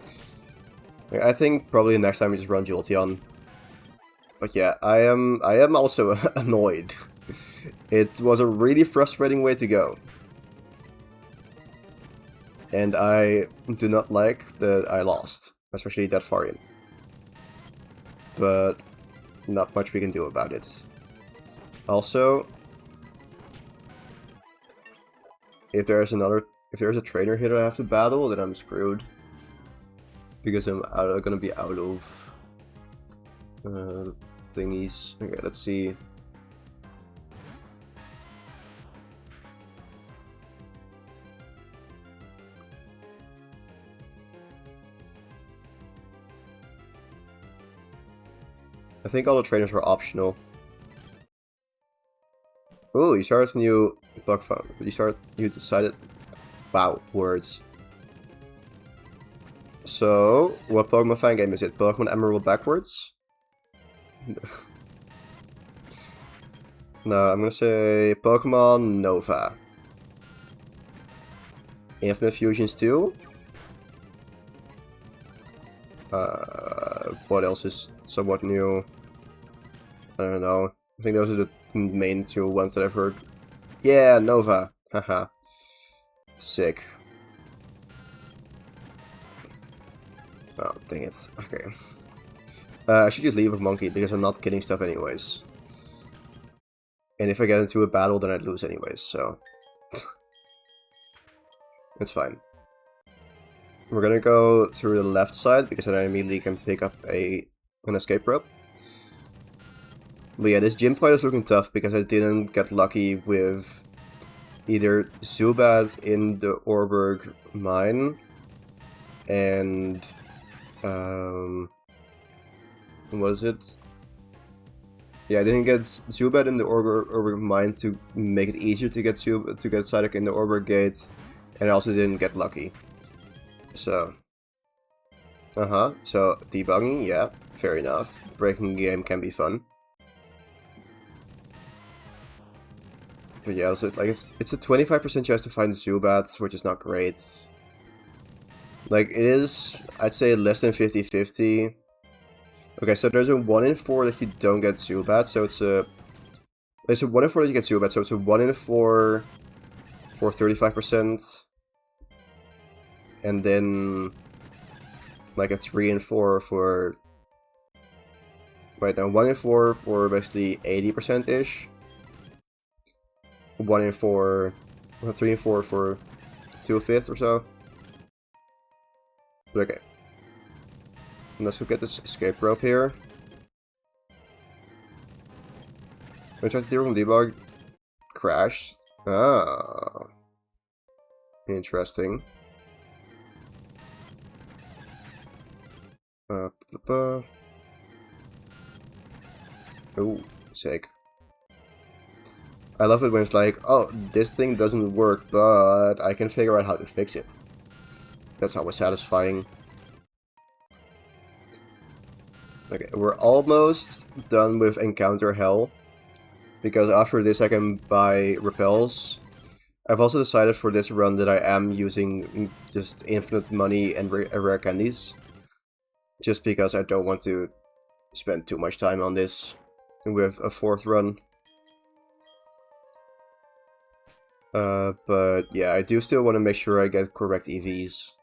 I think probably next time we just run Jolteon. But yeah, I am also annoyed. It was a really frustrating way to go. And I do not like that I lost, especially that far in. But not much we can do about it. Also, if there's a trainer here that I have to battle, then I'm screwed. Because I'm gonna be out of thingies. Okay, let's see. I think all the trainers are optional. Oh, you started a new bug fun. You decided. Wow, words. So, what Pokemon fan game is it? Pokemon Emerald backwards? No, I'm gonna say Pokemon Nova. Infinite Fusions 2. What else is somewhat new? I don't know. I think those are the main two ones that I've heard. Yeah, Nova. Haha. Sick. Oh, dang it. Okay. I should just leave with Monkey because I'm not killing stuff anyways. And if I get into a battle, then I'd lose anyways, so... it's fine. We're gonna go through the left side because then I immediately can pick up an escape rope. But yeah, this gym fight is looking tough because I didn't get lucky with either Zubat in the Orberg mine and what is it? Yeah, I didn't get Zubat in the Orberg mine to make it easier to get Psyduck in the Orberg gate, and I also didn't get lucky. So so debugging, yeah, fair enough. Breaking the game can be fun. But yeah, also, like it's a 25% chance to find Zubats, which is not great. Like, it is, I'd say, less than 50-50. Okay, so there's a 1 in 4 that you don't get Zubat, so it's a... There's a 1 in 4 that you get Zubat, so it's a 1 in 4 for 35%. And then... like a 3 in 4 for... Right now, 1 in 4 for basically 80%-ish. 1 in 4... 3 in 4 for 2/5 or so. But okay. Let's go get this escape rope here. I tried to do from debug. Crashed. Ah. Interesting. Oh, sick. I love it when it's like, oh, this thing doesn't work, but I can figure out how to fix it. That's always satisfying. Okay, we're almost done with Encounter Hell, because after this I can buy repels. I've also decided for this run that I am using just infinite money and rare candies, just because I don't want to spend too much time on this with a 4th run. But yeah, I do still want to make sure I get correct EVs.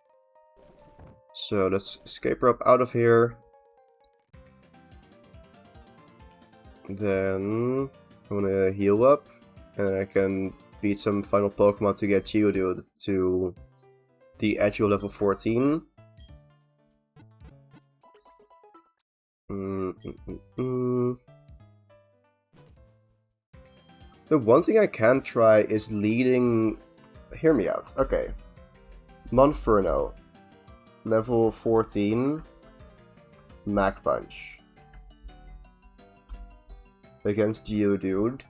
So let's escape rope out of here. Then I'm gonna heal up, and I can beat some final Pokemon to get Geodude to the edge of level 14. The one thing I can try is leading... Hear me out. Okay. Monferno. Level 14. Mach Punch. Against Geodude.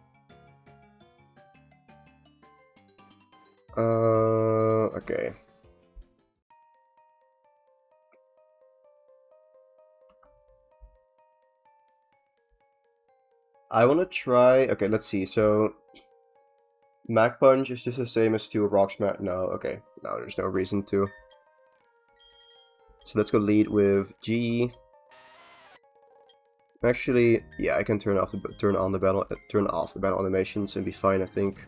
Okay. I want to try... Okay, let's see. So, Mach Punch is just the same as 2 Rock Smash. No, okay. No, there's no reason to. So let's go lead with G. Actually, yeah, I can turn off the battle animations and be fine, I think.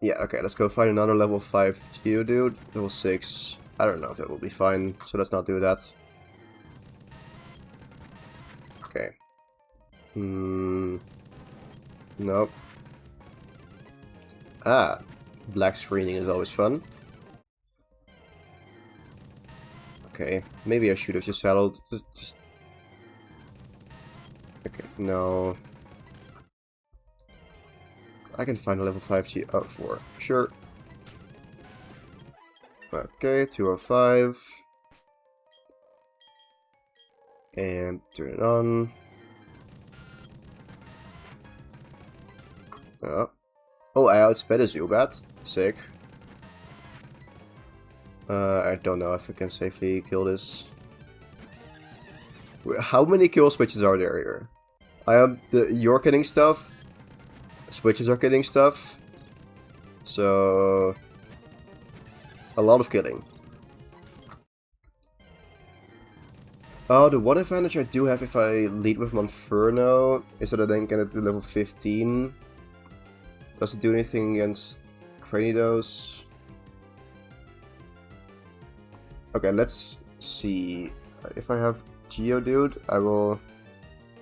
Yeah, okay, let's go find another level 5 Geodude. Level 6. I don't know if it will be fine, so let's not do that. Okay. Nope. Ah, black screening is always fun. Okay, maybe I should have just settled. Just... Okay, no. I can find a level 5 G. Oh, 4. Sure. Okay, 205. And turn it on. Oh, I outsped a Zubat. Sick. I don't know if I can safely kill this. How many kill switches are there here? You're getting stuff. Switches are getting stuff. So... a lot of killing. Oh, the one advantage I do have if I lead with Monferno is that I then get it to level 15. Does it do anything against Cranidos? Okay, let's see. If I have Geodude, I will...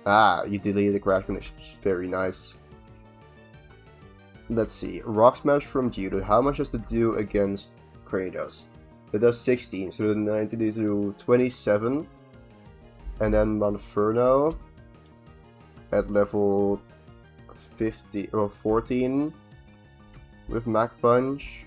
Ah, you deleted the crash conditions. Very nice. Let's see. Rock Smash from Geodude. How much does it do against Kratos? It does 16, so then I need to do 27. And then Monferno at level 50 or 14 with Mach Punch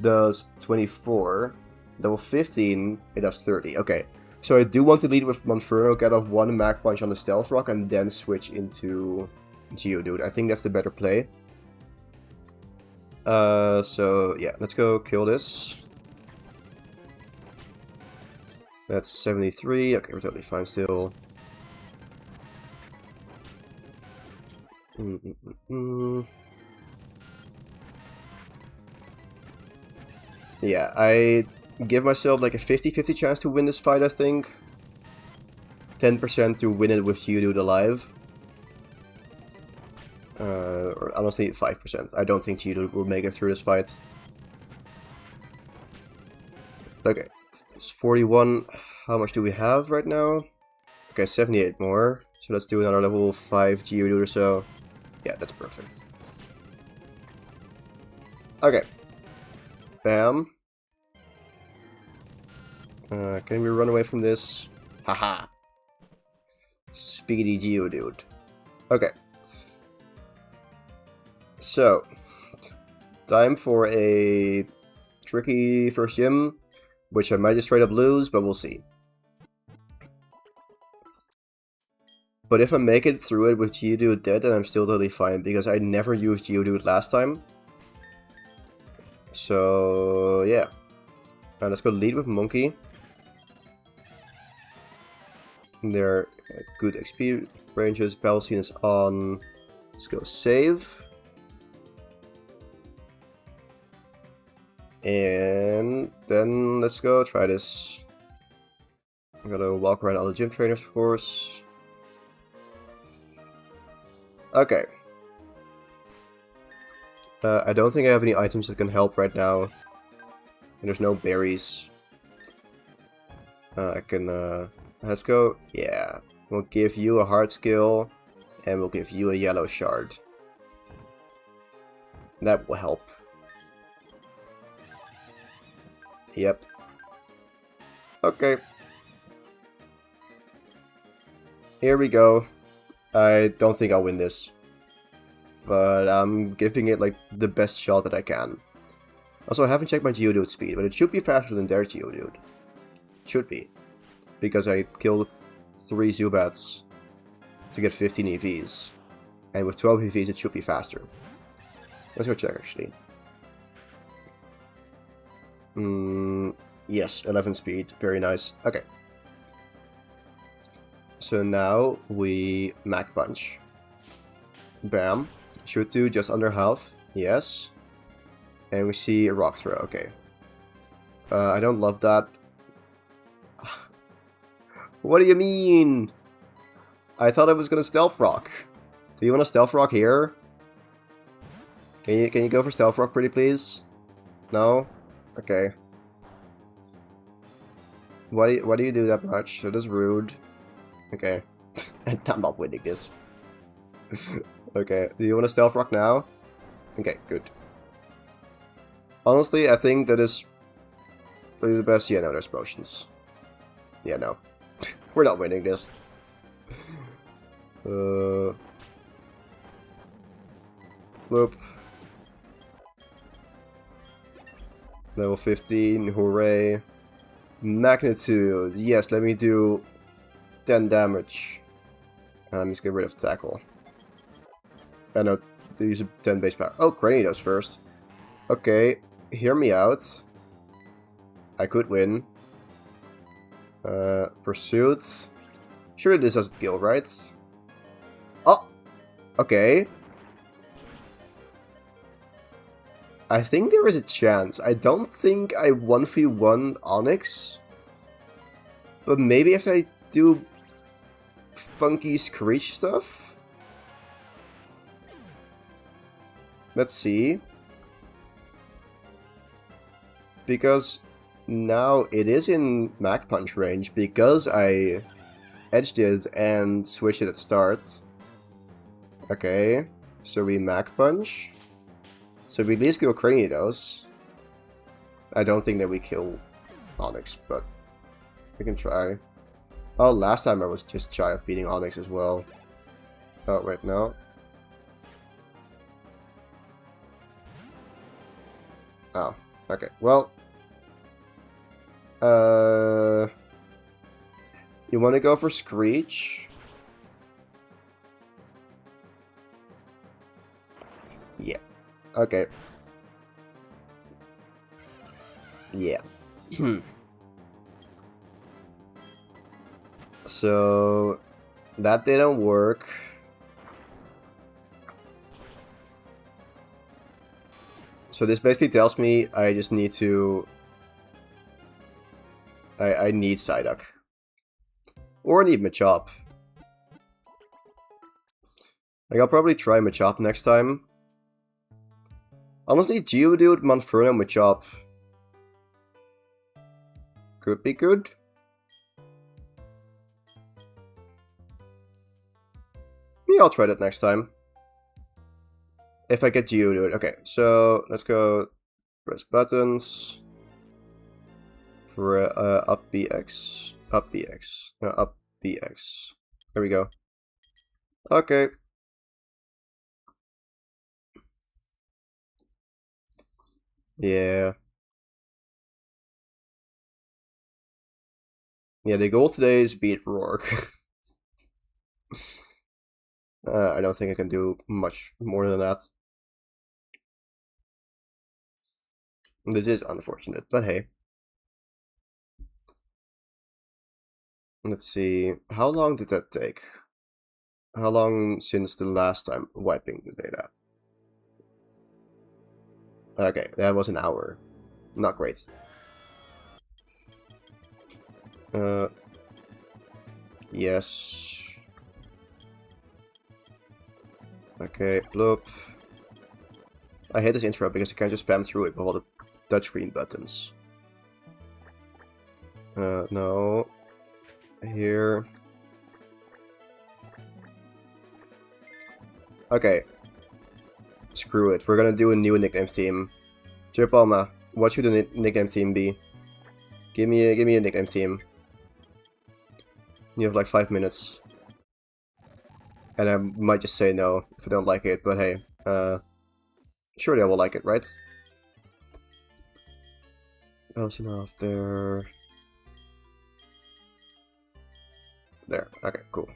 does 24. Level 15, it does 30. Okay, so I do want to lead with Monferno, get off one Mach Punch on the Stealth Rock, and then switch into Geodude. I think that's the better play. So yeah, let's go kill this. That's 73. Okay, we're totally fine still. Yeah, I give myself like a 50-50 chance to win this fight, I think. 10% to win it with Geodude alive. Or honestly, 5%. I don't think Geodude will make it through this fight. Okay, it's 41. How much do we have right now? Okay, 78 more. So let's do another level 5 Geodude or so. Yeah, that's perfect. Okay. Bam. Can we run away from this? Haha. Speedy Geodude. Okay. So, time for a tricky first gym, which I might just straight up lose, but we'll see. But if I make it through it with Geodude dead, then I'm still totally fine, because I never used Geodude last time. So, yeah. Let's go lead with Monkey. They're good XP ranges. Battle Scene is on. Let's go save. And then let's go try this. I'm gonna walk around all the gym trainers, of course. Okay. I don't think I have any items that can help right now. And there's no berries. I can, let's go. Yeah. We'll give you a hard skill. And we'll give you a yellow shard. That will help. Yep. Okay. Here we go. I don't think I'll win this. But I'm giving it like the best shot that I can. Also, I haven't checked my Geodude speed, but it should be faster than their Geodude. It should be. Because I killed 3 Zubats to get 15 EVs. And with 12 EVs, it should be faster. Let's go check, actually. Yes, 11 speed. Very nice. Okay. So now we Mach Punch. Bam. Shoot 2, just under half. Yes. And we see a Rock Throw. Okay. I don't love that. What do you mean? I thought I was gonna Stealth Rock. Do you want a Stealth Rock here? Can you go for Stealth Rock, pretty please? No? Okay. Why do you do that much? That is rude. Okay. I'm not winning this. Okay. Do you want a Stealth Rock now? Okay, good. Honestly, I think that is really the best. Yeah, no, there's potions. Yeah, no. We're not winning this. Loop. Level 15, hooray. Magnitude. Yes, let me do 10 damage. Let me just get rid of tackle. I know, to use a 10 base power. Oh, Granitos first. Okay, hear me out. I could win. Pursuit. Surely this doesn't kill, right? Oh! Okay. I think there is a chance. I don't think I 1v1 Onyx. But maybe if I do funky Screech stuff? Let's see. Because now it is in Mach Punch range because I edged it and switched it at the start. Okay, so we Mach Punch. So we at least kill Cranidos. I don't think that we kill Onyx, but we can try. Oh, last time I was just shy of beating Onyx as well. Oh, wait, no. Oh, okay. Well, you want to go for Screech? Yeah. Okay. Yeah. So that didn't work. So this basically tells me I just need to... I need Psyduck. Or I need Machop. Like, I'll probably try Machop next time. Honestly, Geodude, Monferno, Machop could be good. Yeah, I'll try that next time. If I get Geodude. Okay, so let's go press buttons. Up BX. Up BX. No, up BX. There we go. Okay. Yeah. Yeah, the goal today is beat Rourke. I don't think I can do much more than that. This is unfortunate, but hey. Let's see. How long did that take? How long since the last time wiping the data? Okay, that was an hour. Not great. Yes. Okay, bloop. I hate this intro because I can't just spam through it with all the touchscreen buttons. No. Here. Okay. Screw it. We're gonna do a new nickname theme. Chipalma, what should the nickname theme be? Give me a nickname theme. You have like 5 minutes. And I might just say no if I don't like it, but hey. Surely I will like it, right? Elsinore there. There. Okay, cool.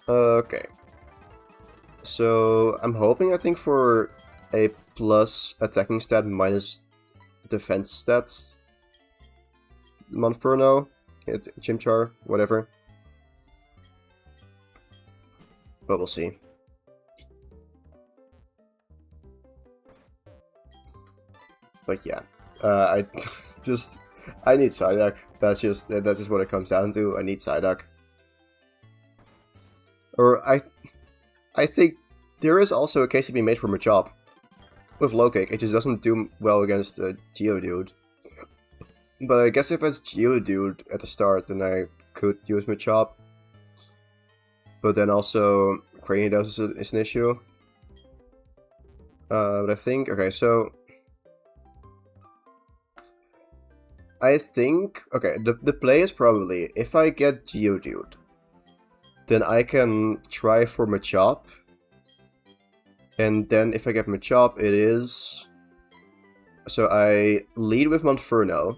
Okay. So I'm hoping, I think, for a plus attacking stat minus defense stats. Monferno, Chimchar, whatever. But we'll see. But yeah, I need Psyduck. That's just what it comes down to. I need Psyduck. Or I think there is also a case to be made for Machop. With low kick, it just doesn't do well against Geodude. But I guess if it's Geodude at the start, then I could use Machop. But then also Cranidos is an issue. But I think, okay, so I think, okay, the play is probably, if I get Geodude, then I can try for Machop. And then if I get Machop, it is... So I lead with Monferno,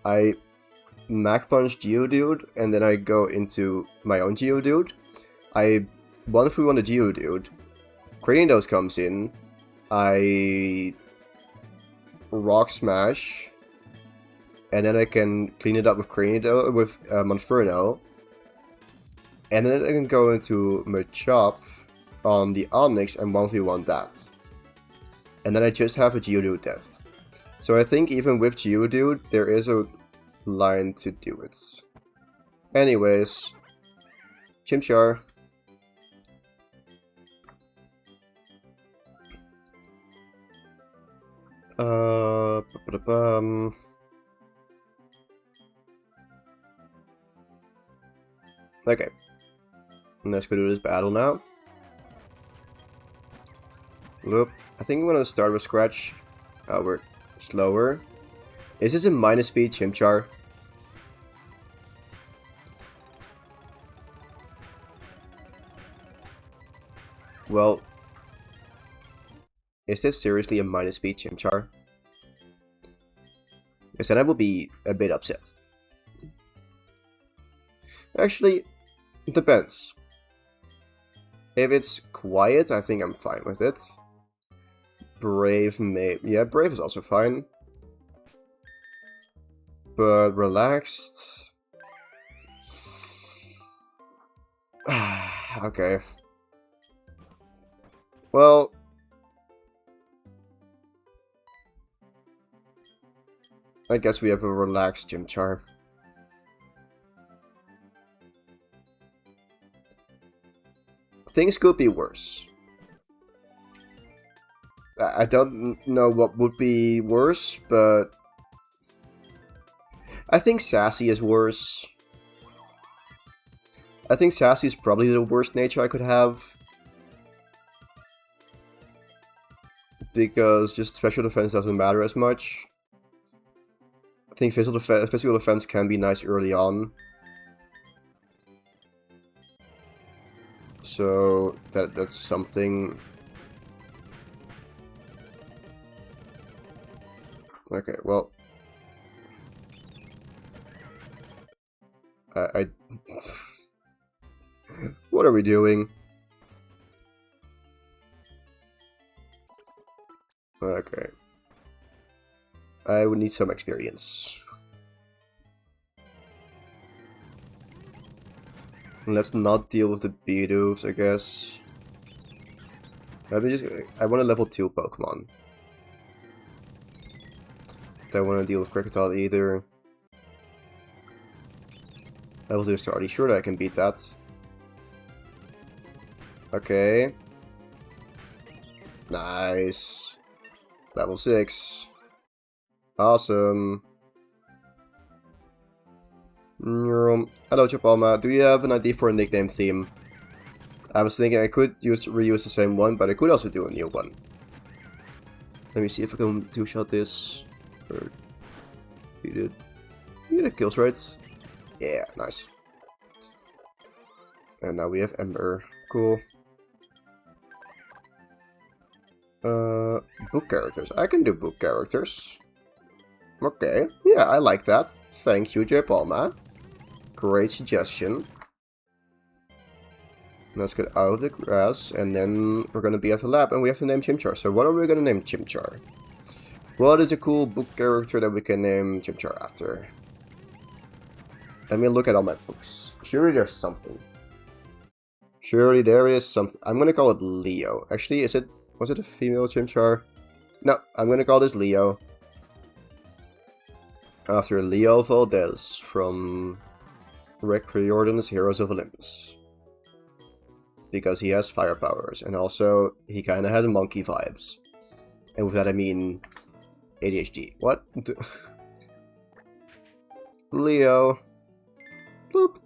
I Mach Punch Geodude, and then I go into my own Geodude. I 1-3 on the Geodude. Cranidos comes in, I Rock Smash, and then I can clean it up with Monferno, and then I can go into Machop on the Onyx and 1v1 that. And then I just have a Geodude death. So I think even with Geodude, there is a line to do it. Anyways, Chimchar. Ba-ba-da-bum. Okay. Let's go do this battle now. Look, I think we're gonna start with scratch. We're slower. Is this a minus speed Chimchar? Well, is this seriously a minus speed Chimchar? Because then I will be a bit upset. Actually, it depends. If it's quiet, I think I'm fine with it. Brave may... yeah, Brave is also fine. But relaxed... okay. Well... I guess we have a relaxed Chimchar. Things could be worse. I don't know what would be worse, but... I think Sassy is worse. I think Sassy is probably the worst nature I could have. Because just special defense doesn't matter as much. I think physical defense can be nice early on. So that's something. Okay, well, I what are we doing? Okay, I would need some experience. Let's not deal with the Beedooves, I guess. I want a level 2 Pokemon. Don't want to deal with Kricketot either. Level 2 Starly, sure that I can beat that. Okay. Nice. Level 6. Awesome. Hello Chapalma, do you have an idea for a nickname theme? I was thinking I could reuse the same one, but I could also do a new one. Let me see if I can two-shot this. Or you did kills, right? Yeah, nice. And now we have Ember. Cool. Book characters. I can do book characters. Okay, yeah, I like that. Thank you, J. Palma. Great suggestion. Let's get out of the grass, and then we're gonna be at the lab, and we have to name Chimchar. So what are we gonna name Chimchar? What is a cool book character that we can name Chimchar after? Let me look at all my books. Surely there's something. Surely there is something. I'm gonna call it Leo. Actually, was it a female Chimchar? No, I'm gonna call this Leo. After Leo Valdez from Rick Riordan's Heroes of Olympus. Because he has fire powers, and also he kinda has monkey vibes. And with that I mean ADHD. What? Leo. Bloop.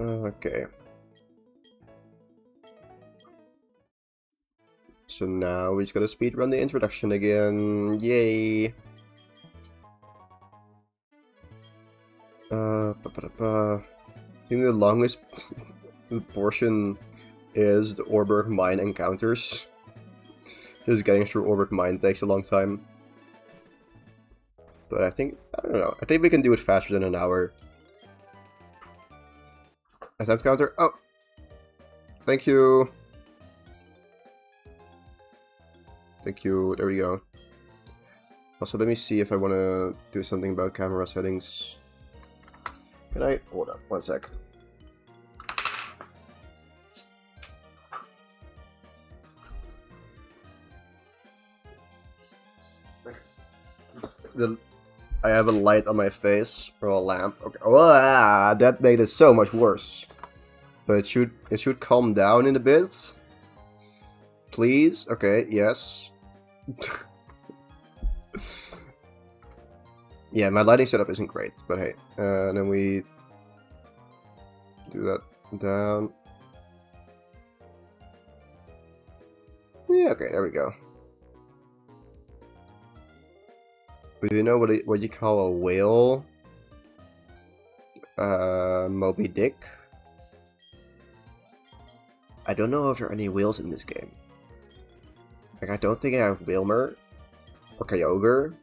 Okay. So now we just gotta speedrun the introduction again. Yay! I think the longest portion is the Orberg Mine encounters. Just getting through Orberg Mine takes a long time. But I don't know, I think we can do it faster than an hour. Attempt counter, oh! Thank you! Thank you, there we go. Also, let me see if I want to do something about camera settings. Can I? Hold up, 1 sec. I have a light on my face, or a lamp. Okay, oh, that made it so much worse. But it should calm down in a bit. Please? Okay, yes. Yeah, my lighting setup isn't great, but hey. And then we do that down. Yeah, okay, there we go. Do you know what you call a whale? Moby Dick? I don't know if there are any whales in this game. Like, I don't think I have Wilmer or Kyogre.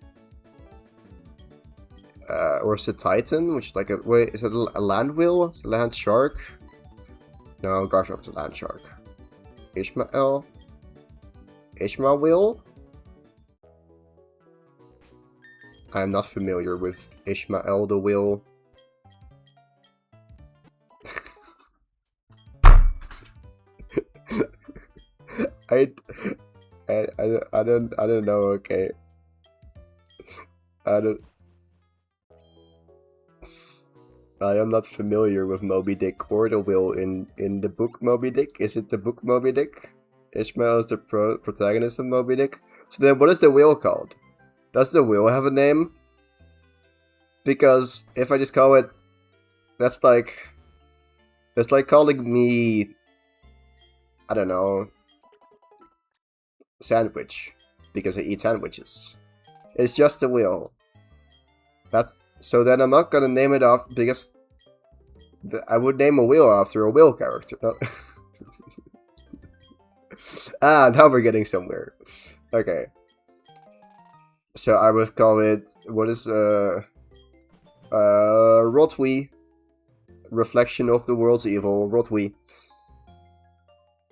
Or is it Titan, which is like a... Wait, is it a land whale? Is it a land shark? No, Garchomp is a land shark. Ishmael? Ishmael whale? I'm not familiar with Ishmael the whale. I don't know. Okay, I am not familiar with Moby Dick or the whale in the book Moby Dick. Is it the book Moby Dick? Ishmael is the protagonist of Moby Dick. So then, what is the whale called? Does the whale have a name? Because if I just call it, that's like calling me, I don't know, sandwich, because I eat sandwiches. It's just a whale. That's so then I'm not gonna name it off because I would name a whale after a whale character. No. Ah, now we're getting somewhere. Okay. So I would call it, what is Rotwi. Reflection of the world's evil, Rotwi.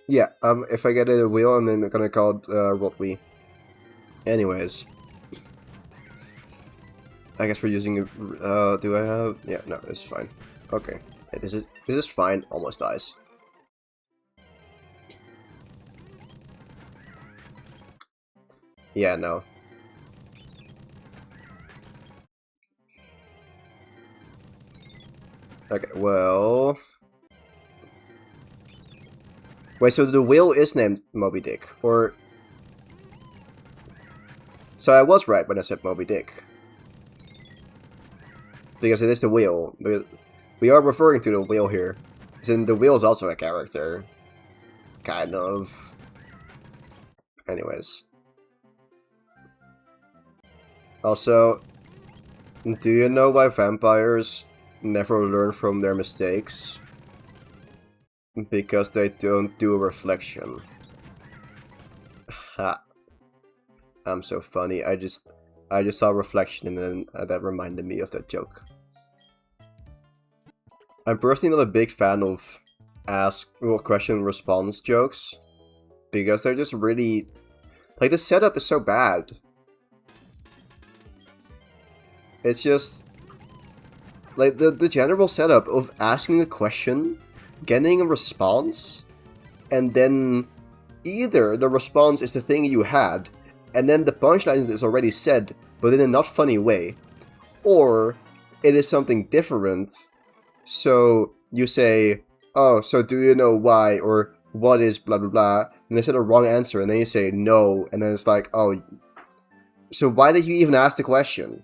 Yeah, if I get a wheel, I'm then gonna call it Rotwi. Anyways. I guess we're using do I have... Yeah, no, it's fine. Okay. Yeah, this is fine. Almost dies. Yeah, no. Okay, well... Wait, so the whale is named Moby Dick, or... So I was right when I said Moby Dick. Because it is the whale. We are referring to the whale here. Since the whale is also a character. Kind of. Anyways. Also, do you know why vampires never learn from their mistakes? Because they don't do a reflection. Ha. I'm so funny. I just saw reflection and then that reminded me of that joke. I'm personally not a big fan of question and response jokes. Because they're just really... Like, the setup is so bad. It's just... Like, the general setup of asking a question, getting a response, and then either the response is the thing you had, and then the punchline is already said, but in a not funny way, or it is something different, so you say, oh, so do you know why, or what is blah blah blah, and they said a wrong answer, and then you say no, and then it's like, oh, so why did you even ask the question?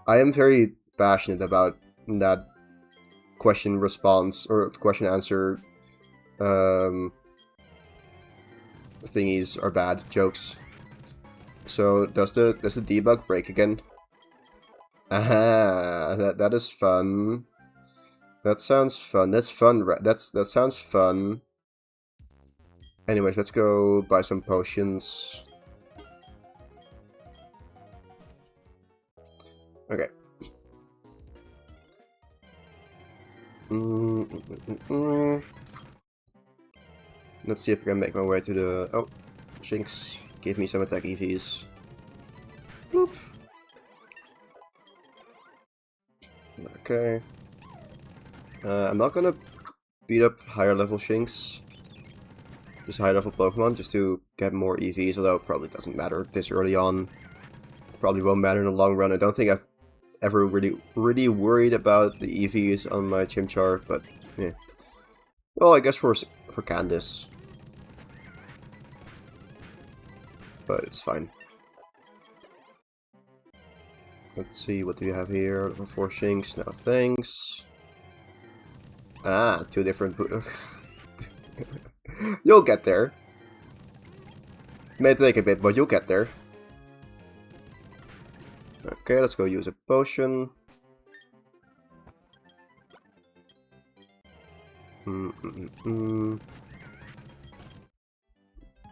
I am very passionate about that question response or question answer thingies are bad jokes. So does the debug break again? Aha, that is fun. That sounds fun. That's fun. That sounds fun. Anyways, let's go buy some potions. Okay. Let's see if I can make my way to the... Oh, Shinx, give me some attack EVs. Bloop. Okay. I'm not gonna beat up higher level Shinx. Just higher level Pokemon, just to get more EVs, although it probably doesn't matter this early on. Probably won't matter in the long run. I don't think I've ever really worried about the EVs on my Chimchar, but yeah. Well, I guess for Candace. But it's fine. Let's see, what do you have here? Level 4 Shinx, no thanks. Ah, 2 different... You'll get there. May take a bit, but you'll get there. Okay, let's go use a potion.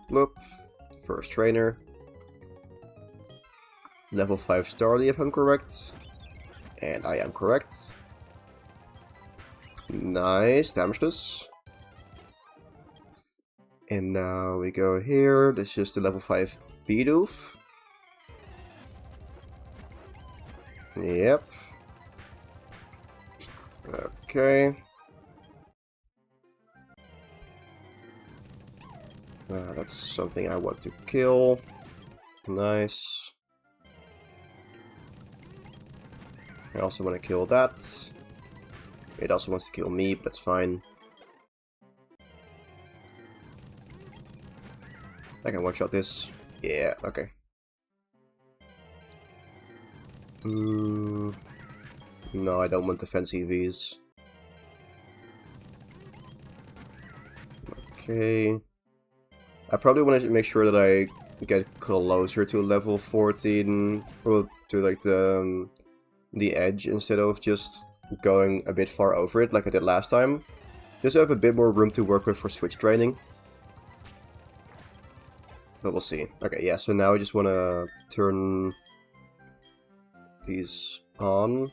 Bloop. First trainer. Level 5 Starly if I'm correct. And I am correct. Nice, damageless. And now we go here. This is the level 5 Bidoof. Yep. Okay. That's something I want to kill. Nice. I also want to kill that. It also wants to kill me, but that's fine. I can one-shot this. Yeah, okay. No, I don't want defense EVs. Okay. I probably want to make sure that I get closer to level 14, or to like the edge, instead of just going a bit far over it like I did last time. Just to have a bit more room to work with for switch training. But we'll see. Okay, yeah, so now I just want to turn these on.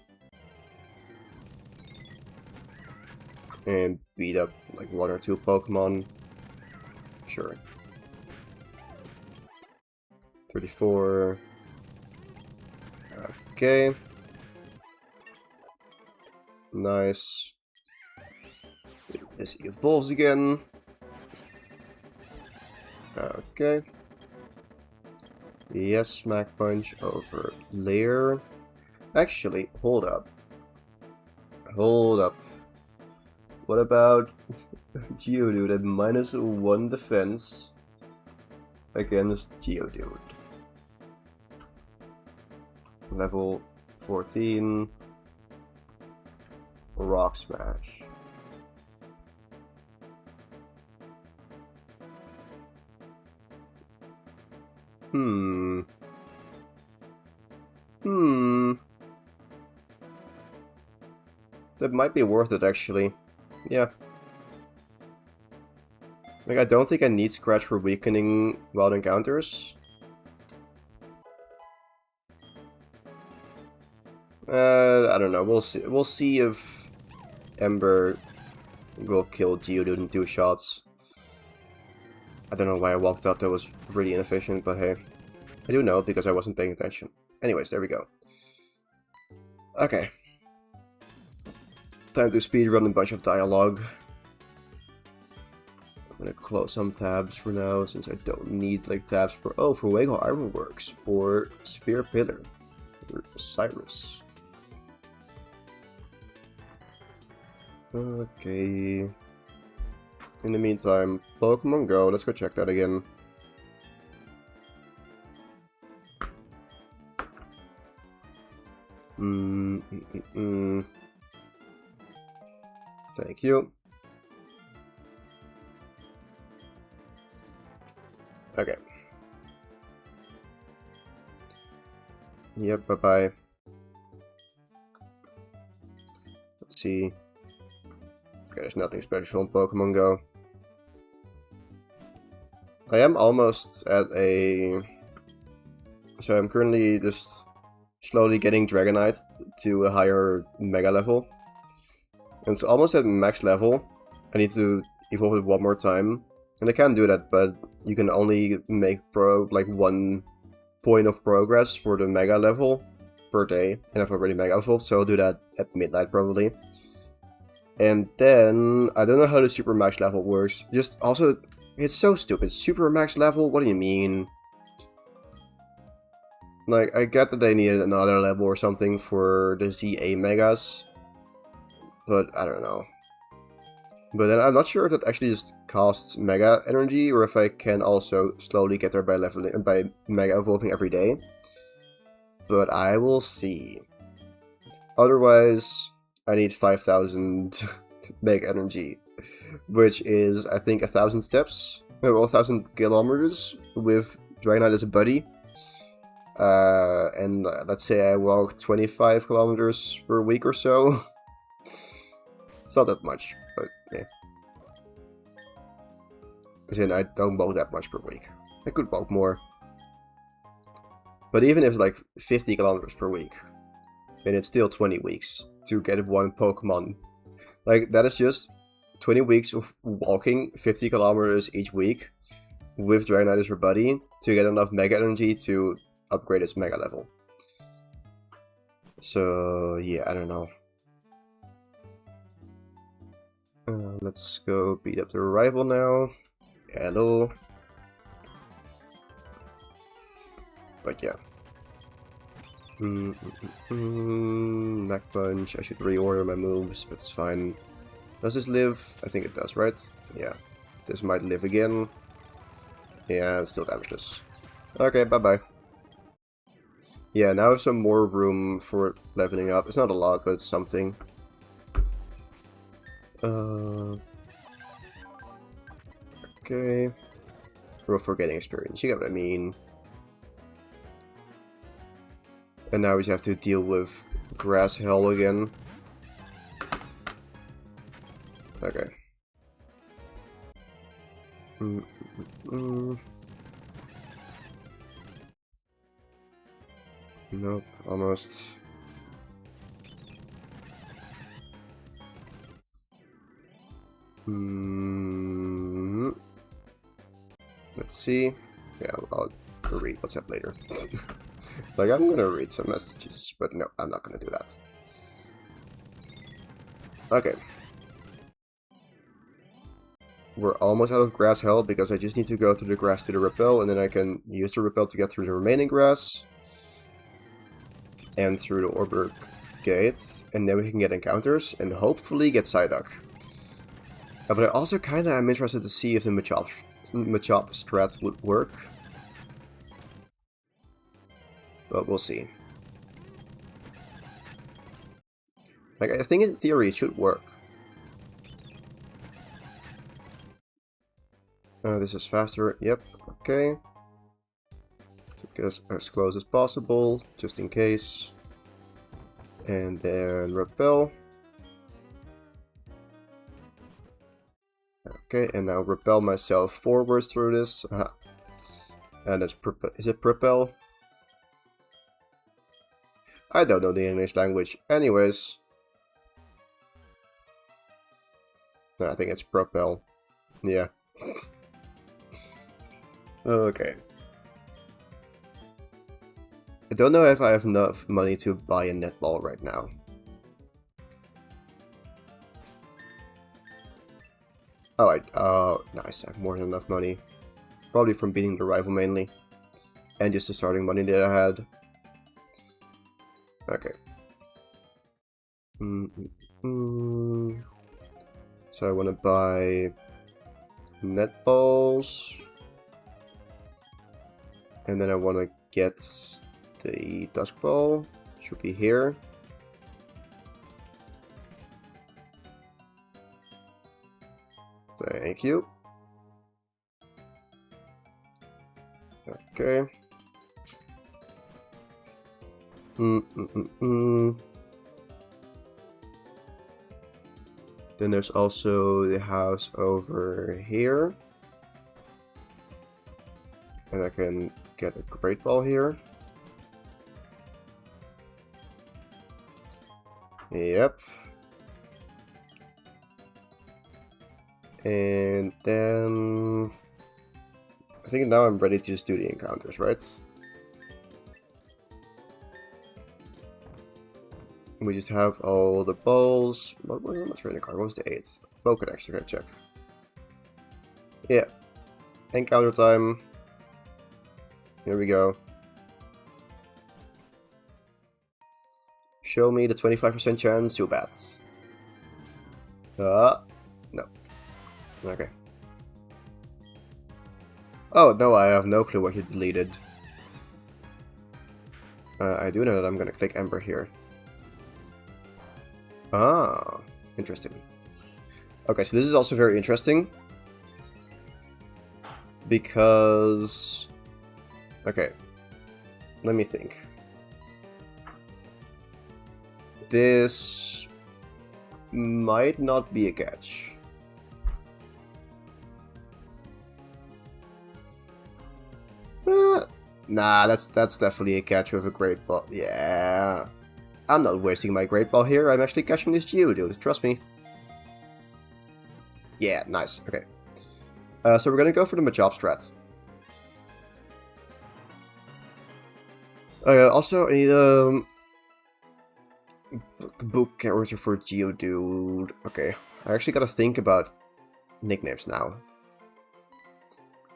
And beat up like 1 or 2 Pokemon. Sure. 34. Okay. Nice. This evolves again. Okay. Yes, Smack Punch over Lair. Actually, hold up. Hold up. What about Geodude at -1 defense against Geodude? Level 14. Rock Smash. That might be worth it, actually. Yeah. Like, I don't think I need Scratch for weakening wild encounters. I don't know. We'll see. We'll see if Ember will kill Geodude in 2 shots. I don't know why I walked up. That was really inefficient, but hey. I do know because I wasn't paying attention. Anyways, there we go. Okay. Time to speedrun a bunch of dialogue. I'm gonna close some tabs for now, since I don't need like tabs for for Waggle Ironworks or Spear Pillar or Cyrus. Okay. In the meantime, Pokemon Go. Let's go check that again. Thank you. Okay. Yep, bye-bye. Let's see. Okay, there's nothing special in Pokemon Go. I am almost at a... So I'm currently just slowly getting Dragonite to a higher Mega level. And it's almost at max level. I need to evolve it one more time. And I can do that, but you can only make like 1 point of progress for the Mega level per day. And I've already Mega evolved, so I'll do that at midnight probably. And then, I don't know how the Super Max level works. Just also, it's so stupid. Super Max level? What do you mean? Like, I get that they needed another level or something for the ZA Megas. But, I don't know. But then I'm not sure if that actually just costs mega energy, or if I can also slowly get there by leveling, by mega evolving every day. But I will see. Otherwise, I need 5,000 mega energy, which is, I think, 1,000 steps, or 1,000 kilometers with Dragonite as a buddy. And let's say I walk 25 kilometers per week or so. It's not that much, but yeah. Because then I don't walk that much per week. I could walk more. But even if it's like 50 kilometers per week, then it's still 20 weeks to get one Pokemon. Like, that is just 20 weeks of walking 50 kilometers each week with Dragonite as your buddy to get enough Mega Energy to upgrade its Mega level. So, yeah, I don't know. Let's go beat up the rival now. Hello. But yeah. Neck Punch. I should reorder my moves, but it's fine. Does this live? I think it does, right? Yeah. This might live again. Yeah, it's still damageless. Okay, bye-bye. Yeah, now I have some more room for leveling up. It's not a lot, but it's something. Okay. Roll for getting experience, you get what I mean. And now we just have to deal with Grass Hell again. Okay. Nope, almost. Let's see. Yeah, I'll read what's up later. Like, I'm gonna read some messages, but no, I'm not gonna do that. Okay. We're almost out of Grass Hell because I just need to go through the grass to the Repel, and then I can use the Repel to get through the remaining grass. And through the Orberg Gate, and then we can get encounters, and hopefully get Psyduck. But I also kinda am interested to see if the Machop strat would work. But we'll see. Like, I think in theory it should work. This is faster. Yep, okay. So get as close as possible, just in case. And then Repel. Okay, and now repel myself forwards through this. And it's is it propel? I don't know the English language. Anyways. No, I think it's propel. Yeah. Okay. I don't know if I have enough money to buy a netball right now. Oh, nice. I have more than enough money. Probably from beating the rival mainly. And just the starting money that I had. Okay. So I want to buy netballs. And then I want to get the Dusk Ball. Should be here. Thank you. Okay. Then there's also the house over here. And I can get a Great Ball here. Yep. And then I think now I'm ready to just do the encounters, right? We just have all the balls. What was the training card? What was the 8th? Pokedex, okay, check. Yeah. Encounter time. Here we go. Show me the 25% chance to bats. No. Okay. Oh, no, I have no clue what you deleted. I do know that I'm gonna click Ember here. Ah, interesting. Okay, so this is also very interesting. Because... Okay. Let me think. This might not be a catch. Nah, that's definitely a catch with a Great Ball. Yeah. I'm not wasting my Great Ball here. I'm actually catching this Geodude. Trust me. Yeah, nice. Okay. So we're gonna go for the Machop strats. Also, I need book character for Geodude. Okay, I actually gotta think about nicknames now.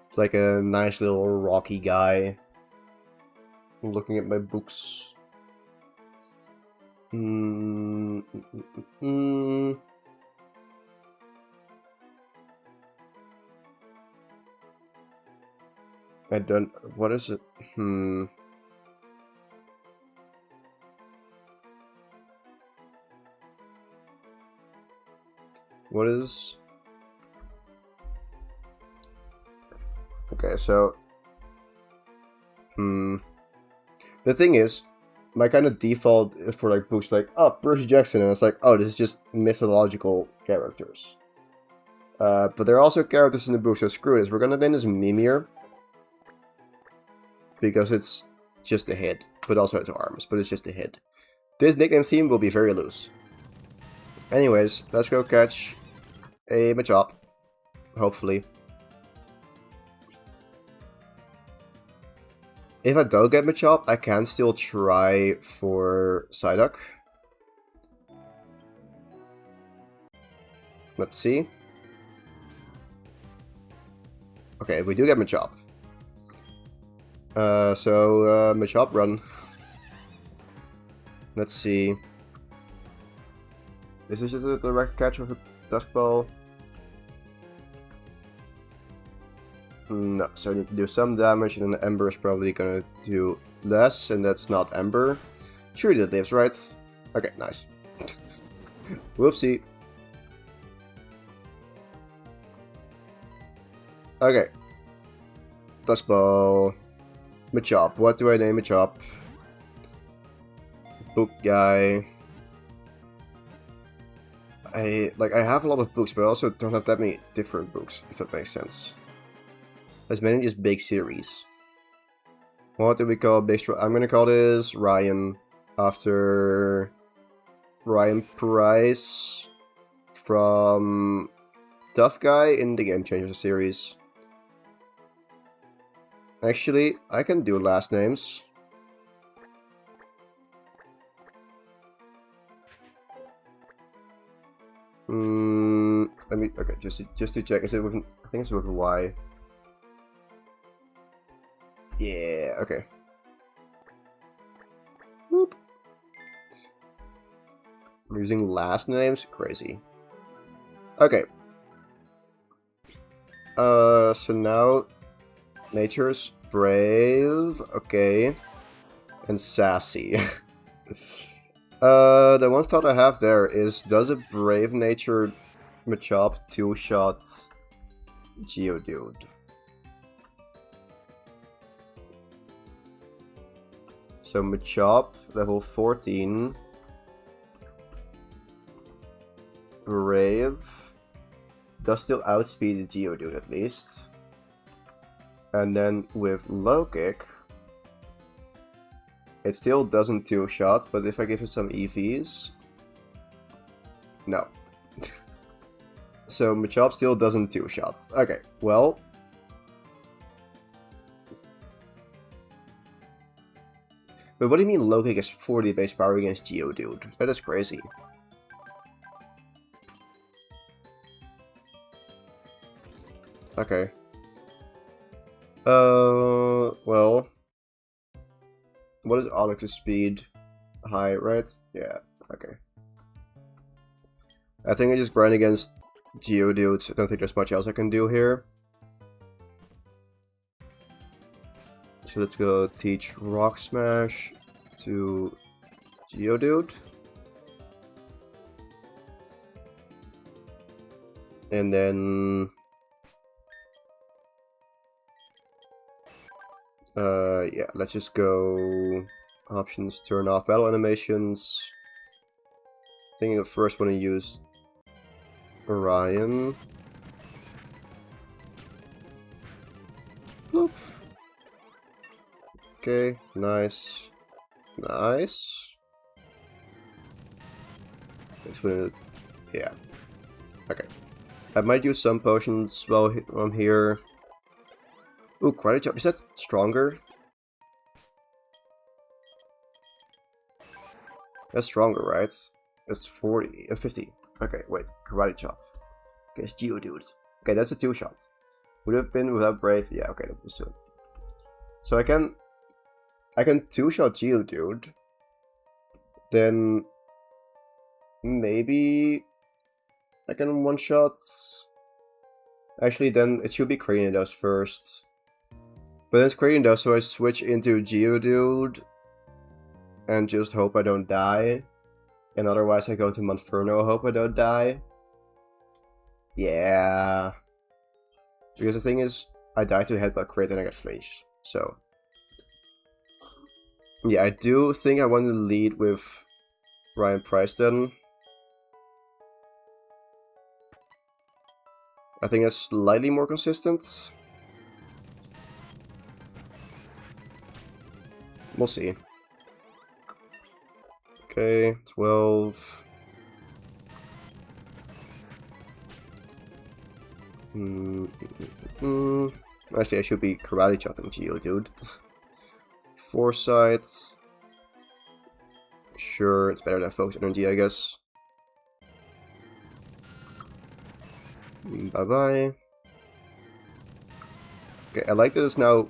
It's like a nice little rocky guy. I'm looking at my books. I don't. What is it? What is? Okay, so. The thing is, my kind of default for like books like, oh, Percy Jackson, and it's like, oh, this is just mythological characters. But there are also characters in the book, so screw this. We're gonna name this Mimir. Because it's just a hit, but also has arms, but it's just a hit. This nickname theme will be very loose. Anyways, let's go catch a Machop. Hopefully. If I don't get Machop, I can still try for Psyduck. Let's see. Okay, we do get Machop. Machop run. Let's see. This is just a direct catch with a Dusk Ball. No, so I need to do some damage, and then Ember is probably gonna do less, and that's not Ember. Sure, that lives, right? Okay, nice. Whoopsie. Okay. Dusk Ball. Machop. What do I name Machop? Book guy. I have a lot of books, but I also don't have that many different books, if that makes sense. As many just big series. What do we call big? I'm gonna call this Ryan, after Ryan Price from Tough Guy in the Game Changers series. Actually, I can do last names. Let me, okay, just to check, is it with, I think it's with a Y. Yeah, okay. Whoop. I'm using last names? Crazy. Okay. So now, Nature's Brave, okay. And Sassy. The one thought I have there is, does a Brave Nature Machop two-shot Geodude? So Machop, level 14. Brave. Does still outspeed the Geodude at least. And then with Low Kick, it still doesn't two-shot, but if I give it some EVs... No. So Machop still doesn't two-shot. Okay, well... But what do you mean Low Kick is 40 base power against Geodude? That is crazy. Okay. Well... What is Onyx's speed? High, right? Yeah, okay. I think I just grind against Geodude. I don't think there's much else I can do here. So let's go teach Rock Smash to Geodude. And then... yeah, let's just go... Options, turn off battle animations. I think I first want to use Orion. Bloop. Okay, nice. Nice. Thanks for the... yeah. Okay. I might use some potions while I'm here. Ooh, Karate Chop. Is that stronger? That's stronger, right? That's 40, 50. Okay, wait. Karate Chop. Okay, it's Geodude. Okay, that's a 2-shot. Would have been without Brave. Yeah, okay, that was 2. So I can 2-shot Geodude. Then maybe I can 1-shot. Actually, then it should be Cranidos first. But it's Cranidos, so I switch into Geodude and just hope I don't die. And otherwise I go to Monferno, hope I don't die. Yeah. Because the thing is, I die to Headbutt crit and I get flinched. So yeah, I do think I want to lead with Ryan Price then. I think that's slightly more consistent. We'll see. Okay, 12. Actually, I should be Karate Chopping Geodude. Foresight. Sure, it's better than Focus Energy, I guess. Bye-bye. Okay, I like that it's now...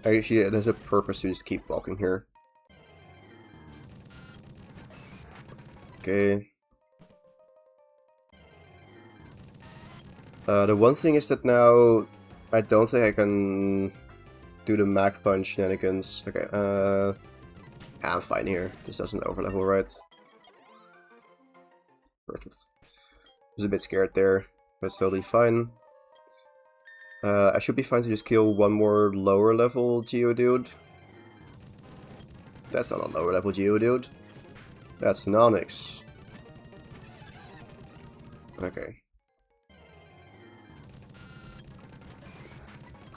actually, it has a purpose to just keep walking here. Okay. The one thing is that now I don't think I can do the Mach Punch shenanigans. Okay, I'm fine here. This doesn't overlevel, right? Perfect. I was a bit scared there, but it's totally fine. I should be fine to just kill one more lower level Geodude. That's not a lower level Geodude. That's an Onyx. Okay.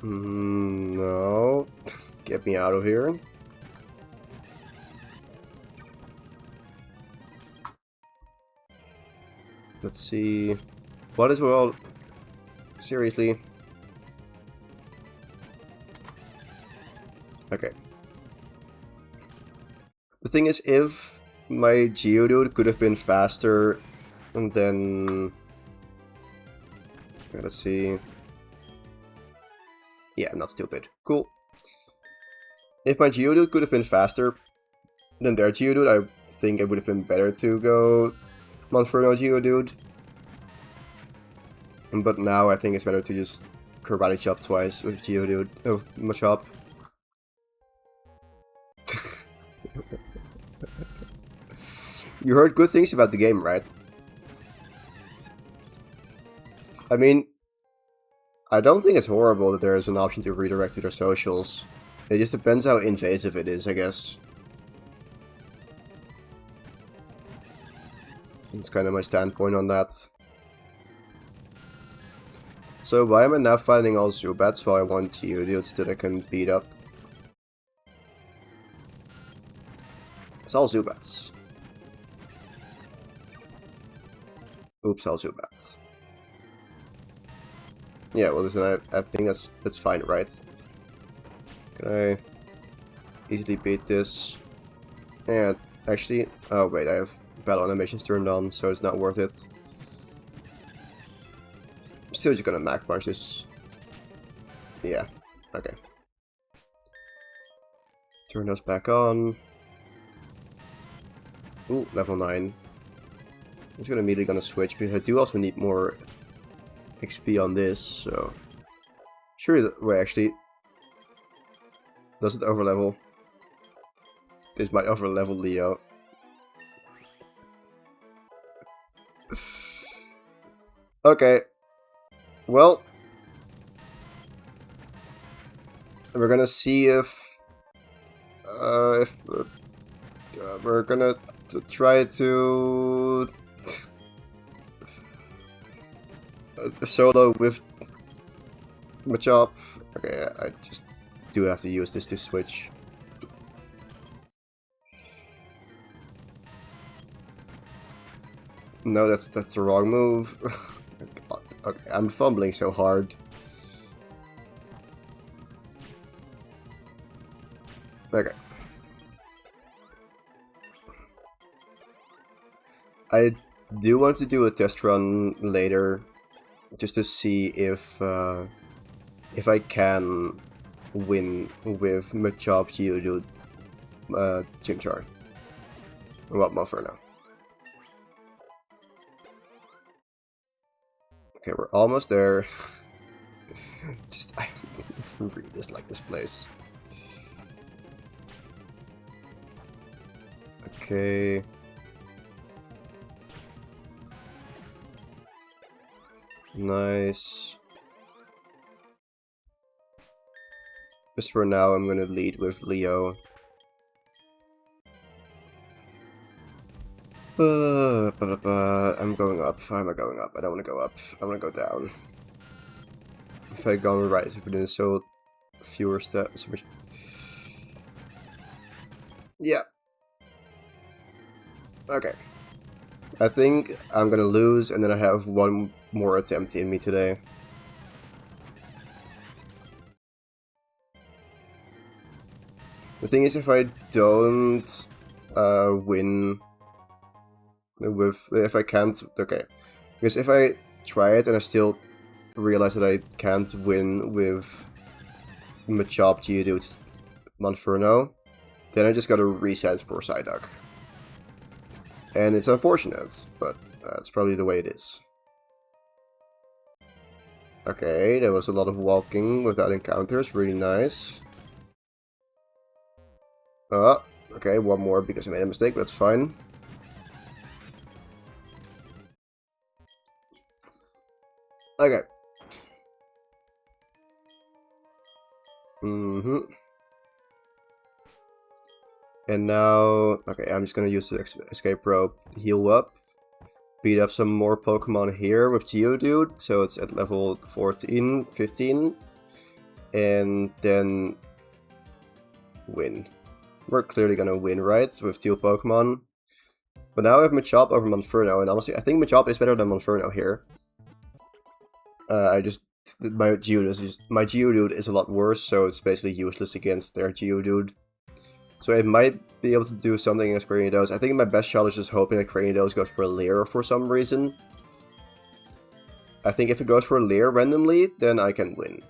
No. Get me out of here. Let's see. What is well? Seriously. Okay. The thing is, if my Geodude could have been faster, and then... let's see. Yeah, I'm not stupid. Cool. If my Geodude could have been faster than their Geodude, I think it would have been better to go Monferno Geodude. But now I think it's better to just Karate Chop twice with Geodude. Oh, Machop. You heard good things about the game, right? I mean, I don't think it's horrible that there is an option to redirect to their socials. It just depends how invasive it is, I guess. That's kind of my standpoint on that. So why am I now fighting all Zubats while I want Geodudes that I can beat up? It's all Zubats. Oops, all Zubats. Yeah, well, listen, I think that's fine, right? Can I easily beat this? And actually, oh wait, I have battle animations turned on, so it's not worth it. I'm still just gonna Mach Punch this. Yeah, okay. Turn those back on. Ooh, level 9. I'm just immediately gonna switch because I do also need more XP on this, so... Sure, wait, actually... Does it overlevel? This might overlevel Leo. Okay. Well... We're gonna see if we're gonna try to solo with Machop. Okay, I just do have to use this to switch. No, that's the wrong move. Okay, I'm fumbling so hard. Okay. I do want to do a test run later, just to see if I can win with Machop, Geodude, Chimchar. Well, not for now. Okay, we're almost there. Just I really dislike this place. Okay. Nice. Just for now, I'm gonna lead with Leo. I'm going up. Why am I going up? I don't want to go up. I want to go down. If I go right, if we're doing so fewer steps. Yeah. Okay. I think I'm gonna lose, and then I have one more attempt in me today. The thing is, if I don't win with... If I can't... Okay. Because if I try it and I still realize that I can't win with Machop, Geodude, Monferno, then I just gotta reset for Psyduck. And it's unfortunate, but that's probably the way it is. Okay, there was a lot of walking without encounters, really nice. Okay, one more because I made a mistake, but that's fine. Okay. And now, okay, I'm just gonna use the escape rope, heal up, beat up some more Pokemon here with Geodude, so it's at level 14, 15, and then win. We're clearly gonna win, right, with 2 Pokemon. But now I have Machop over Monferno, and honestly, I think Machop is better than Monferno here. My Geodude is a lot worse, so it's basically useless against their Geodude. So I might be able to do something against Cranidos. I think my best shot is just hoping that Cranidos goes for a Leer for some reason. I think if it goes for a Leer randomly, then I can win.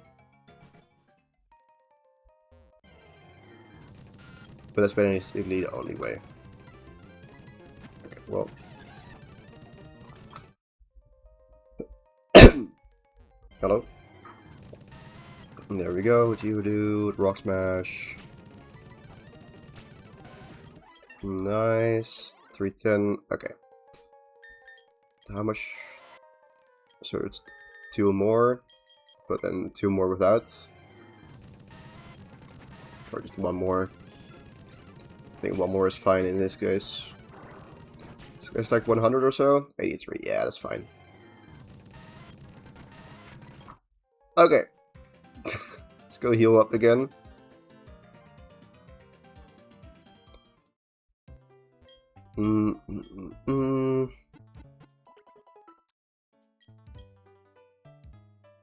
But that's basically the only way. Okay, well. Hello. And there we go, Geodude, Rock Smash. Nice. 310. Okay. How much? So it's 2 more, but then 2 more without. Or just 1 more. I think 1 more is fine in this case. It's like 100 or so? 83. Yeah, that's fine. Okay. Let's go heal up again.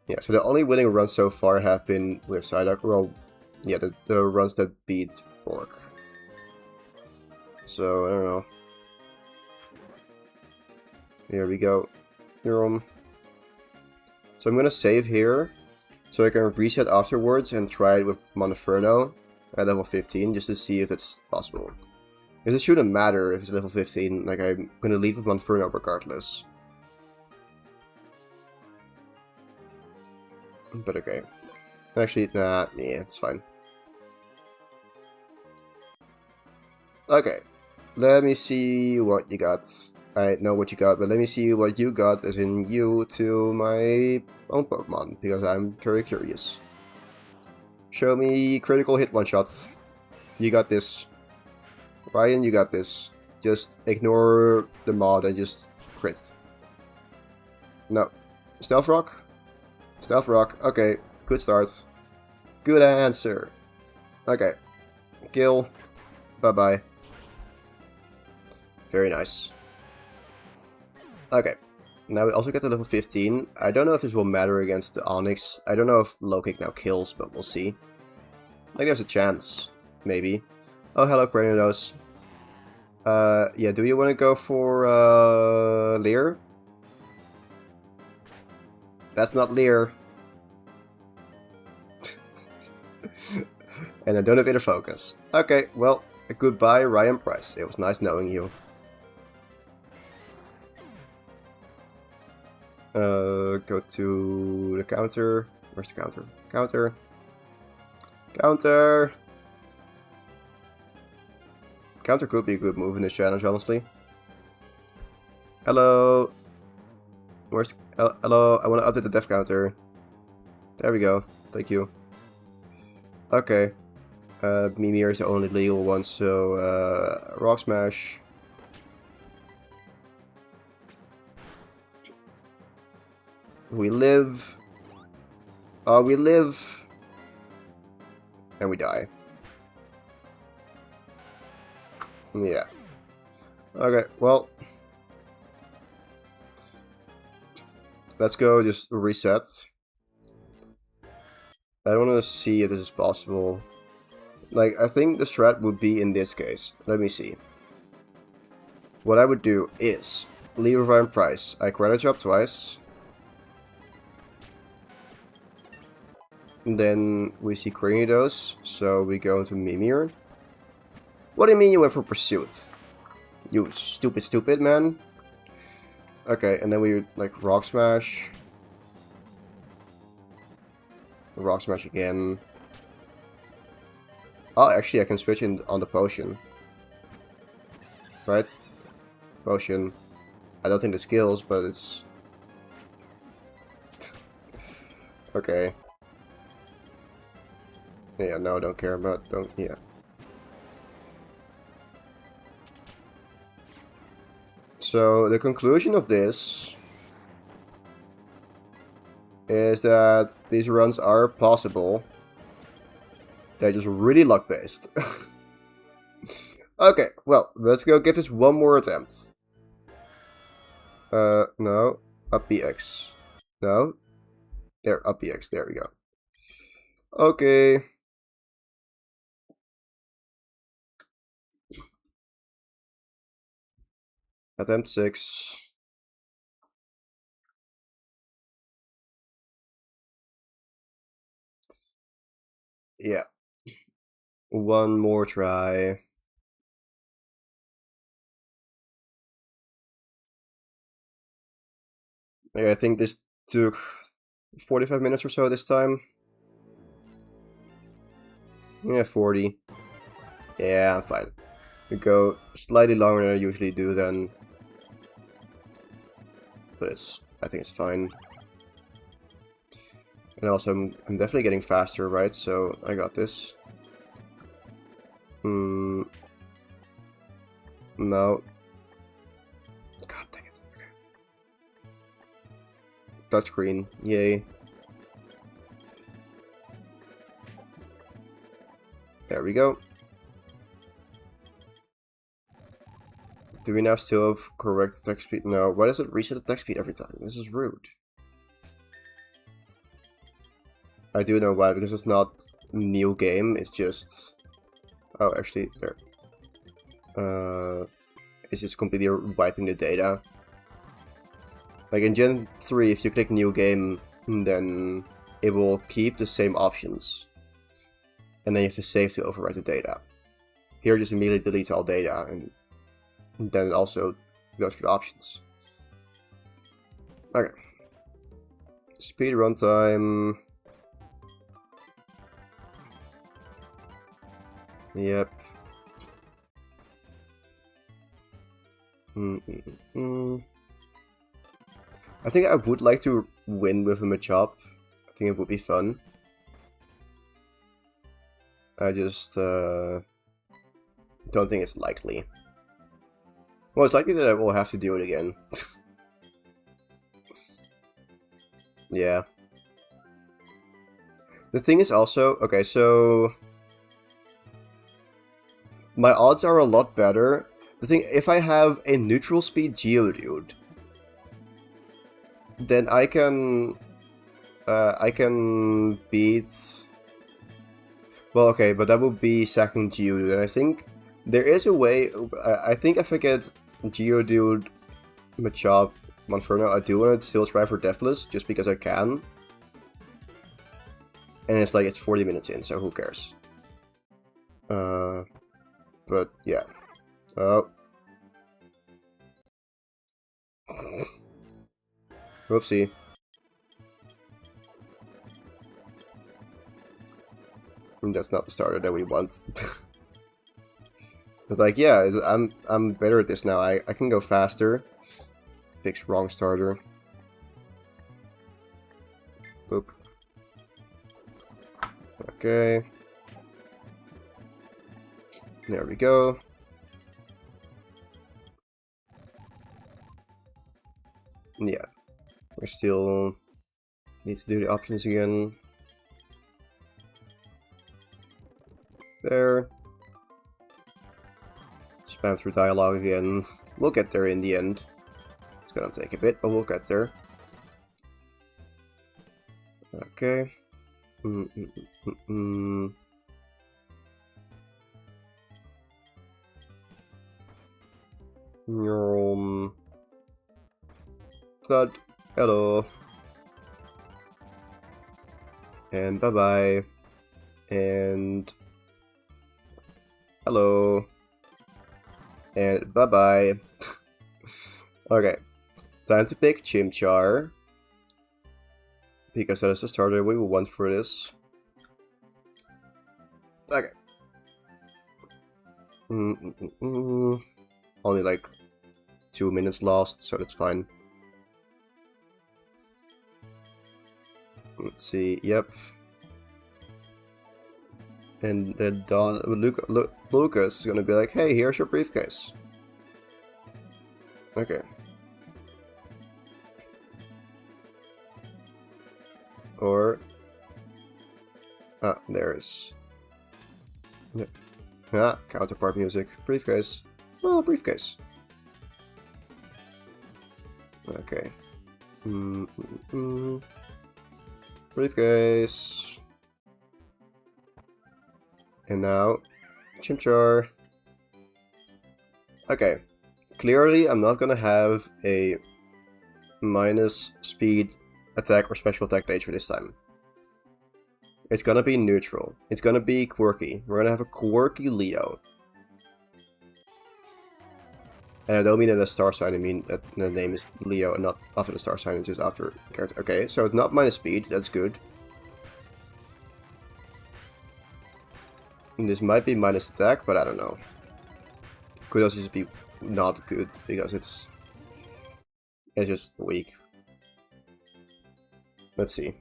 Yeah, so the only winning runs so far have been with Psyduck. Well, yeah, the runs that beat Bork. So, I don't know. Here we go. So I'm gonna save here, so I can reset afterwards and try it with Monferno at level 15, just to see if it's possible. Because it shouldn't matter if it's level 15, like I'm gonna leave with Monferno regardless. But okay. Actually, nah, yeah, it's fine. Okay. Let me see what you got. I know what you got, but let me see what you got as in you to my own Pokemon, because I'm very curious. Show me critical hit one-shots. You got this. Ryan, you got this. Just ignore the mod and just crit. No. Stealth Rock? Stealth Rock. Okay, good start. Good answer. Okay. Kill. Bye-bye. Very nice. Okay. Now we also get to level 15. I don't know if this will matter against the Onyx. I don't know if low kick now kills, but we'll see. Like there's a chance. Maybe. Oh, hello, Cranidos. Yeah, do you want to go for, Leer? That's not Leer. And I don't have inner focus. Okay, well, goodbye, Ryan Price. It was nice knowing you. Go to the counter. Where's the counter? Counter. Counter! Counter could be a good move in this challenge, honestly. Hello! Where's... hello, I want to update the def counter. There we go. Thank you. Okay. Mimir is the only legal one, so... Rock Smash. We live. Oh, we live. And we die. Yeah. Okay, well. Let's go just reset. I want to see if this is possible. Like, I think the strat would be in this case. Let me see. What I would do is leave Ryan Price. I credit job twice. And then we see Cranidos, so we go into Mimir. What do you mean you went for Pursuit? You stupid man. Okay, and then we like Rock Smash. Rock Smash again. Oh, actually I can switch in on the potion. Right? Potion. I don't think the skills, but it's... okay. Yeah, no, don't care about, don't, yeah. So, the conclusion of this is that these runs are possible. They're just really luck-based. Okay, well, let's go give this one more attempt. No. Up BX. No. There, up BX, there we go. Okay. Attempt 6. Yeah. One more try. I think this took 45 minutes or so this time. Yeah, 40. Yeah, I'm fine. We go slightly longer than I usually do then. But I think it's fine. And also, I'm definitely getting faster, right? So, I got this. No. God dang it. Okay. Touchscreen. Yay. There we go. Do we now still have correct attack speed? No. Why does it reset attack speed every time? This is rude. I do know why, because it's not new game, it's just... oh, actually, there. It's just completely wiping the data. Like in Gen 3, if you click new game, then it will keep the same options. And then you have to save to overwrite the data. Here it just immediately deletes all data, and then it also goes for the options. Okay. Speed run time. Yep. I think I would like to win with a Machop. I think it would be fun. I just don't think it's likely. Well, it's likely that I will have to do it again. Yeah. The thing is also, okay, so my odds are a lot better. The thing, if I have a neutral speed Geodude, then I can beat. Well, okay, but that would be second Geodude, and I think there is a way. I think if I get Geodude, Machop, Monferno, I do want to still try for Deathless, just because I can. And it's like, it's 40 minutes in, so who cares? But yeah. Oh. Whoopsie. That's not the starter that we want. But like, yeah, I'm better at this now. I can go faster. Picks wrong starter. Boop. Okay. There we go. Yeah. We still need to do the options again. There. Spam through dialogue again. We'll get there in the end. It's gonna take a bit, but we'll get there. Okay. Thud. Hello. And bye-bye. And hello. And bye-bye. Okay. Time to pick Chimchar. Because that is the starter we will want for this. Okay. Only like 2 minutes lost, so that's fine. Let's see, yep. And then Lucas is gonna be like, hey, here's your briefcase. Okay. Or... ah, there's... yep. Ah, counterpart music. Briefcase. Well, briefcase. Okay. Briefcase. And now, Chimchar. Okay. Clearly, I'm not gonna have a minus speed attack or special attack nature this time. It's gonna be neutral. It's gonna be quirky. We're gonna have a quirky Leo. And I don't mean in a star sign, I mean that the name is Leo and not after the star sign, it's just after character. Okay, so it's not minus speed, that's good. And this might be minus attack, but I don't know. Could also just be not good, because it's just weak. Let's see.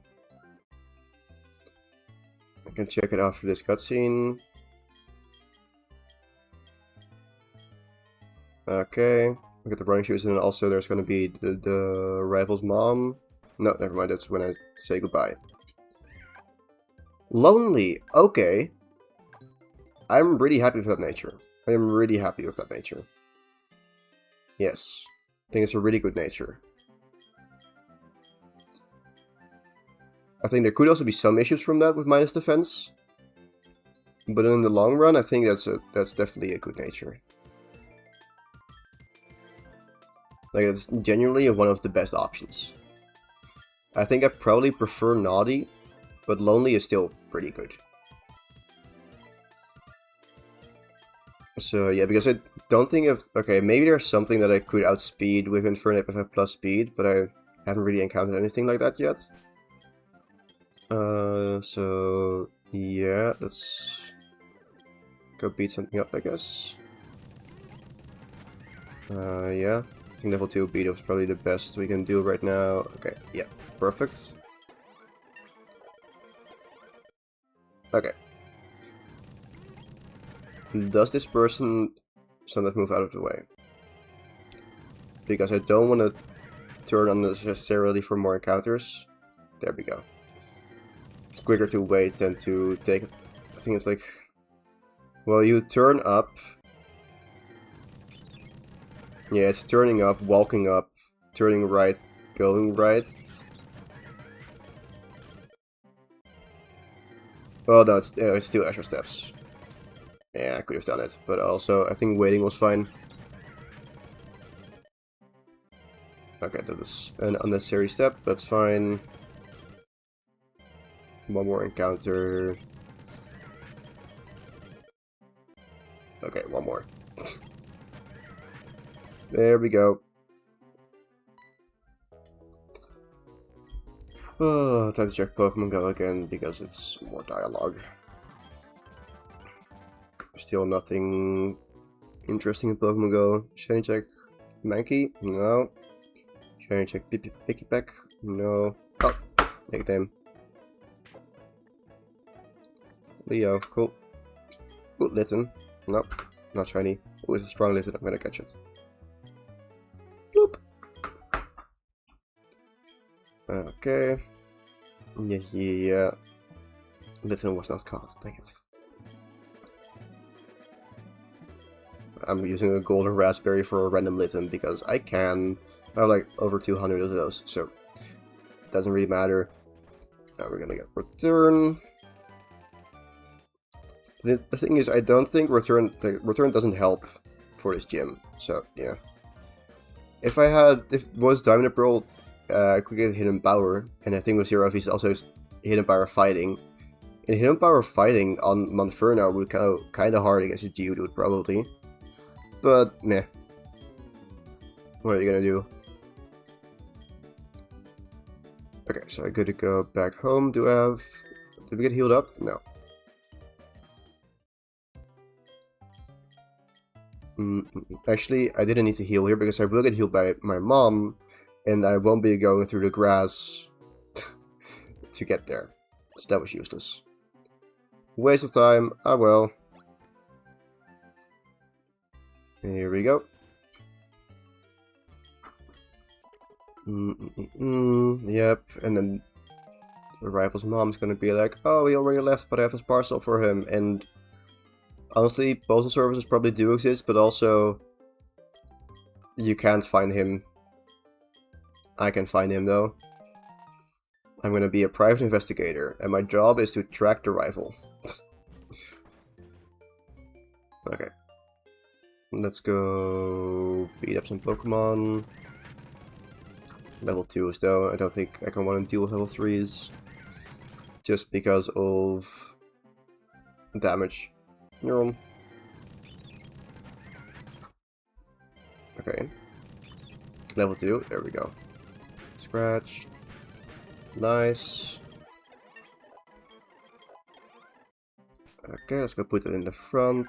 I can check it after this cutscene. Okay, look at the running shoes, and then also there's gonna be the rival's mom. No, never mind, that's when I say goodbye. Lonely, okay. I'm really happy with that nature. I am really happy with that nature. Yes, I think it's a really good nature. I think there could also be some issues from that with minus defense. But in the long run, I think that's definitely a good nature. Like, it's genuinely one of the best options. I think I probably prefer Naughty, but Lonely is still pretty good. So yeah, because I don't think of... okay, maybe there's something that I could outspeed with Infernape if I have plus speed, but I haven't really encountered anything like that yet. So yeah, that's... go beat something up, I guess. Yeah. I think level 2 beat up is probably the best we can do right now. Okay, yeah, perfect. Okay. Does this person sometimes move out of the way? Because I don't want to turn unnecessarily for more encounters. There we go. It's quicker to wait than to take... I think it's like... Well, you turn up. Yeah, it's turning up, walking up, turning right, going right. Oh no, it's 2 extra steps. Yeah, I could have done it, but also I think waiting was fine. Okay, that was an unnecessary step, that's fine. One more encounter. Okay, one more. There we go. Oh, time to check Pokemon Go again, because it's more dialogue. Still nothing interesting in Pokemon Go. Shiny check Mankey? No. Shiny check Picky Peck? No. Oh, nickname. Leo, cool. Ooh, Litten. Nope, not shiny. Ooh, it's a strong Litten, I'm gonna catch it. Bloop. Okay. Yeah. Litten was not caught, dang it. I'm using a golden raspberry for a random Litten because I can. I have like over 200 of those, so it doesn't really matter. Now we're gonna get return. The thing is, I don't think return doesn't help for this gym. So yeah, if it was Diamond and Pearl, I could get Hidden Power, and I think with Zero is also Hidden Power Fighting. And Hidden Power Fighting on Monferno would go kind of hard against a Geodude probably, but meh. What are you gonna do? Okay, so I gotta go back home. Did we get healed up? No. Actually, I didn't need to heal here because I will get healed by my mom, and I won't be going through the grass to get there. So that was useless. Waste of time. Ah well. Here we go. Yep, and then the rival's mom's gonna be like, oh, he already left, but I have his parcel for him, and honestly, postal services probably do exist, but also you can't find him. I can find him though. I'm gonna be a private investigator, and my job is to track the rival. Okay. Let's go beat up some Pokemon. Level 2s though, I don't think I can want to deal with level 3s. Just because of damage. Neuron. Okay. Level 2, there we go. Scratch. Nice. Okay, let's go put it in the front.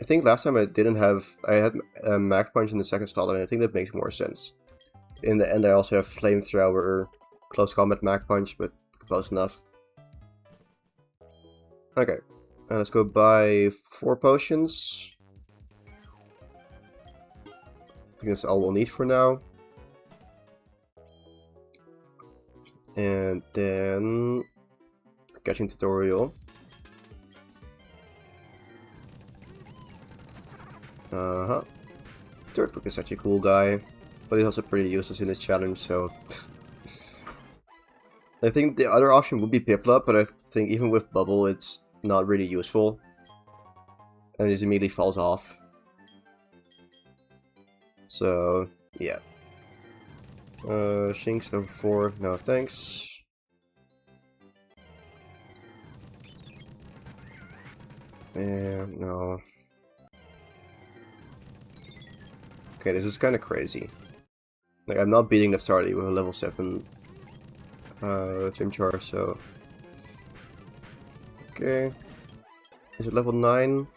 I think last time I had a Mach Punch in the second slot, and I think that makes more sense. In the end I also have Flamethrower, Close Combat Mach Punch, but close enough. Okay, let's go buy 4 potions. I think that's all we'll need for now. And then catching tutorial. Dirtbook is such a cool guy, but he's also pretty useless in this challenge, so... I think the other option would be Piplup, but I think even with Bubble it's not really useful. And it just immediately falls off. So, yeah. Shinx level 4, no thanks. And no. Okay, this is kind of crazy. Like, I'm not beating Naftardi with a level 7 Chimchar, so... Okay. Is it level 9?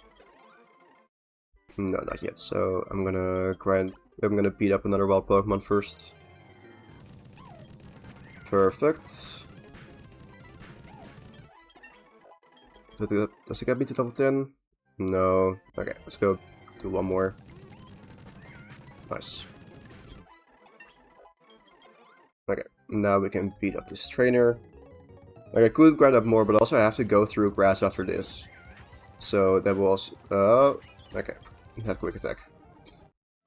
No, not yet. So I'm gonna grind. I'm gonna beat up another wild Pokemon first. Perfect. Does it get me to level 10? No. Okay, let's go do one more. Nice. Okay, now we can beat up this trainer. Like, I could grind up more, but also I have to go through grass after this. So that was... okay. Had quick attack.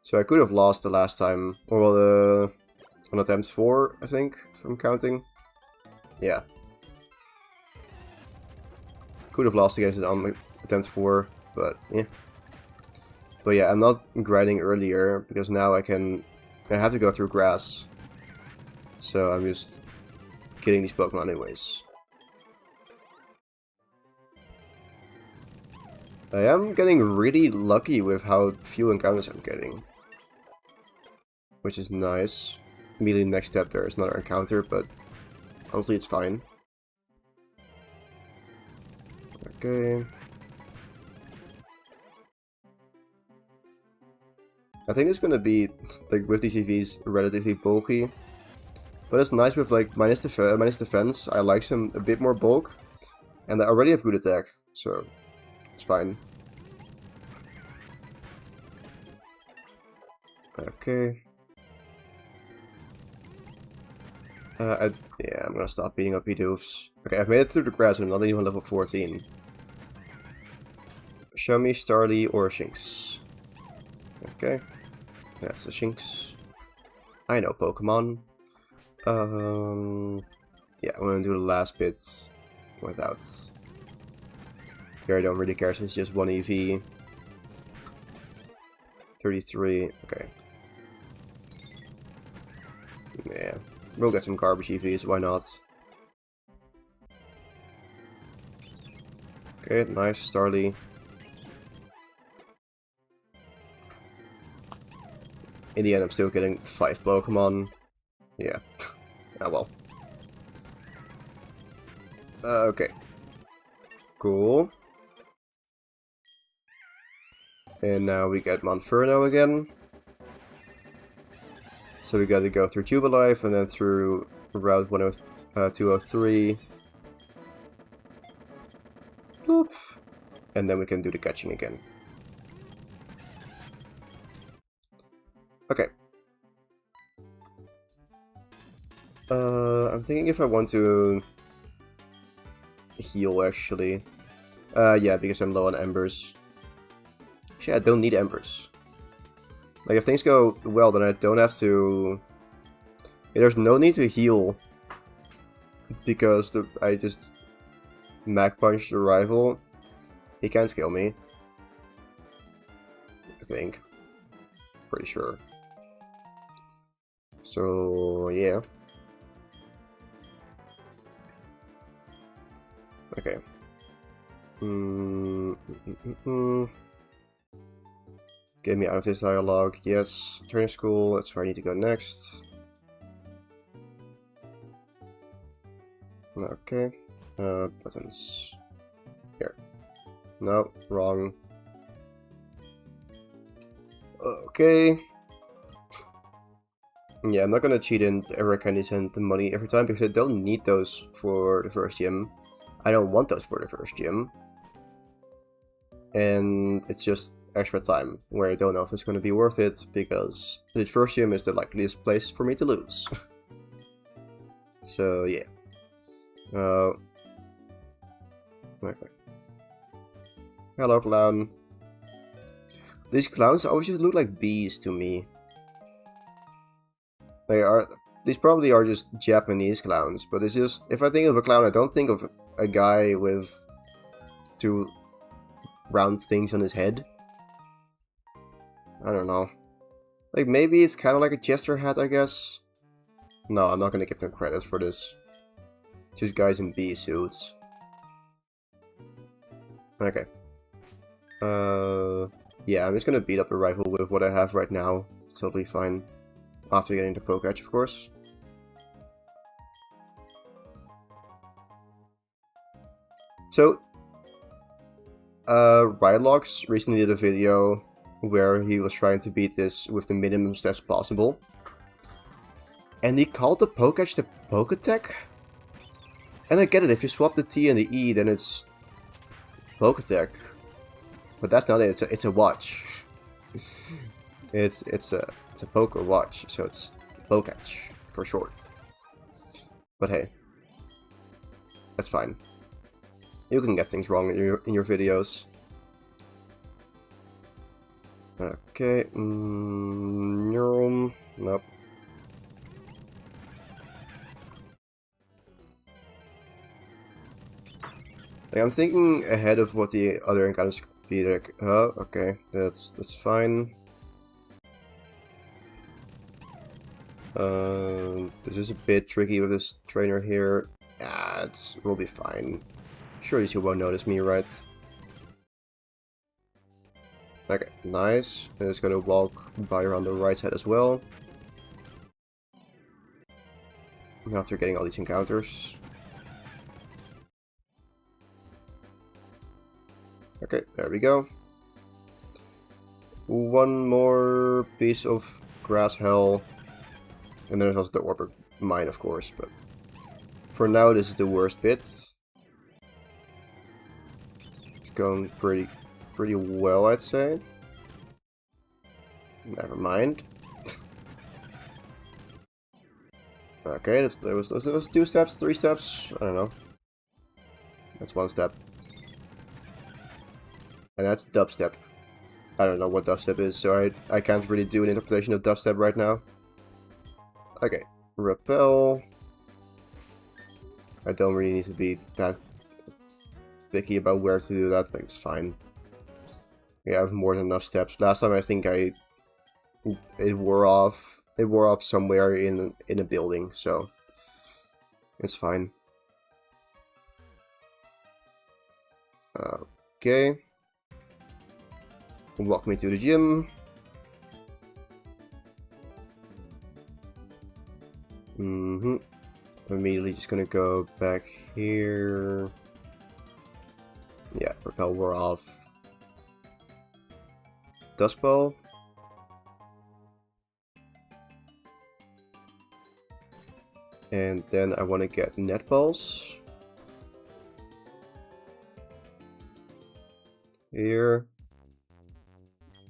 So I could have lost the last time. Or well, on attempt 4, I think, if I'm counting. Yeah. Could have lost against it on attempt 4, but yeah. But yeah, I'm not grinding earlier, because now I have to go through grass. So I'm just killing these Pokemon anyways. I am getting really lucky with how few encounters I'm getting. Which is nice. Immediately next step there is another encounter, but honestly it's fine. Okay. I think it's gonna be, like, with these EVs, relatively bulky. But it's nice with, like, minus defense. I like some a bit more bulk. And I already have good attack, so it's fine. Okay. Yeah, I'm gonna stop beating up Bidooфs. Okay, I've made it through the grass and I'm not even level 14. Show me Starly or Shinx. Okay. That's a Shinx. I know Pokemon. Yeah, I'm gonna do the last bit without. Here I don't really care since it's just one EV. 33, okay. Yeah, we'll get some garbage EVs, why not? Okay, nice, Starly. In the end, I'm still getting 5 Pokemon. Yeah. Ah, well. Okay. Cool. And now we get Monferno again. So we gotta go through Jubilife and then through Route 203. Bloop. And then we can do the catching again. Okay. I'm thinking if I want to heal actually. Yeah, because I'm low on embers. Actually, I don't need embers. Like, if things go well, then I don't have to... There's no need to heal. Because I just... Mag punch the rival. He can't kill me. I think. Pretty sure. So, yeah. Okay. Get me out of this dialogue. Yes. Training school. That's where I need to go next. Okay. Buttons. Here. No, wrong. Okay. Yeah, I'm not gonna cheat in every candy and the money every time because I don't need those for the first gym. I don't want those for the first gym. And it's just extra time where I don't know if it's gonna be worth it because the first gym is the likeliest place for me to lose. So yeah. Okay. Hello, clown. These clowns always just look like bees to me. These probably are just Japanese clowns, but it's just, if I think of a clown, I don't think of a guy with 2 round things on his head. I don't know. Like, maybe it's kind of like a jester hat, I guess. No, I'm not gonna give them credit for this. Just guys in bee suits. Okay. Yeah, I'm just gonna beat up a rival with what I have right now. It's totally fine. After getting the Poketch, of course. So, Rylox recently did a video where he was trying to beat this with the minimum steps possible. And he called the Pokach the Poketech? And I get it, if you swap the T and the E, then it's Poketech. But that's not it, it's a watch. it's a poker watch, so it's Pokach for short. But hey, that's fine. You can get things wrong in your videos. Okay, neuron, nope. Like, I'm thinking ahead of what the other encounters could be. Like, okay, that's fine. This is a bit tricky with this trainer here. Ah, we'll be fine. Surely you won't notice me, right? Okay, nice. And it's gonna walk by around the right side as well. After getting all these encounters. Okay, there we go. One more piece of grass hell. And then there's also the Orber mine, of course, but for now this is the worst bit. It's going pretty well, I'd say. Never mind. Okay, those 2 steps, 3 steps, I don't know. That's 1 step. And that's dubstep. I don't know what dubstep is, so I can't really do an interpretation of dubstep right now. Okay, repel. I don't really need to be that picky about where to do that, like, it's fine. Yeah, I have more than enough steps. Last time I think it wore off somewhere in a building, so it's fine. Okay. Walk me to the gym. Immediately just gonna go back here. Yeah, repel wore off. Dusk Ball. And then I want to get net balls. Here.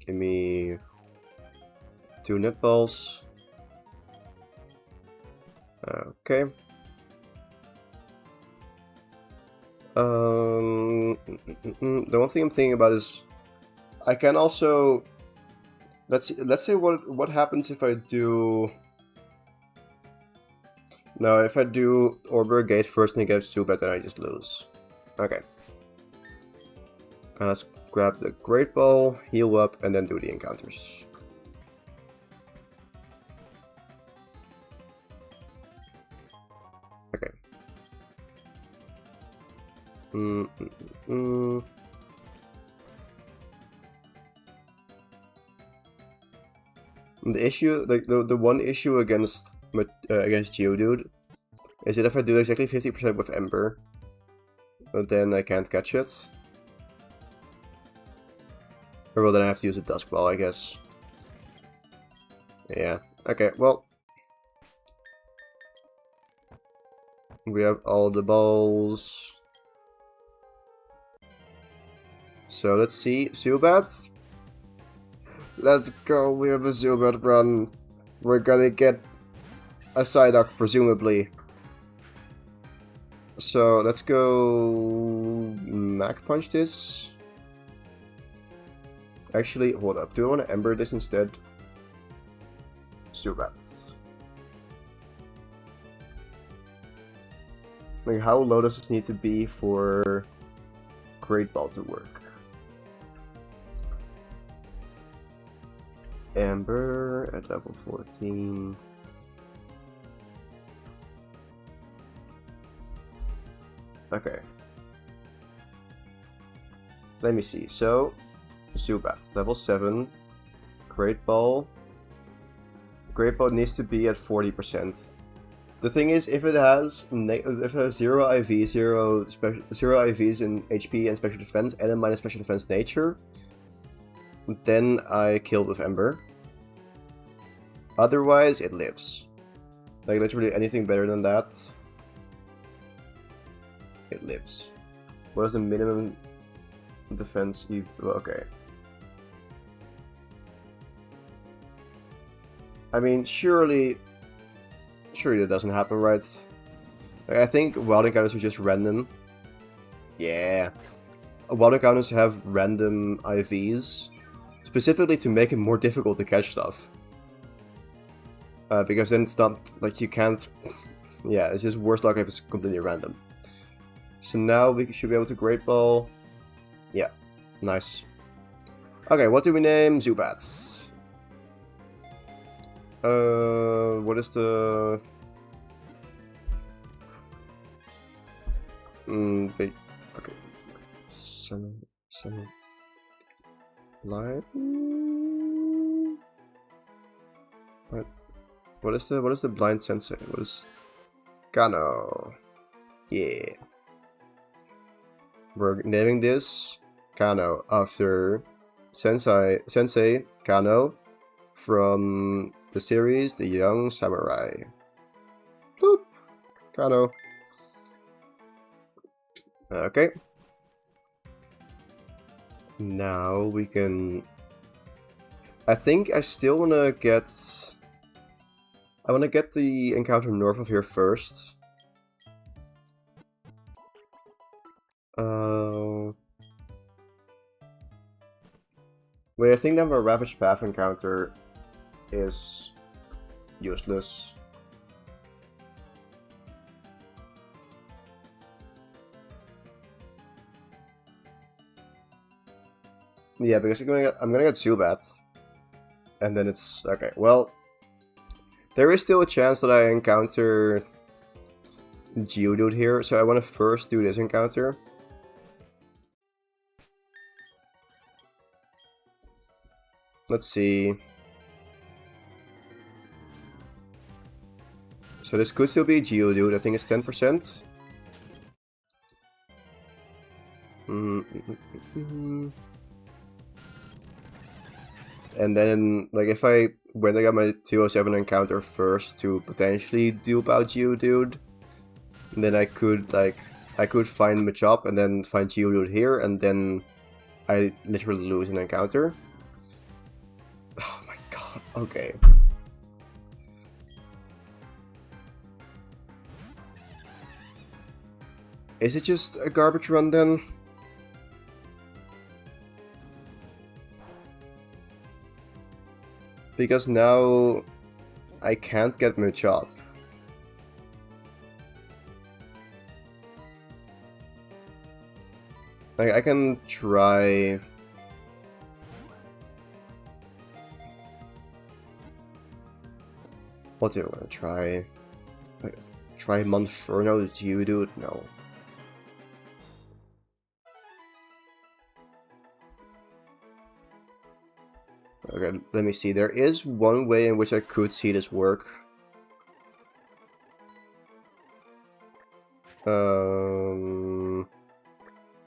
Give me 2 net balls. Okay. The one thing I'm thinking about is I can also let's say what happens if I do. No, if I do Orber Gate first and he gets Zubat, then I just lose. Okay. And let's grab the Great Ball, heal up, and then do the encounters. Okay. The issue, like the one issue against Geodude is that if I do exactly 50% with Ember, then I can't catch it. Or well, then I have to use a Dusk Ball, I guess. Yeah. Okay, well. We have all the balls. So let's see. Zubat. Let's go. We have a Zubat run. We're gonna get a Psyduck, presumably. So let's go Mach Punch this. Actually, hold up. Do I want to Ember this instead? Zubat. Like, how low does this need to be for Great Ball to work? Ember at level 14. Okay. Let me see. So, Zubat, level 7. Great Ball. Great Ball needs to be at 40%. The thing is, if it has zero IV, zero IVs in HP and special defense, and a minus special defense nature, then I kill with Ember. Otherwise, it lives. Like literally anything better than that, it lives. What is the minimum defense? Okay. I mean, surely that doesn't happen, right? Like, I think wild encounters are just random. Yeah. Wild encounters have random IVs, specifically to make it more difficult to catch stuff. Because then it's not, like, you can't... yeah, it's just worse luck if it's completely random. So now we should be able to Great Ball. Yeah, nice. Okay, what do we name Zubats? What is the... wait, okay. Summer Light? What is the blind sensei? What is... Kano. Yeah. We're naming this Kano after Sensei Kano from the series The Young Samurai. Bloop. Kano. Okay. Now we can... I think I still wanna get... I wanna get the encounter north of here first. Wait, I think that my Ravaged Path encounter is useless. Yeah, because I'm gonna get Zubat. And then it's... okay, well... there is still a chance that I encounter Geodude here, so I want to first do this encounter. Let's see. So this could still be Geodude, I think it's 10%. And then, like, if when I got my 207 encounter first to potentially dupe out Geodude, then I could find Machop and then find Geodude here, and then I literally lose an encounter. Oh my god, okay. Is it just a garbage run then? Because now I can't get Machop. Like, I can try... what do I want to try? Like, try Monferno Geodude? No. Okay, let me see. There is one way in which I could see this work.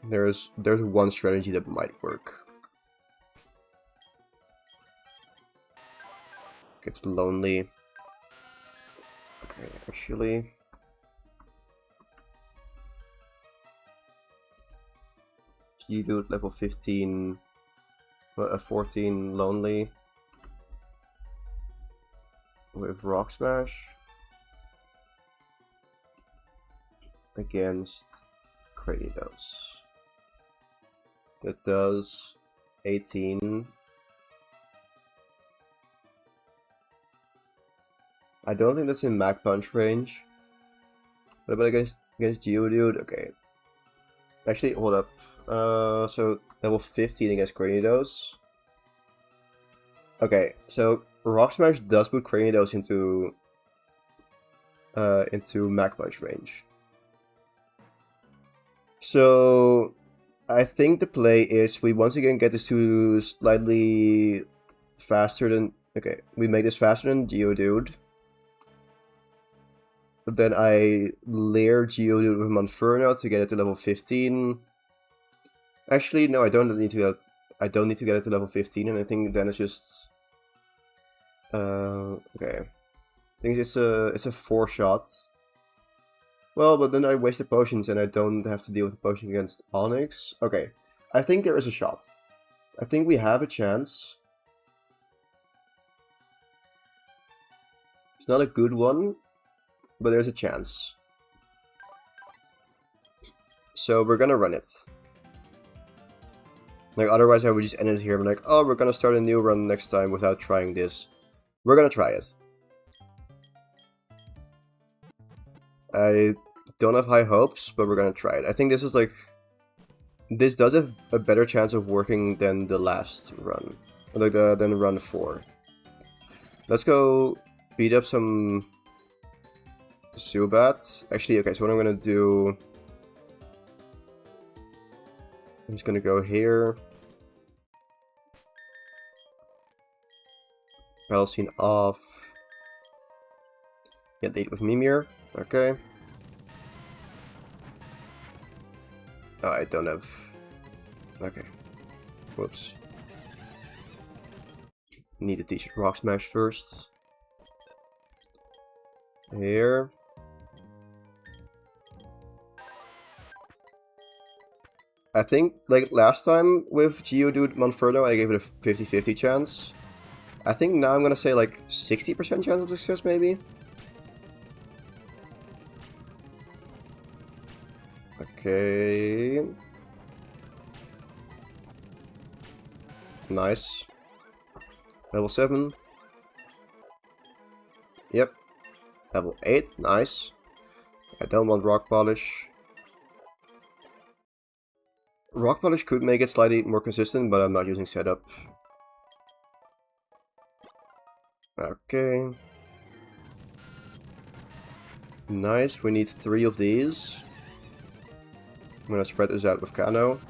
There's one strategy that might work. It's lonely. Okay, actually... Geodude level 15... 14 lonely with Rock Smash against Kratos. That does 18. I don't think that's in Mach Punch range. What about against Geodude? Okay. Actually, hold up. So level 15 against Kratos. Okay, so Rock Smash does put Kratos into Mach Punch range. So I think the play is we once again get this to slightly faster than... okay, we make this faster than Geodude. Then I layer Geodude with Monferno to get it to level 15. Actually, no, I don't need to get. I don't need to get it to level 15, and I think then it's just. Okay. I think it's a 4-shot. Well, but then I wasted potions and I don't have to deal with the potion against Onyx. Okay, I think there is a shot. I think we have a chance. It's not a good one, but there's a chance. So we're gonna run it. Like, otherwise I would just end it here and be like, oh, we're gonna start a new run next time without trying this. We're gonna try it. I don't have high hopes, but we're gonna try it. I think this is like... This does have a better chance of working than the last run. Like, than run 4. Let's go beat up some... Zubat. Actually, okay, so what I'm gonna do... I'm just gonna go here. Battle scene off. Get date with Mimir. Okay. Oh, I don't have... Okay. Whoops. Need to teach it Rock Smash first. Here. I think, like last time with Geodude Monferno, I gave it a 50-50 chance. I think now I'm gonna say like 60% chance of success, maybe? Okay. Nice. Level 7. Yep. Level 8. Nice. I don't want Rock Polish. Rock Polish could make it slightly more consistent, but I'm not using setup. Okay. Nice, we need 3 of these. I'm gonna spread this out with Kano.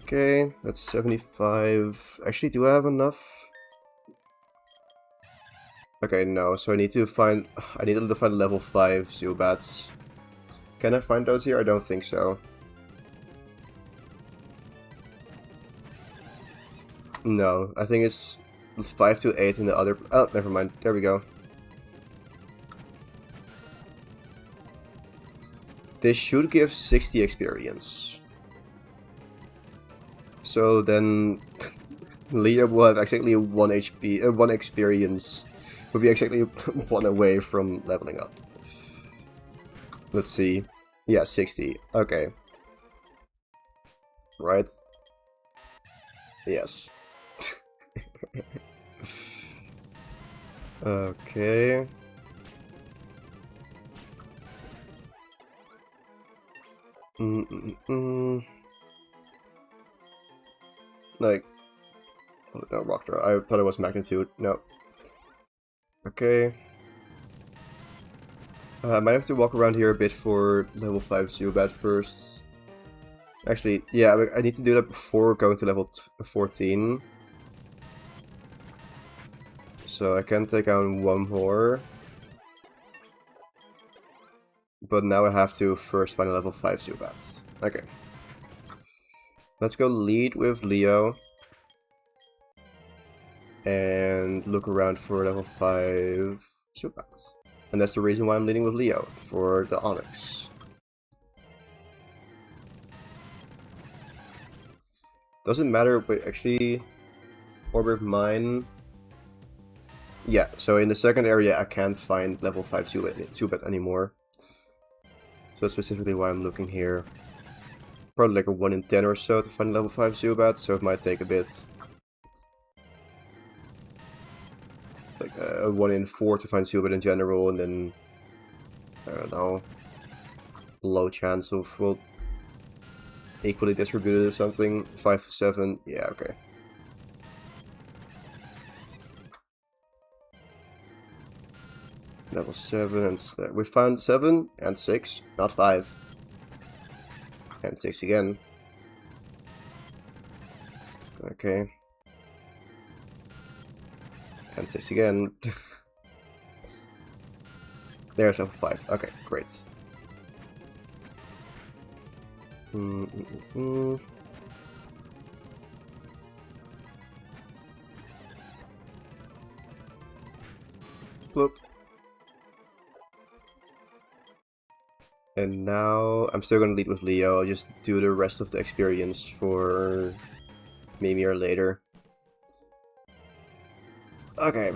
Okay, that's 75. Actually, do I have enough? Okay, no, so I need to find level 5 Zubats. Can I find those here? I don't think so. No, I think it's 5 to 8 in the other... Oh, never mind. There we go. They should give 60 experience. So then... Leah will have exactly 1 HP... 1 experience. Will be exactly 1 away from leveling up. Let's see. Yeah, 60. Okay. Right. Yes. Okay. Like, oh, no, Rock Draw. I thought it was Magnitude. No. Okay. I might have to walk around here a bit for level 5 Zubat first. Actually, yeah, I need to do that before going to level 14. So I can take on 1 more. But now I have to first find a level 5 Zubat. Okay. Let's go lead with Leo. And look around for level 5 Zubats. And that's the reason why I'm leading with Leo, for the Onyx. Doesn't matter, but actually, Orbit Mine. Yeah, so in the second area I can't find level 5 Zubat anymore. So that's specifically why I'm looking here. Probably like a 1 in 10 or so to find level 5 Zubat, so it might take a bit. Like a 1 in 4 to find Zubat in general, and then, I don't know, low chance of, well, equally distributed or something. 5 to 7, yeah, okay. Level 7 and we found 7 and 6, not 5. And 6 again. Okay. And 6 again. There's level 5. Okay, great. Bloop. And now I'm still gonna lead with Leo. I'll just do the rest of the experience for maybe or later. Okay.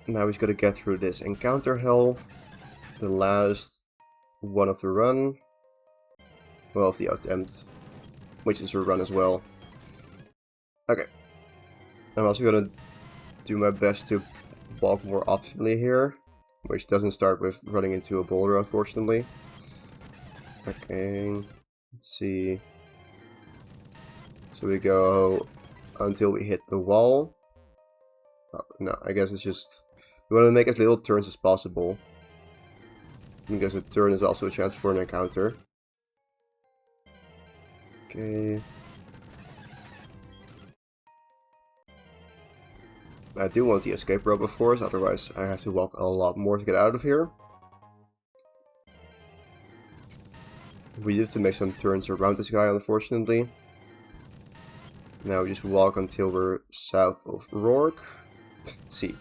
Now we just gotta get through this encounter hell. The last one of the run. Well, of the attempt. Which is a run as well. Okay. I'm also gonna do my best to walk more optimally here. Which doesn't start with running into a boulder, unfortunately. Okay. Let's see. So we go until we hit the wall. Oh, no, I guess it's just... We want to make as little turns as possible. Because a turn is also a chance for an encounter. Okay. I do want the escape rope, of course, otherwise I have to walk a lot more to get out of here. We have to make some turns around this guy, unfortunately. Now we just walk until we're south of Rourke. See,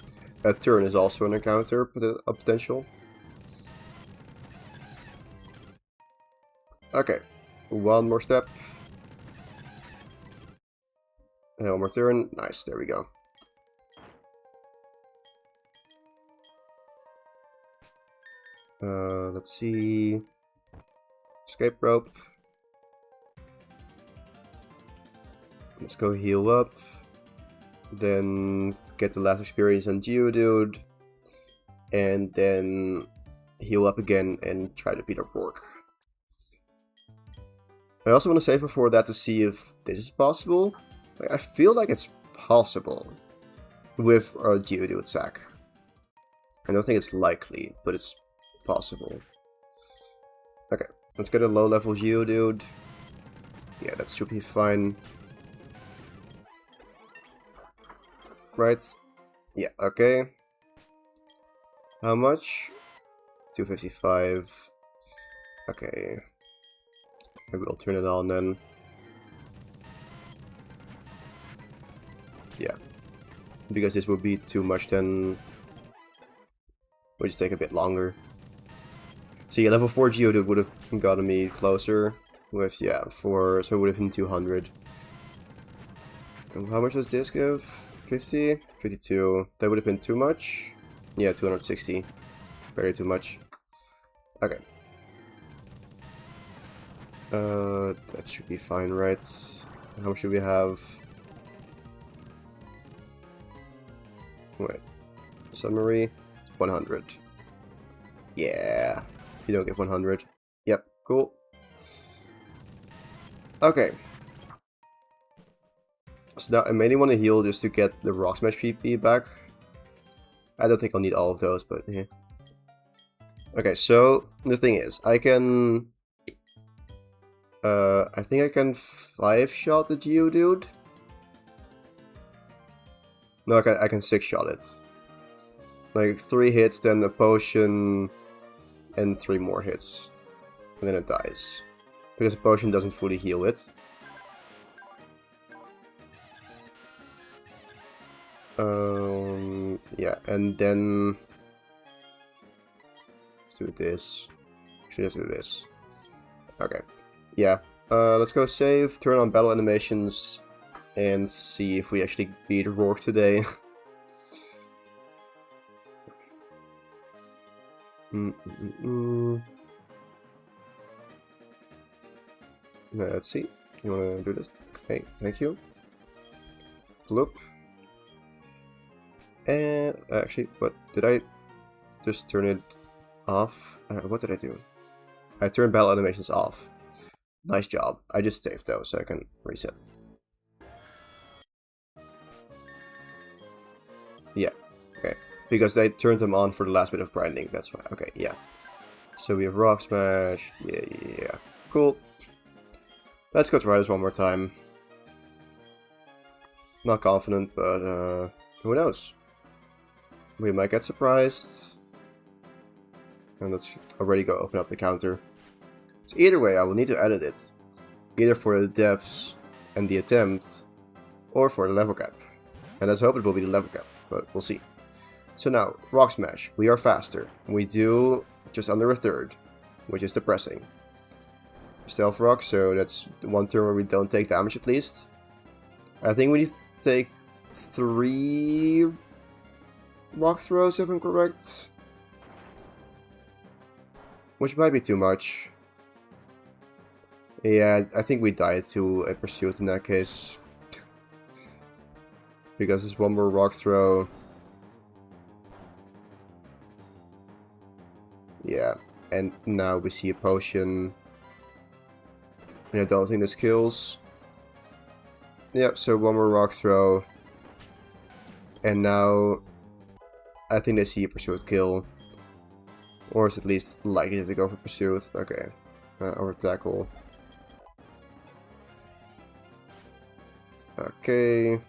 a turn is also an encounter potential. Okay, one more step. And one more turn. Nice, there we go. Let's see. Escape rope. Let's go heal up. Then get the last experience on Geodude. And then heal up again and try to beat up Rourke. I also want to save before that to see if this is possible. I feel like it's possible with a Geodude sack. I don't think it's likely, but it's possible. Okay, let's get a low level Geodude. Yeah, that should be fine. Right? Yeah, okay. How much? 255. Okay. I will turn it on then. Yeah. Because this would be too much, then would just take a bit longer. So yeah, level 4 Geodude would have gotten me closer with, yeah, 4, so it would have been 200. And how much does this give? 50? 52. That would have been too much? Yeah, 260. Very too much. Okay. That should be fine, right? How much should we have? Wait. Summary? 100. Yeah. You don't give 100. Yep, cool. Okay. So now I mainly want to heal just to get the Rock Smash PP back. I don't think I'll need all of those, but yeah. Okay, so the thing is, I can... I think I can 5-shot the Geodude. No, I can 6-shot it. Like 3 hits, then a potion, and 3 more hits. And then it dies. Because a potion doesn't fully heal it. Yeah, and then... Let's do this. Actually, let's do this. Okay. Yeah. Let's go save, turn on battle animations, and see if we actually beat Rourke today. Let's see. You wanna do this? Okay, thank you. Bloop. And actually, what did I just turn it off? What did I do? I turned battle animations off. Nice job. I just saved though, so I can reset. Yeah, okay. Because I turned them on for the last bit of grinding, that's why. Okay, yeah. So we have Rock Smash. Yeah. Cool. Let's go try this one more time. Not confident, but who knows? We might get surprised. And let's already go open up the counter. So either way, I will need to edit it. Either for the devs and the attempt, or for the level cap. And let's hope it will be the level cap, but we'll see. So now, Rock Smash. We are faster. We do just under a third, which is depressing. Stealth Rock, so that's one turn where we don't take damage at least. I think we need to take 3 rock throws if I'm correct. Which might be too much. Yeah, I think we die to a pursuit in that case. Because it's one more rock throw. Yeah, and now we see a potion. And I don't think this kills. Yep, so one more rock throw. And now I think they see a pursuit kill. Or is at least likely to go for pursuit. Okay. Or tackle. Okay.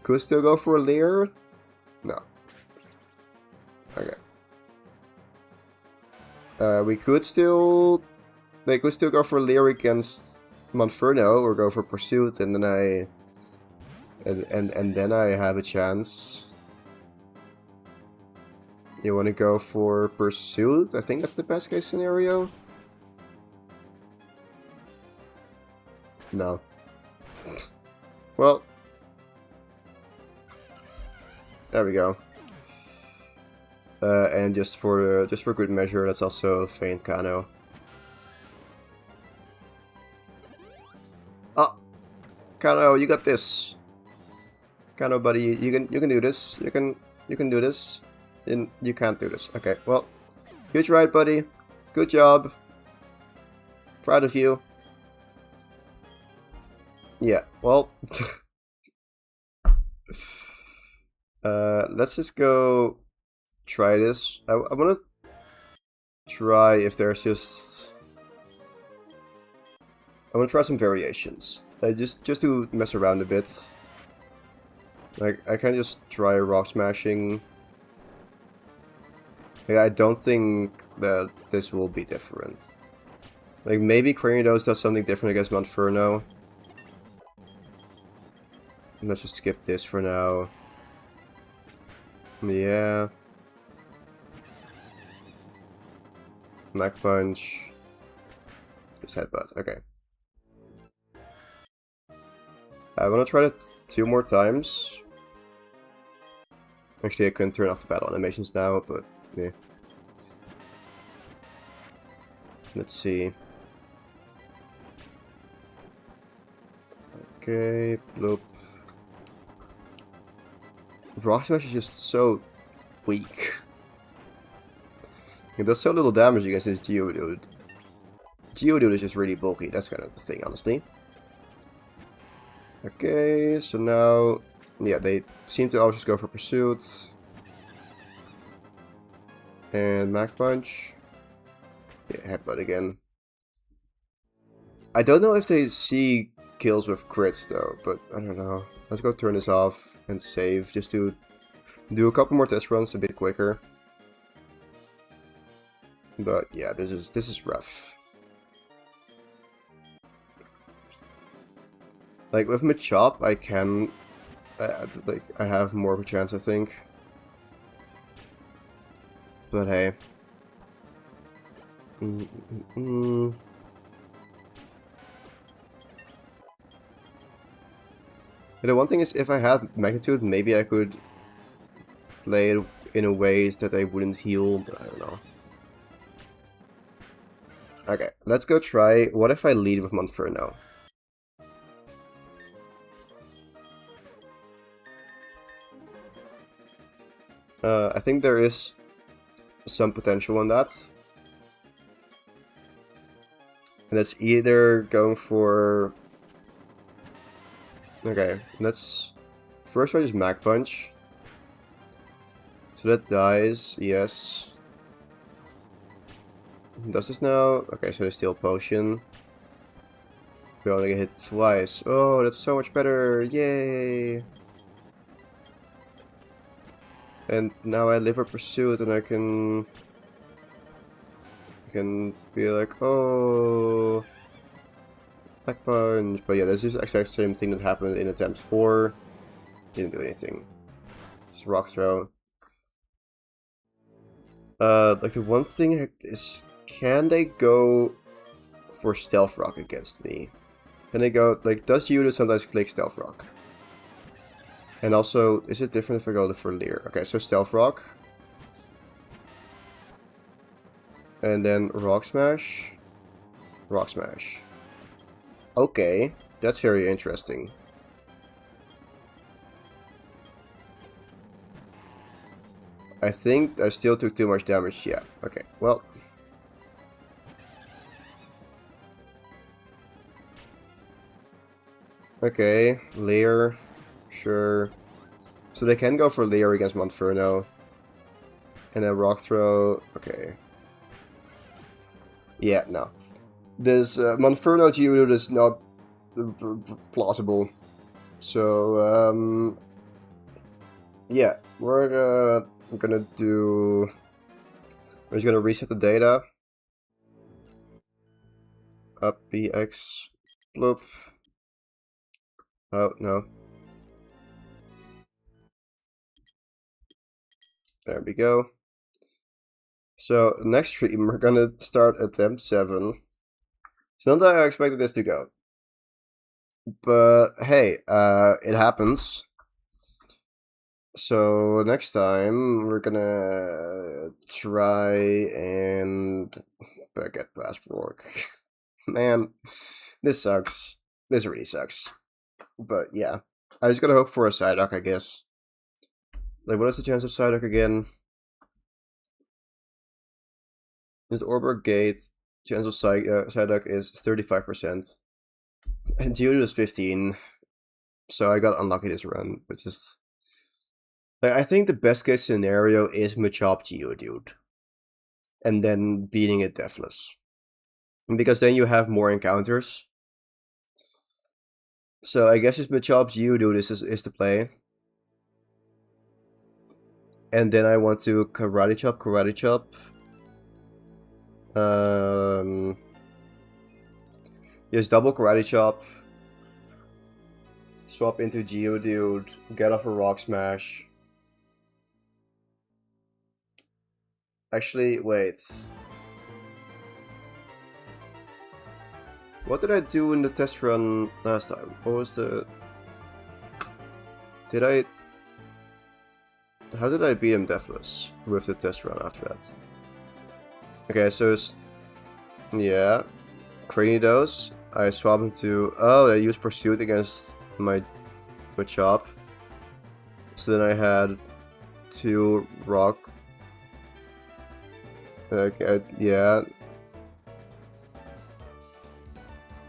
Could still go for a Leer? No. Okay. We could still... They could still go for Leer against Monferno or go for pursuit, and then I... And then I have a chance. You want to go for pursuit? I think that's the best case scenario. No. Well. There we go. And just for good measure, let's also feint Kano. Oh, Kano, you got this. Kano, buddy, you can do this. You can do this. And you can't do this. Okay, well, you tried, buddy. Good job. Proud of you. Yeah, well. Let's just go try this. I want to try if there's just... I want to try some variations. Just to mess around a bit. Like, I can just try rock smashing. Yeah, I don't think that this will be different. Like, maybe Cranidos does something different against Monferno. Let's just skip this for now. Yeah. Mach Punch. Just headbutt. Okay. I want to try that 2 more times. Actually, I couldn't turn off the battle animations now, but yeah. Let's see. Okay, bloop. Rock Smash is just so weak. It does so little damage against this Geodude. Geodude is just really bulky, that's kind of the thing, honestly. Okay, so now... Yeah, they seem to always just go for Pursuit. And Mach Punch. Yeah, Headbutt again. I don't know if they see kills with crits though, but I don't know. Let's go turn this off and save just to do a couple more test runs a bit quicker. But yeah, this is rough. Like with Machop, I can like I have more of a chance, I think. But hey. The one thing is, if I had Magnitude, maybe I could play it in a way that I wouldn't heal, but I don't know. Okay, let's go try. What if I lead with Monferno? I think there is some potential in that. And it's either going for... Okay, let's... First one is Mach Punch. So that dies, yes. Does this now? Okay, so they steal Potion. We only get hit twice. Oh, that's so much better. Yay! And now I live a pursuit and I can be like, oh, back punch. But yeah, this is the exact same thing that happened in attempt 4. Didn't do anything. Just rock throw. Like the one thing is, can they go for stealth rock against me? Can they go, like, does Yudo sometimes click stealth rock? And also, is it different if I go for Leer? Okay, so stealth rock. And then rock smash. Rock smash. Okay, that's very interesting. I think I still took too much damage. Yeah, okay, well. Okay, Leer. Sure. So they can go for Leer against Monferno. And then rock throw. Okay. Yeah, no. This Monferno Geodude is not plausible. So, yeah, we're gonna do... We're just gonna reset the data. Up, BX, bloop. Oh, no. There we go. So, next stream, we're gonna start attempt 7. It's not that I expected this to go. But, hey, it happens. So, next time, we're gonna try and get past Rourke. Man, this sucks. This really sucks. But, yeah. I just gotta hope for a Psyduck, I guess. Like, what is the chance of Psyduck again? This Orbor Gate, chance of Psyduck is 35%. And Geodude is 15. So I got unlucky this run, but just... Like, I think the best case scenario is Machop Geodude. And then beating it deathless. Because then you have more encounters. So I guess just Machop Geodude is the play. And then I want to Karate Chop. Just double Karate Chop. Swap into Geodude. Get off a Rock Smash. Actually, wait. What did I do in the test run last time? What was the... How did I beat him deathless with the test run after that? Okay, so it's... Yeah. Cranidos. I swap into... Oh, I used Pursuit against my Machop. So then I had 2 Rock... yeah.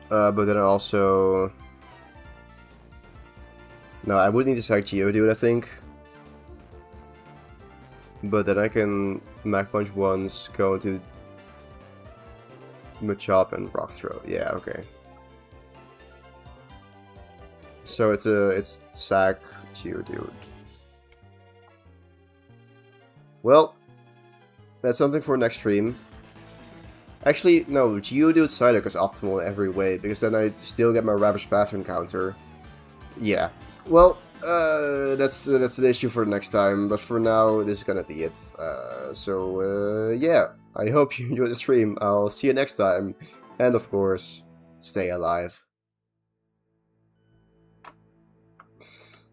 But then I also... No, I would need to sack Geodude, I think. But then I can Mach Punch once, go into Machop and Rock Throw. Yeah, okay. So it's sack Geodude. Well, that's something for next stream. Actually, no, Geodude Psyduck is optimal in every way, because then I still get my Ravage Path encounter. Yeah. Well, that's the issue for next time, but for now, this is gonna be it. Yeah, I hope you enjoyed the stream. I'll see you next time, and of course, stay alive.